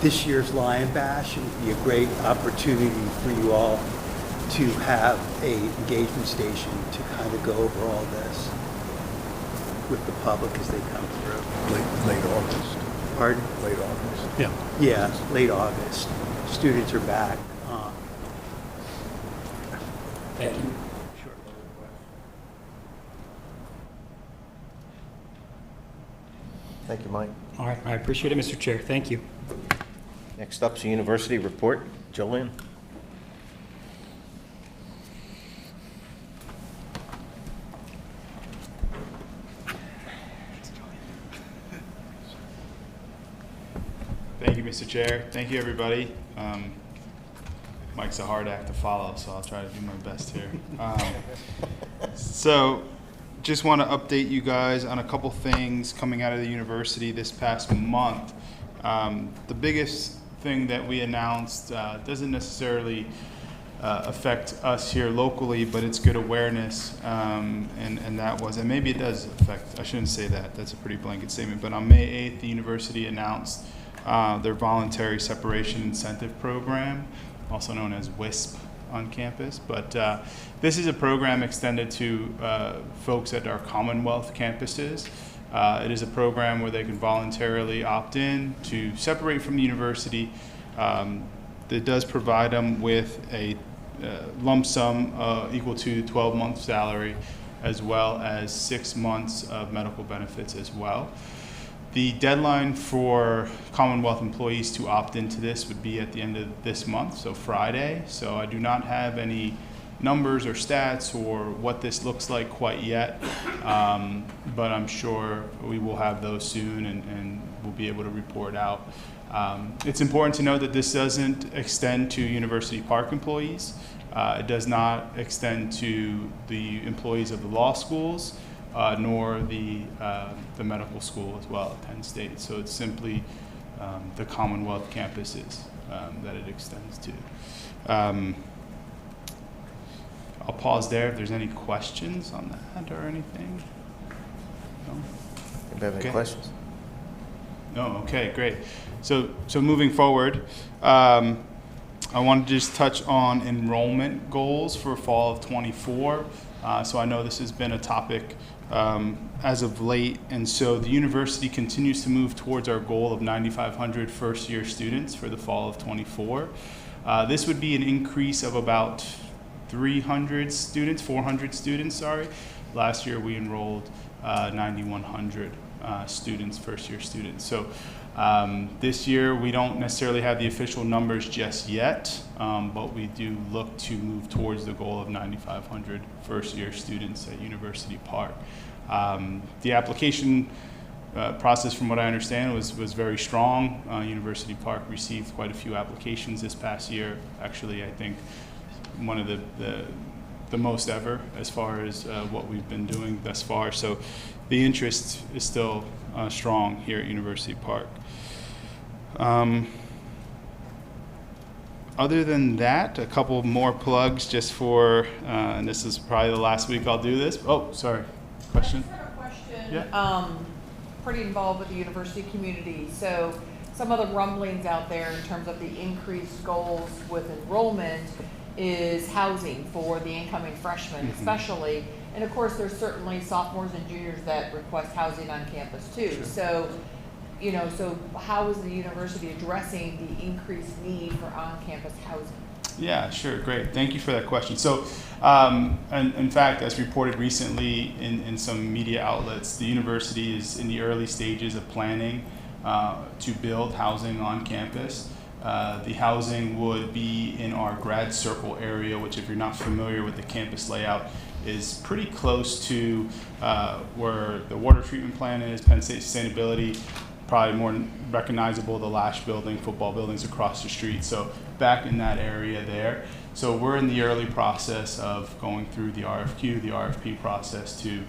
this year's Lion Bash would be a great opportunity for you all to have a engagement station to kind of go over all this with the public as they come through. Late August. Pardon? Late August. Yeah. Yeah, late August. Students are back. Thank you. Thank you, Mike. All right, I appreciate it, Mr. Chair. Thank you. Next up is a university report. Jolene? Thank you, Mr. Chair. Thank you, everybody. Mike's a hard act to follow, so I'll try to do my best here. So just want to update you guys on a couple things coming out of the university this past month. The biggest thing that we announced doesn't necessarily affect us here locally, but it's good awareness, and that was, and maybe it does affect, I shouldn't say that, that's a pretty blanket statement, but on May 8th, the university announced their Voluntary Separation Incentive Program, also known as WISP on campus. But this is a program extended to folks at our Commonwealth campuses. It is a program where they can voluntarily opt in to separate from the university. That does provide them with a lump sum equal to 12-month salary, as well as 6 months of medical benefits as well. The deadline for Commonwealth employees to opt into this would be at the end of this month, so Friday. So I do not have any numbers or stats or what this looks like quite yet, but I'm sure we will have those soon, and we'll be able to report out. It's important to note that this doesn't extend to University Park employees. It does not extend to the employees of the law schools, nor the medical school as well at Penn State. So it's simply the Commonwealth campuses that it extends to. I'll pause there if there's any questions on that or anything. No? Anybody have any questions? No, okay, great. So moving forward, I want to just touch on enrollment goals for fall of '24. So I know this has been a topic as of late, and so the university continues to move towards our goal of 9,500 first-year students for the fall of '24. This would be an increase of about 400 students, sorry. Last year we enrolled 9,100 students, first-year students. So this year we don't necessarily have the official numbers just yet, but we do look to move towards the goal of 9,500 first-year students at University Park. The application process, from what I understand, was very strong. University Park received quite a few applications this past year. Actually, I think one of the most ever as far as what we've been doing thus far. So the interest is still strong here at University Park. Other than that, a couple more plugs just for, and this is probably the last week I'll do this. Oh, sorry. Question? I just have a question. Yeah. pretty involved with the university community, so some of the rumblings out there in terms of the increased goals with enrollment is housing for the incoming freshmen especially. And of course, there's certainly sophomores and juniors that request housing on campus too. Sure. So, you know, so how is the university addressing the increased need for on-campus housing? Yeah, sure, great. Thank you for that question. So, and in fact, as reported recently in some media outlets, the university is in the early stages of planning to build housing on campus. The housing would be in our grad circle area, which, if you're not familiar with the campus layout, is pretty close to where the water treatment plant is, Penn State Sustainability, probably more recognizable, the Lash building, football buildings across the street. So back in that area there. So we're in the early process of going through the RFQ, the RFP process to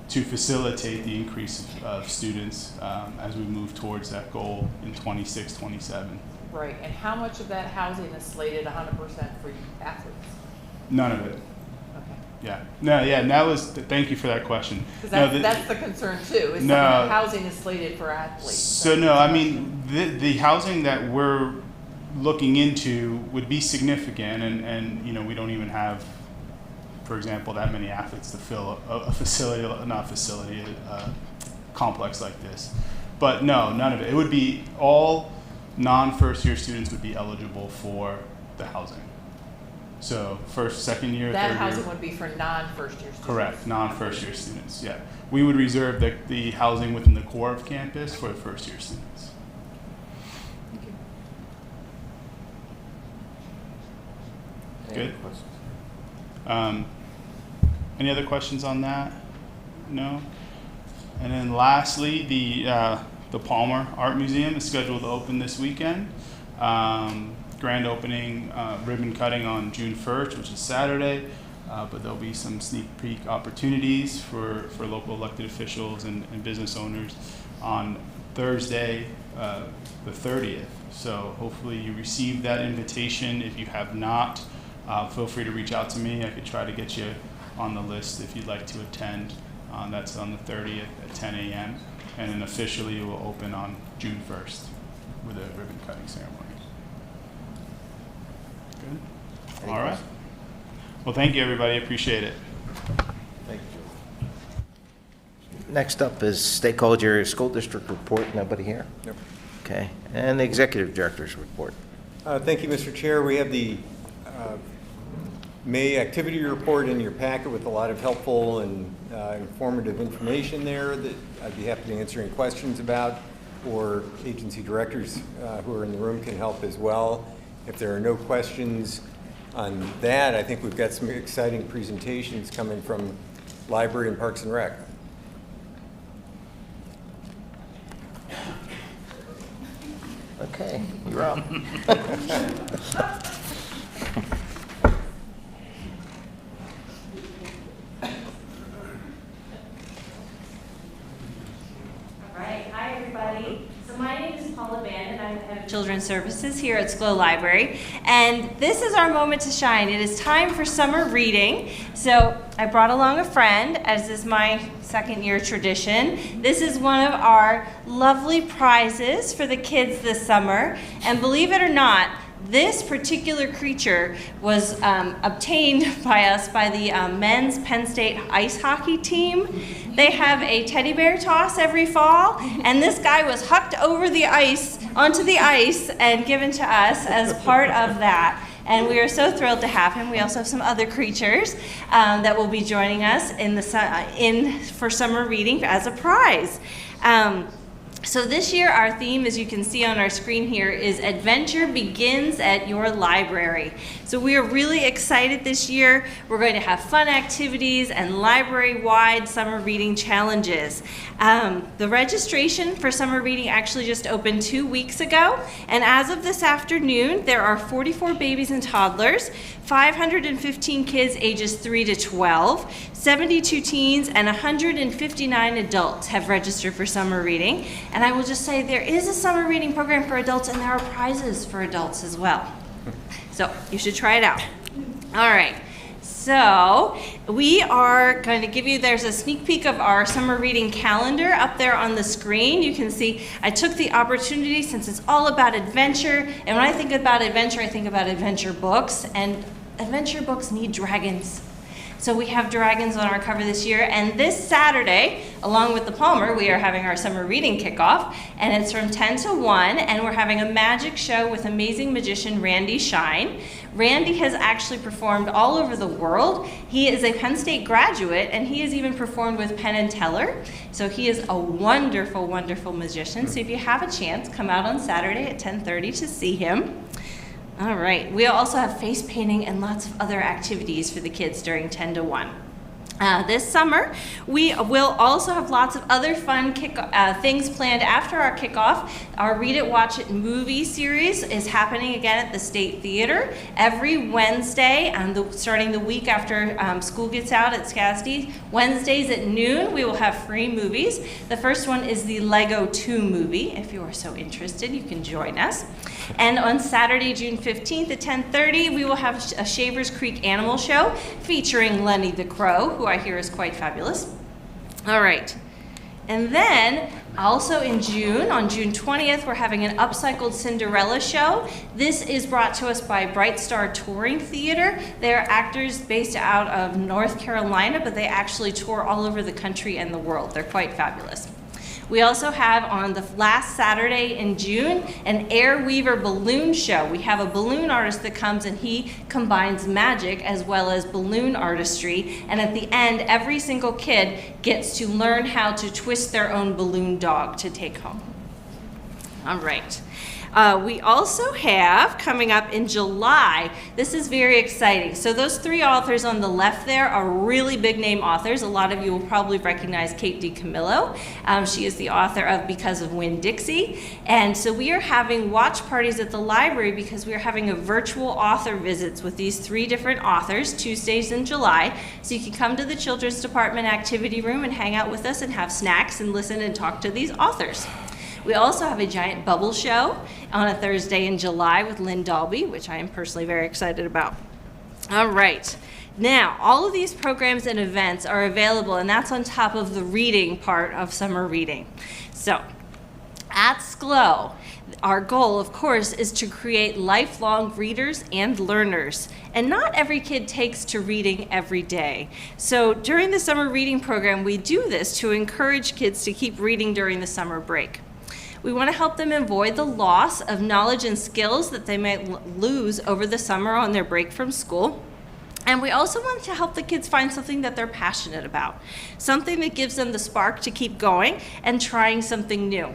facilitate the increase of students as we move towards that goal in 26, 27. Right, and how much of that housing is slated 100% for athletes? None of it. Yeah. No. Yeah. And that was. Thank you for that question. Because that's the concern too. Is some of the housing is slated for athletes. So no, I mean the housing that we're looking into would be significant, and you know, we don't even have, for example, that many athletes to fill a facility, not facility, a complex like this. But no, none of it. It would be all non-first year students would be eligible for the housing. So first, second year, that third housing year. would be for non-first year students. Correct, non-first year students, yeah. We would reserve the housing within the core of campus for the first year students. Good. Any other questions on that? No? And then lastly, the Palmer Art Museum is scheduled to open this weekend. Grand opening, ribbon cutting on June 1st, which is Saturday, but there'll be some sneak peek opportunities for local elected officials and business owners on Thursday, the 30th. So hopefully you received that invitation. If you have not, feel free to reach out to me. I could try to get you on the list if you'd like to attend. That's on the 30th at 10 a.m. And then officially it will open on June 1st with a ribbon cutting ceremony. Good. All right. Well, thank you, everybody. Appreciate it. Thank you. Next up is Stakeholder School District Report. Nobody here? Nope. Okay. And the Executive Director's Report. Thank you, Mr. Chair. We have the May activity report in your packet with a lot of helpful and informative information there that I'd be happy to answer any questions about, or agency directors who are in the room can help as well. If there are no questions on that, I think we've got some exciting presentations coming from Library and Parks and Rec. Okay, you're up. Hi, everybody. So my name is Paula Band, and I'm head of Children's Services here at SCLO Library. And this is our moment to shine. It is time for summer reading. So I brought along a friend, as is my second-year tradition. This is one of our lovely prizes for the kids this summer. And believe it or not, this particular creature was obtained by us by the men's Penn State ice hockey team. They have a teddy bear toss every fall, and this guy was hucked over the ice, onto the ice, and given to us as part of that. And we are so thrilled to have him. We also have some other creatures that will be joining us for summer reading as a prize. So this year our theme, as you can see on our screen here, is Adventure Begins at Your Library. So we are really excited this year. We're going to have fun activities and library-wide summer reading challenges. The registration for summer reading actually just opened 2 weeks ago, and as of this afternoon, there are 44 babies and toddlers, 515 kids ages 3 to 12, 72 teens, and 159 adults have registered for summer reading. And I will just say there is a summer reading program for adults, and there are prizes for adults as well. So you should try it out. All right. So we are going to give you, there's a sneak peek of our summer reading calendar up there on the screen. You can see I took the opportunity, since it's all about adventure, and when I think about adventure, I think about adventure books, and adventure books need dragons. So we have dragons on our cover this year, and this Saturday, along with the Palmer, we are having our summer reading kickoff, and it's from 10 to 1, and we're having a magic show with amazing magician Randy Shine. Randy has actually performed all over the world. He is a Penn State graduate, and he has even performed with Penn and Teller. So he is a wonderful, wonderful magician. So if you have a chance, come out on Saturday at 10:30 to see him. All right, we also have face painting and lots of other activities for the kids during 10 to 1. This summer, we will also have lots of other fun things planned after our kickoff. Our Read It, Watch It movie series is happening again at the State Theater every Wednesday, starting the week after school gets out at SCASD. Wednesdays at noon, we will have free movies. The first one is the Lego 2 movie. If you are so interested, you can join us. And on Saturday, June 15th at 10:30, we will have a Shavers Creek Animal Show featuring Lenny the Crow, who I hear is quite fabulous. All right. And then also in June, on June 20th, we're having an upcycled Cinderella show. This is brought to us by Bright Star Touring Theater. They're actors based out of North Carolina, but they actually tour all over the country and the world. They're quite fabulous. We also have on the last Saturday in June an Air Weaver balloon show. We have a balloon artist that comes and he combines magic as well as balloon artistry. And at the end, every single kid gets to learn how to twist their own balloon dog to take home. All right. We also have, coming up in July, this is very exciting. So those 3 authors on the left there are really big name authors. A lot of you will probably recognize Kate DiCamillo. She is the author of Because of Winn-Dixie. And so we are having watch parties at the library because we are having a virtual author visits with these 3 different authors, Tuesdays in July. So you can come to the Children's Department activity room and hang out with us and have snacks and listen and talk to these authors. We also have a giant bubble show on a Thursday in July with Lynn Dalby, which I am personally very excited about. All right. Now, all of these programs and events are available, and that's on top of the reading part of summer reading. So, at SCLO, our goal, of course, is to create lifelong readers and learners. And not every kid takes to reading every day. So during the summer reading program, we do this to encourage kids to keep reading during the summer break. We want to help them avoid the loss of knowledge and skills that they might lose over the summer on their break from school. And we also want to help the kids find something that they're passionate about, something that gives them the spark to keep going and trying something new.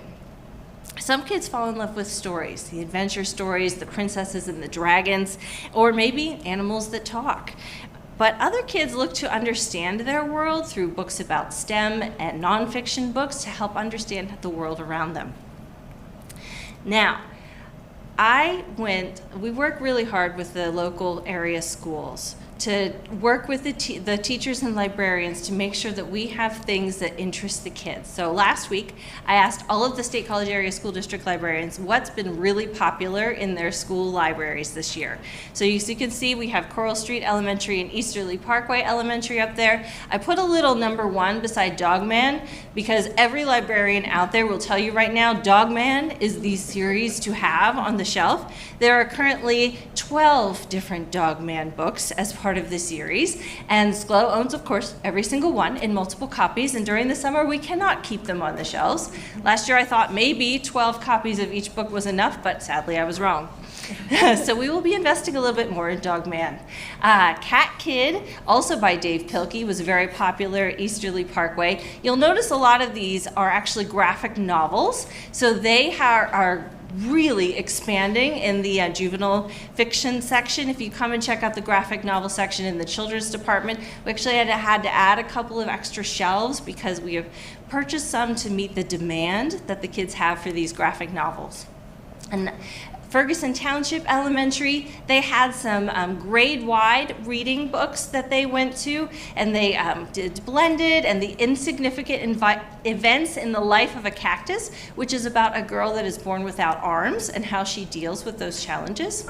Some kids fall in love with stories, the adventure stories, the princesses and the dragons, or maybe animals that talk. But other kids look to understand their world through books about STEM and nonfiction books to help understand the world around them. Now, we work really hard with the local area schools to work with the teachers and librarians to make sure that we have things that interest the kids. So last week, I asked all of the State College Area School District librarians what's been really popular in their school libraries this year. So as you can see, we have Coral Street Elementary and Easterly Parkway Elementary up there. I put a little #1 beside Dogman because every librarian out there will tell you right now, Dogman is the series to have on the shelf. There are currently 12 different Dogman books as part of the series, and SCLO owns, of course, every single one in multiple copies, and during the summer we cannot keep them on the shelves. Last year I thought maybe 12 copies of each book was enough, but sadly I was wrong. So we will be investing a little bit more in Dogman. Cat Kid, also by Dave Pilkey, was very popular at Easterly Parkway. You'll notice a lot of these are actually graphic novels, so they are really expanding in the juvenile fiction section. If you come and check out the graphic novel section in the children's department, we actually had to add a couple of extra shelves because we have purchased some to meet the demand that the kids have for these graphic novels. And Ferguson Township Elementary, they had some grade-wide reading books that they went to, and they did Blended and the Insignificant Events in the Life of a Cactus, which is about a girl that is born without arms and how she deals with those challenges.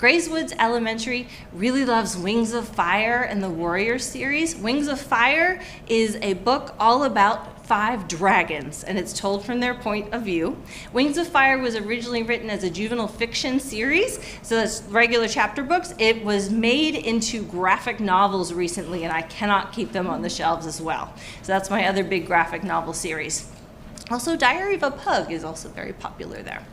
Grayswoods Elementary really loves Wings of Fire and the Warrior series. Wings of Fire is a book all about 5 dragons, and it's told from their point of view. Wings of Fire was originally written as a juvenile fiction series, so that's regular chapter books. It was made into graphic novels recently, and I cannot keep them on the shelves as well. So that's my other big graphic novel series. Also, Diary of a Pug is also very popular there.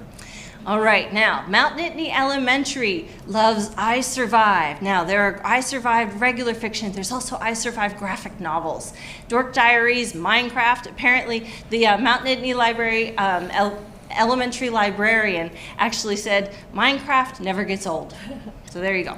All right, now, Mount Nittany Elementary loves I Survived. Now, there are I Survived regular fiction. There's also I Survived graphic novels. Dork Diaries, Minecraft. Apparently, the Mount Nittany Library elementary librarian actually said, Minecraft never gets old. So there you go.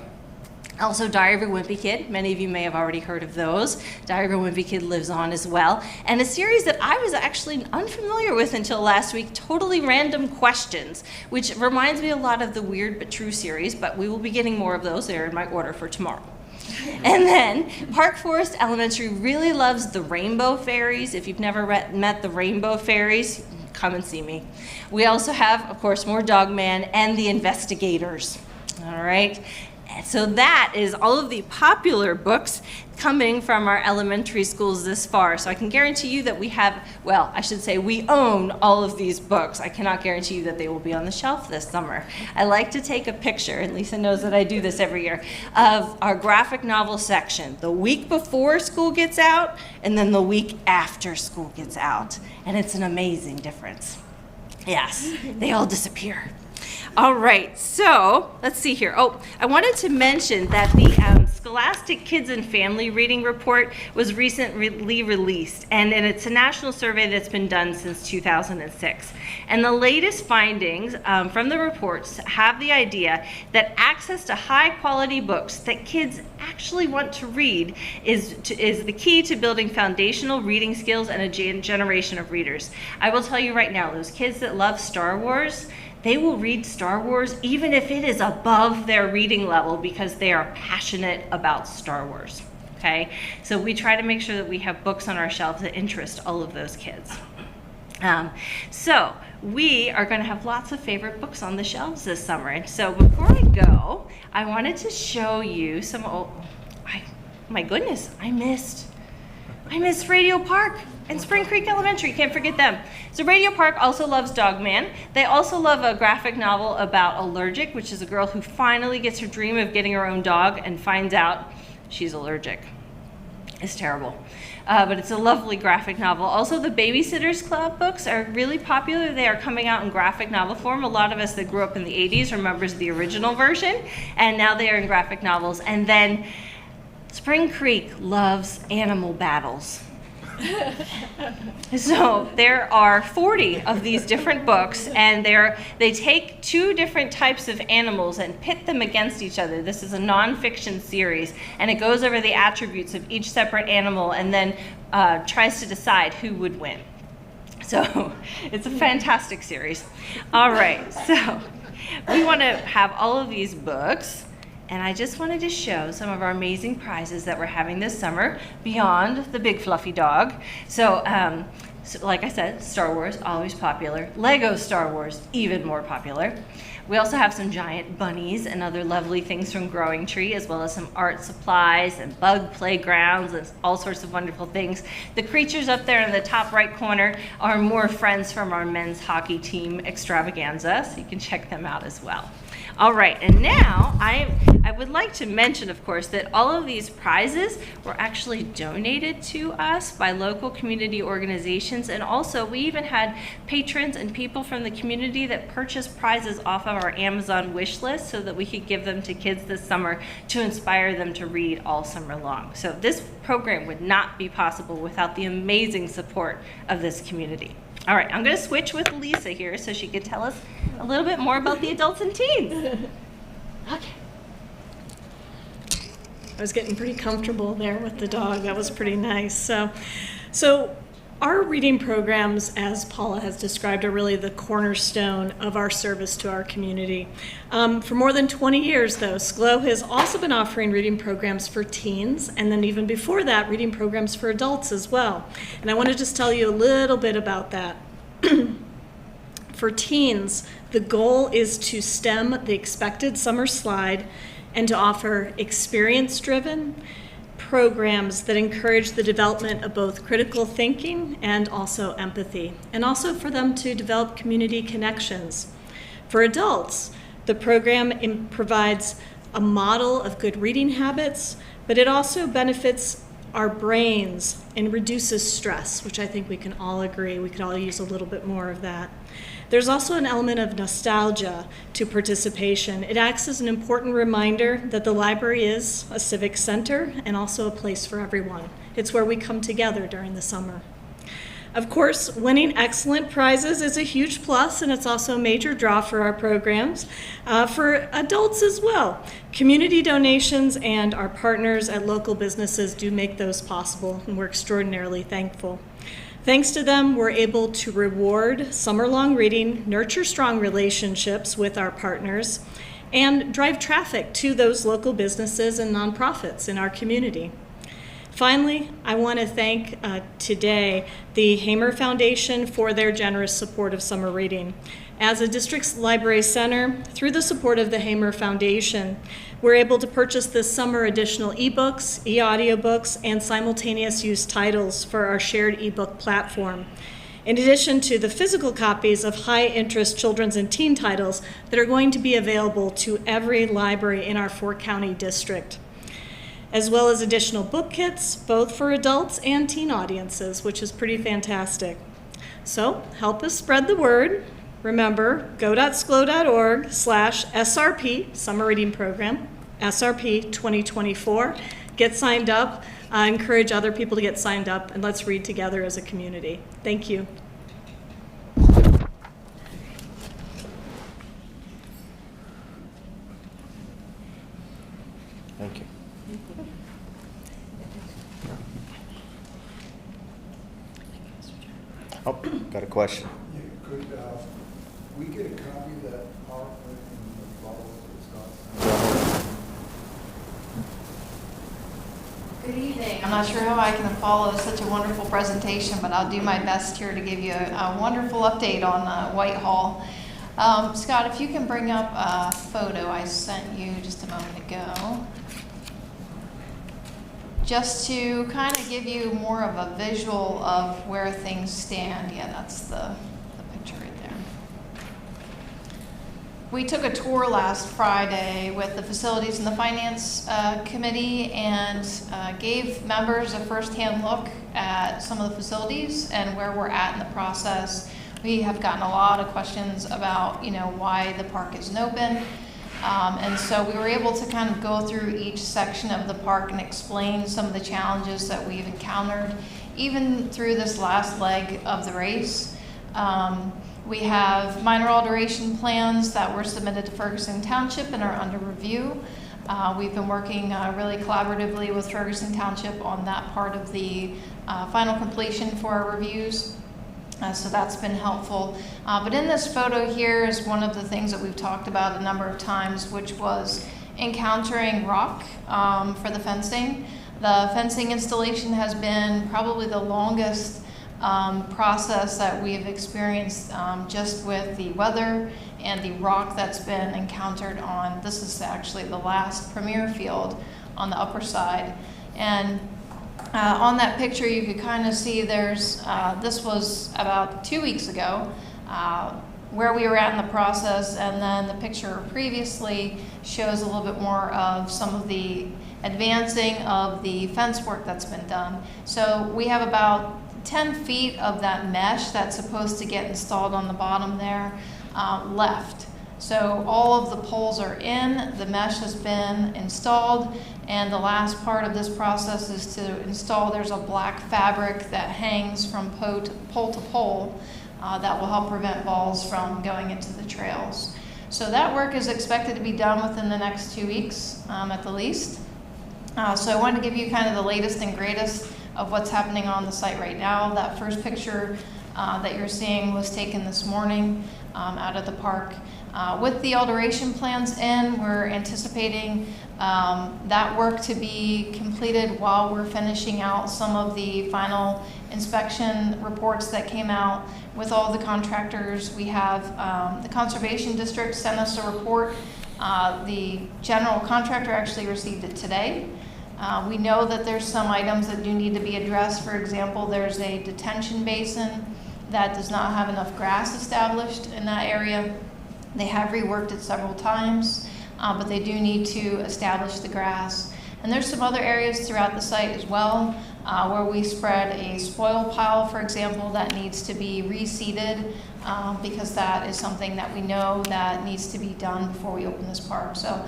Also, Diary of a Wimpy Kid. Many of you may have already heard of those. Diary of a Wimpy Kid lives on as well. And a series that I was actually unfamiliar with until last week, Totally Random Questions, which reminds me a lot of the Weird But True series, but we will be getting more of those. They're in my order for tomorrow. And then Park Forest Elementary really loves the Rainbow Fairies. If you've never met the Rainbow Fairies, come and see me. We also have, of course, more Dogman and the Investigators. All right. So that is all of the popular books coming from our elementary schools this far. So I can guarantee you that we have, well, I should say we own all of these books. I cannot guarantee you that they will be on the shelf this summer. I like to take a picture, and Lisa knows that I do this every year, of our graphic novel section, the week before school gets out and then the week after school gets out. And it's an amazing difference. Yes, they all disappear. All right, so let's see here. Oh, I wanted to mention that the Scholastic Kids and Family Reading Report was recently released, and it's a national survey that's been done since 2006. And the latest findings from the reports have the idea that access to high-quality books that kids actually want to read is the key to building foundational reading skills and a generation of readers. I will tell you right now, those kids that love Star Wars, they will read Star Wars even if it is above their reading level because they are passionate about Star Wars, okay? So we try to make sure that we have books on our shelves that interest all of those kids. So we are going to have lots of favorite books on the shelves this summer. And so before I go, I wanted to show you some, my goodness, I missed Radio Park and Spring Creek Elementary. Can't forget them. So Radio Park also loves Dogman. They also love a graphic novel about Allergic, which is a girl who finally gets her dream of getting her own dog and finds out she's allergic. It's terrible. But it's a lovely graphic novel. Also, the Babysitters Club books are really popular. They are coming out in graphic novel form. A lot of us that grew up in the 80s remembers the original version, and now they are in graphic novels. And then Spring Creek loves animal battles. So there are 40 of these different books, and they take 2 different types of animals and pit them against each other. This is a nonfiction series, and it goes over the attributes of each separate animal and then tries to decide who would win. So it's a fantastic series. All right, so we want to have all of these books. And I just wanted to show some of our amazing prizes that we're having this summer beyond the big fluffy dog. So like I said, Star Wars, always popular. Lego Star Wars, even more popular. We also have some giant bunnies and other lovely things from Growing Tree, as well as some art supplies and bug playgrounds and all sorts of wonderful things. The creatures up there in the top right corner are more friends from our men's hockey team extravaganza, so you can check them out as well. All right, and now I would like to mention, of course, that all of these prizes were actually donated to us by local community organizations, and also we even had patrons and people from the community that purchased prizes off of our Amazon wish list so that we could give them to kids this summer to inspire them to read all summer long. So this program would not be possible without the amazing support of this community. All right, I'm going to switch with Lisa here so she can tell us a little bit more about the adults and teens. Okay. I was getting pretty comfortable there with the dog. That was pretty nice. So our reading programs, as Paula has described, are really the cornerstone of our service to our community. For more than 20 years, though, SCLO has also been offering reading programs for teens, and then even before that, reading programs for adults as well. And I want to just tell you a little bit about that. For teens, the goal is to stem the expected summer slide and to offer experience-driven programs that encourage the development of both critical thinking and also empathy, and also for them to develop community connections. For adults, the program provides a model of good reading habits, but it also benefits our brains and reduces stress, which I think we can all agree. We could all use a little bit more of that. There's also an element of nostalgia to participation. It acts as an important reminder that the library is a civic center and also a place for everyone. It's where we come together during the summer. Of course, winning excellent prizes is a huge plus, and it's also a major draw for our programs. For adults as well, community donations and our partners at local businesses do make those possible, and we're extraordinarily thankful. Thanks to them, we're able to reward summer-long reading, nurture strong relationships with our partners, and drive traffic to those local businesses and nonprofits in our community. Finally, I want to thank today the Hamer Foundation for their generous support of summer reading. As a district's library center, through the support of the Hamer Foundation, we're able to purchase this summer additional ebooks, e-audiobooks, and simultaneous use titles for our shared ebook platform, in addition to the physical copies of high-interest children's and teen titles that are going to be available to every library in our 4-county district, as well as additional book kits, both for adults and teen audiences, which is pretty fantastic. So help us spread the word. Remember, go.sco.org/SRP, Summer Reading Program, SRP 2024. Get signed up. Encourage other people to get signed up, and let's read together as a community. Thank you. Thank you. Oh, got a question. Yeah, could we get a copy of that PowerPoint and the follow-up Scott? Good evening. I'm not sure how I can follow such a wonderful presentation, but I'll do my best here to give you a wonderful update on Whitehall. Scott, if you can bring up a photo I sent you just a moment ago, just to kind of give you more of a visual of where things stand. Yeah, that's the picture right there. We took a tour last Friday with the Facilities and the Finance Committee and gave members a first-hand look at some of the facilities and where we're at in the process. We have gotten a lot of questions about, why the park isn't open. And so we were able to kind of go through each section of the park and explain some of the challenges that we've encountered, even through this last leg of the race. We have minor alteration plans that were submitted to Ferguson Township and are under review. We've been working really collaboratively with Ferguson Township on that part of the final completion for our reviews. So that's been helpful. But in this photo here is one of the things that we've talked about a number of times, which was encountering rock for the fencing. The fencing installation has been probably the longest process that we've experienced just with the weather and the rock that's been encountered on, this is actually the last premier field on the upper side. And on that picture, you could kind of see there's, this was about 2 weeks ago, where we were at in the process, and then the picture previously shows a little bit more of some of the advancing of the fence work that's been done. So we have about 10 feet of that mesh that's supposed to get installed on the bottom there left. So all of the poles are in, the mesh has been installed, and the last part of this process is to install, there's a black fabric that hangs from pole to pole that will help prevent balls from going into the trails. So that work is expected to be done within the next 2 weeks at the least. So I wanted to give you kind of the latest and greatest of what's happening on the site right now. That first picture that you're seeing was taken this morning out of the park. With the alteration plans in, we're anticipating that work to be completed while we're finishing out some of the final inspection reports that came out. with all the contractors. We have the Conservation District sent us a report. The general contractor actually received it today. We know that there's some items that do need to be addressed. For example, there's a detention basin that does not have enough grass established in that area. They have reworked it several times, but they do need to establish the grass. And there's some other areas throughout the site as well, where we spread a spoil pile, for example, that needs to be reseeded, because that is something that we know that needs to be done before we open this park. So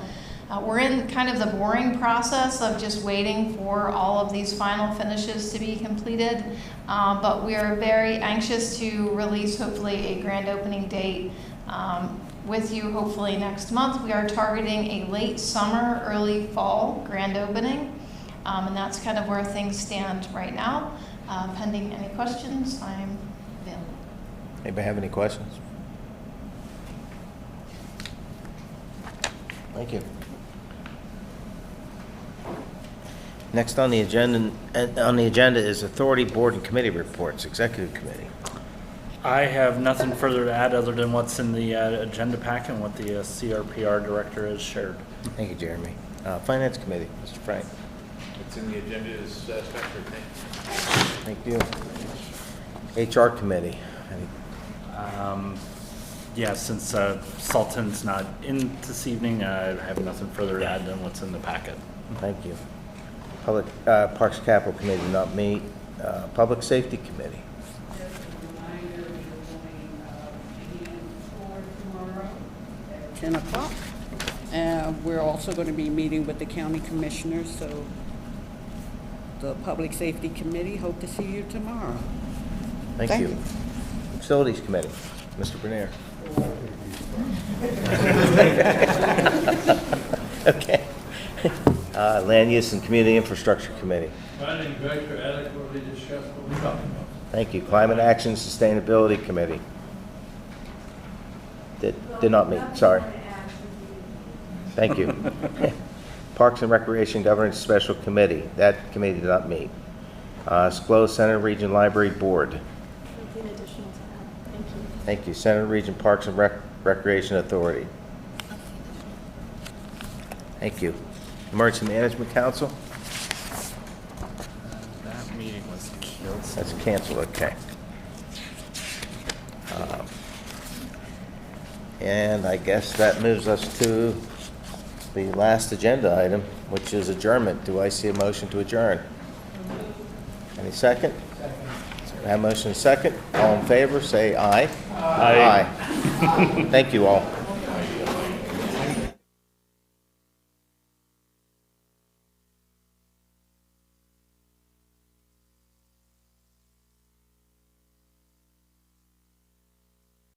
we're in kind of the boring process of just waiting for all of these final finishes to be completed, but we are very anxious to release hopefully a grand opening date with you hopefully next month. We are targeting a late summer, early fall grand opening, and that's kind of where things stand right now. Pending any questions, I'm available. Anybody have any questions? Thank you. Next on the agenda is authority, board, and committee reports. Executive committee. I have nothing further to add other than what's in the agenda pack and what the CRPR director has shared. Thank you, Jeremy. Finance committee, Mr. Frank. What's in the agenda is satisfactory. Thank you. HR committee. Yeah, since Sultan's not in this evening, I have nothing further to add than what's in the packet. Thank you. Public Parks Capital Committee did not meet. Public Safety Committee. 10 o'clock. We're also going to be meeting with the county commissioners, so the Public Safety Committee, hope to see you tomorrow. Thank you. Facilities Committee, Mr. Bernier. Okay. Land Use and Community Infrastructure Committee. Planning Director adequately discussed what we're talking about. Thank you. Climate Action Sustainability Committee. Did not meet, sorry. Thank you. Parks and Recreation Governance Special Committee. That committee did not meet. SCLO Center Region Library Board. Nothing additional to add. Thank you. Thank you. Center Region Parks and Recreation Authority. Thank you. Emergency Management Council. That meeting was canceled. That's canceled, okay. And I guess that moves us to the last agenda item, which is adjournment. Do I see a motion to adjourn? Any second? Second. I have a motion and second. All in favor, say aye. Aye. Thank you all.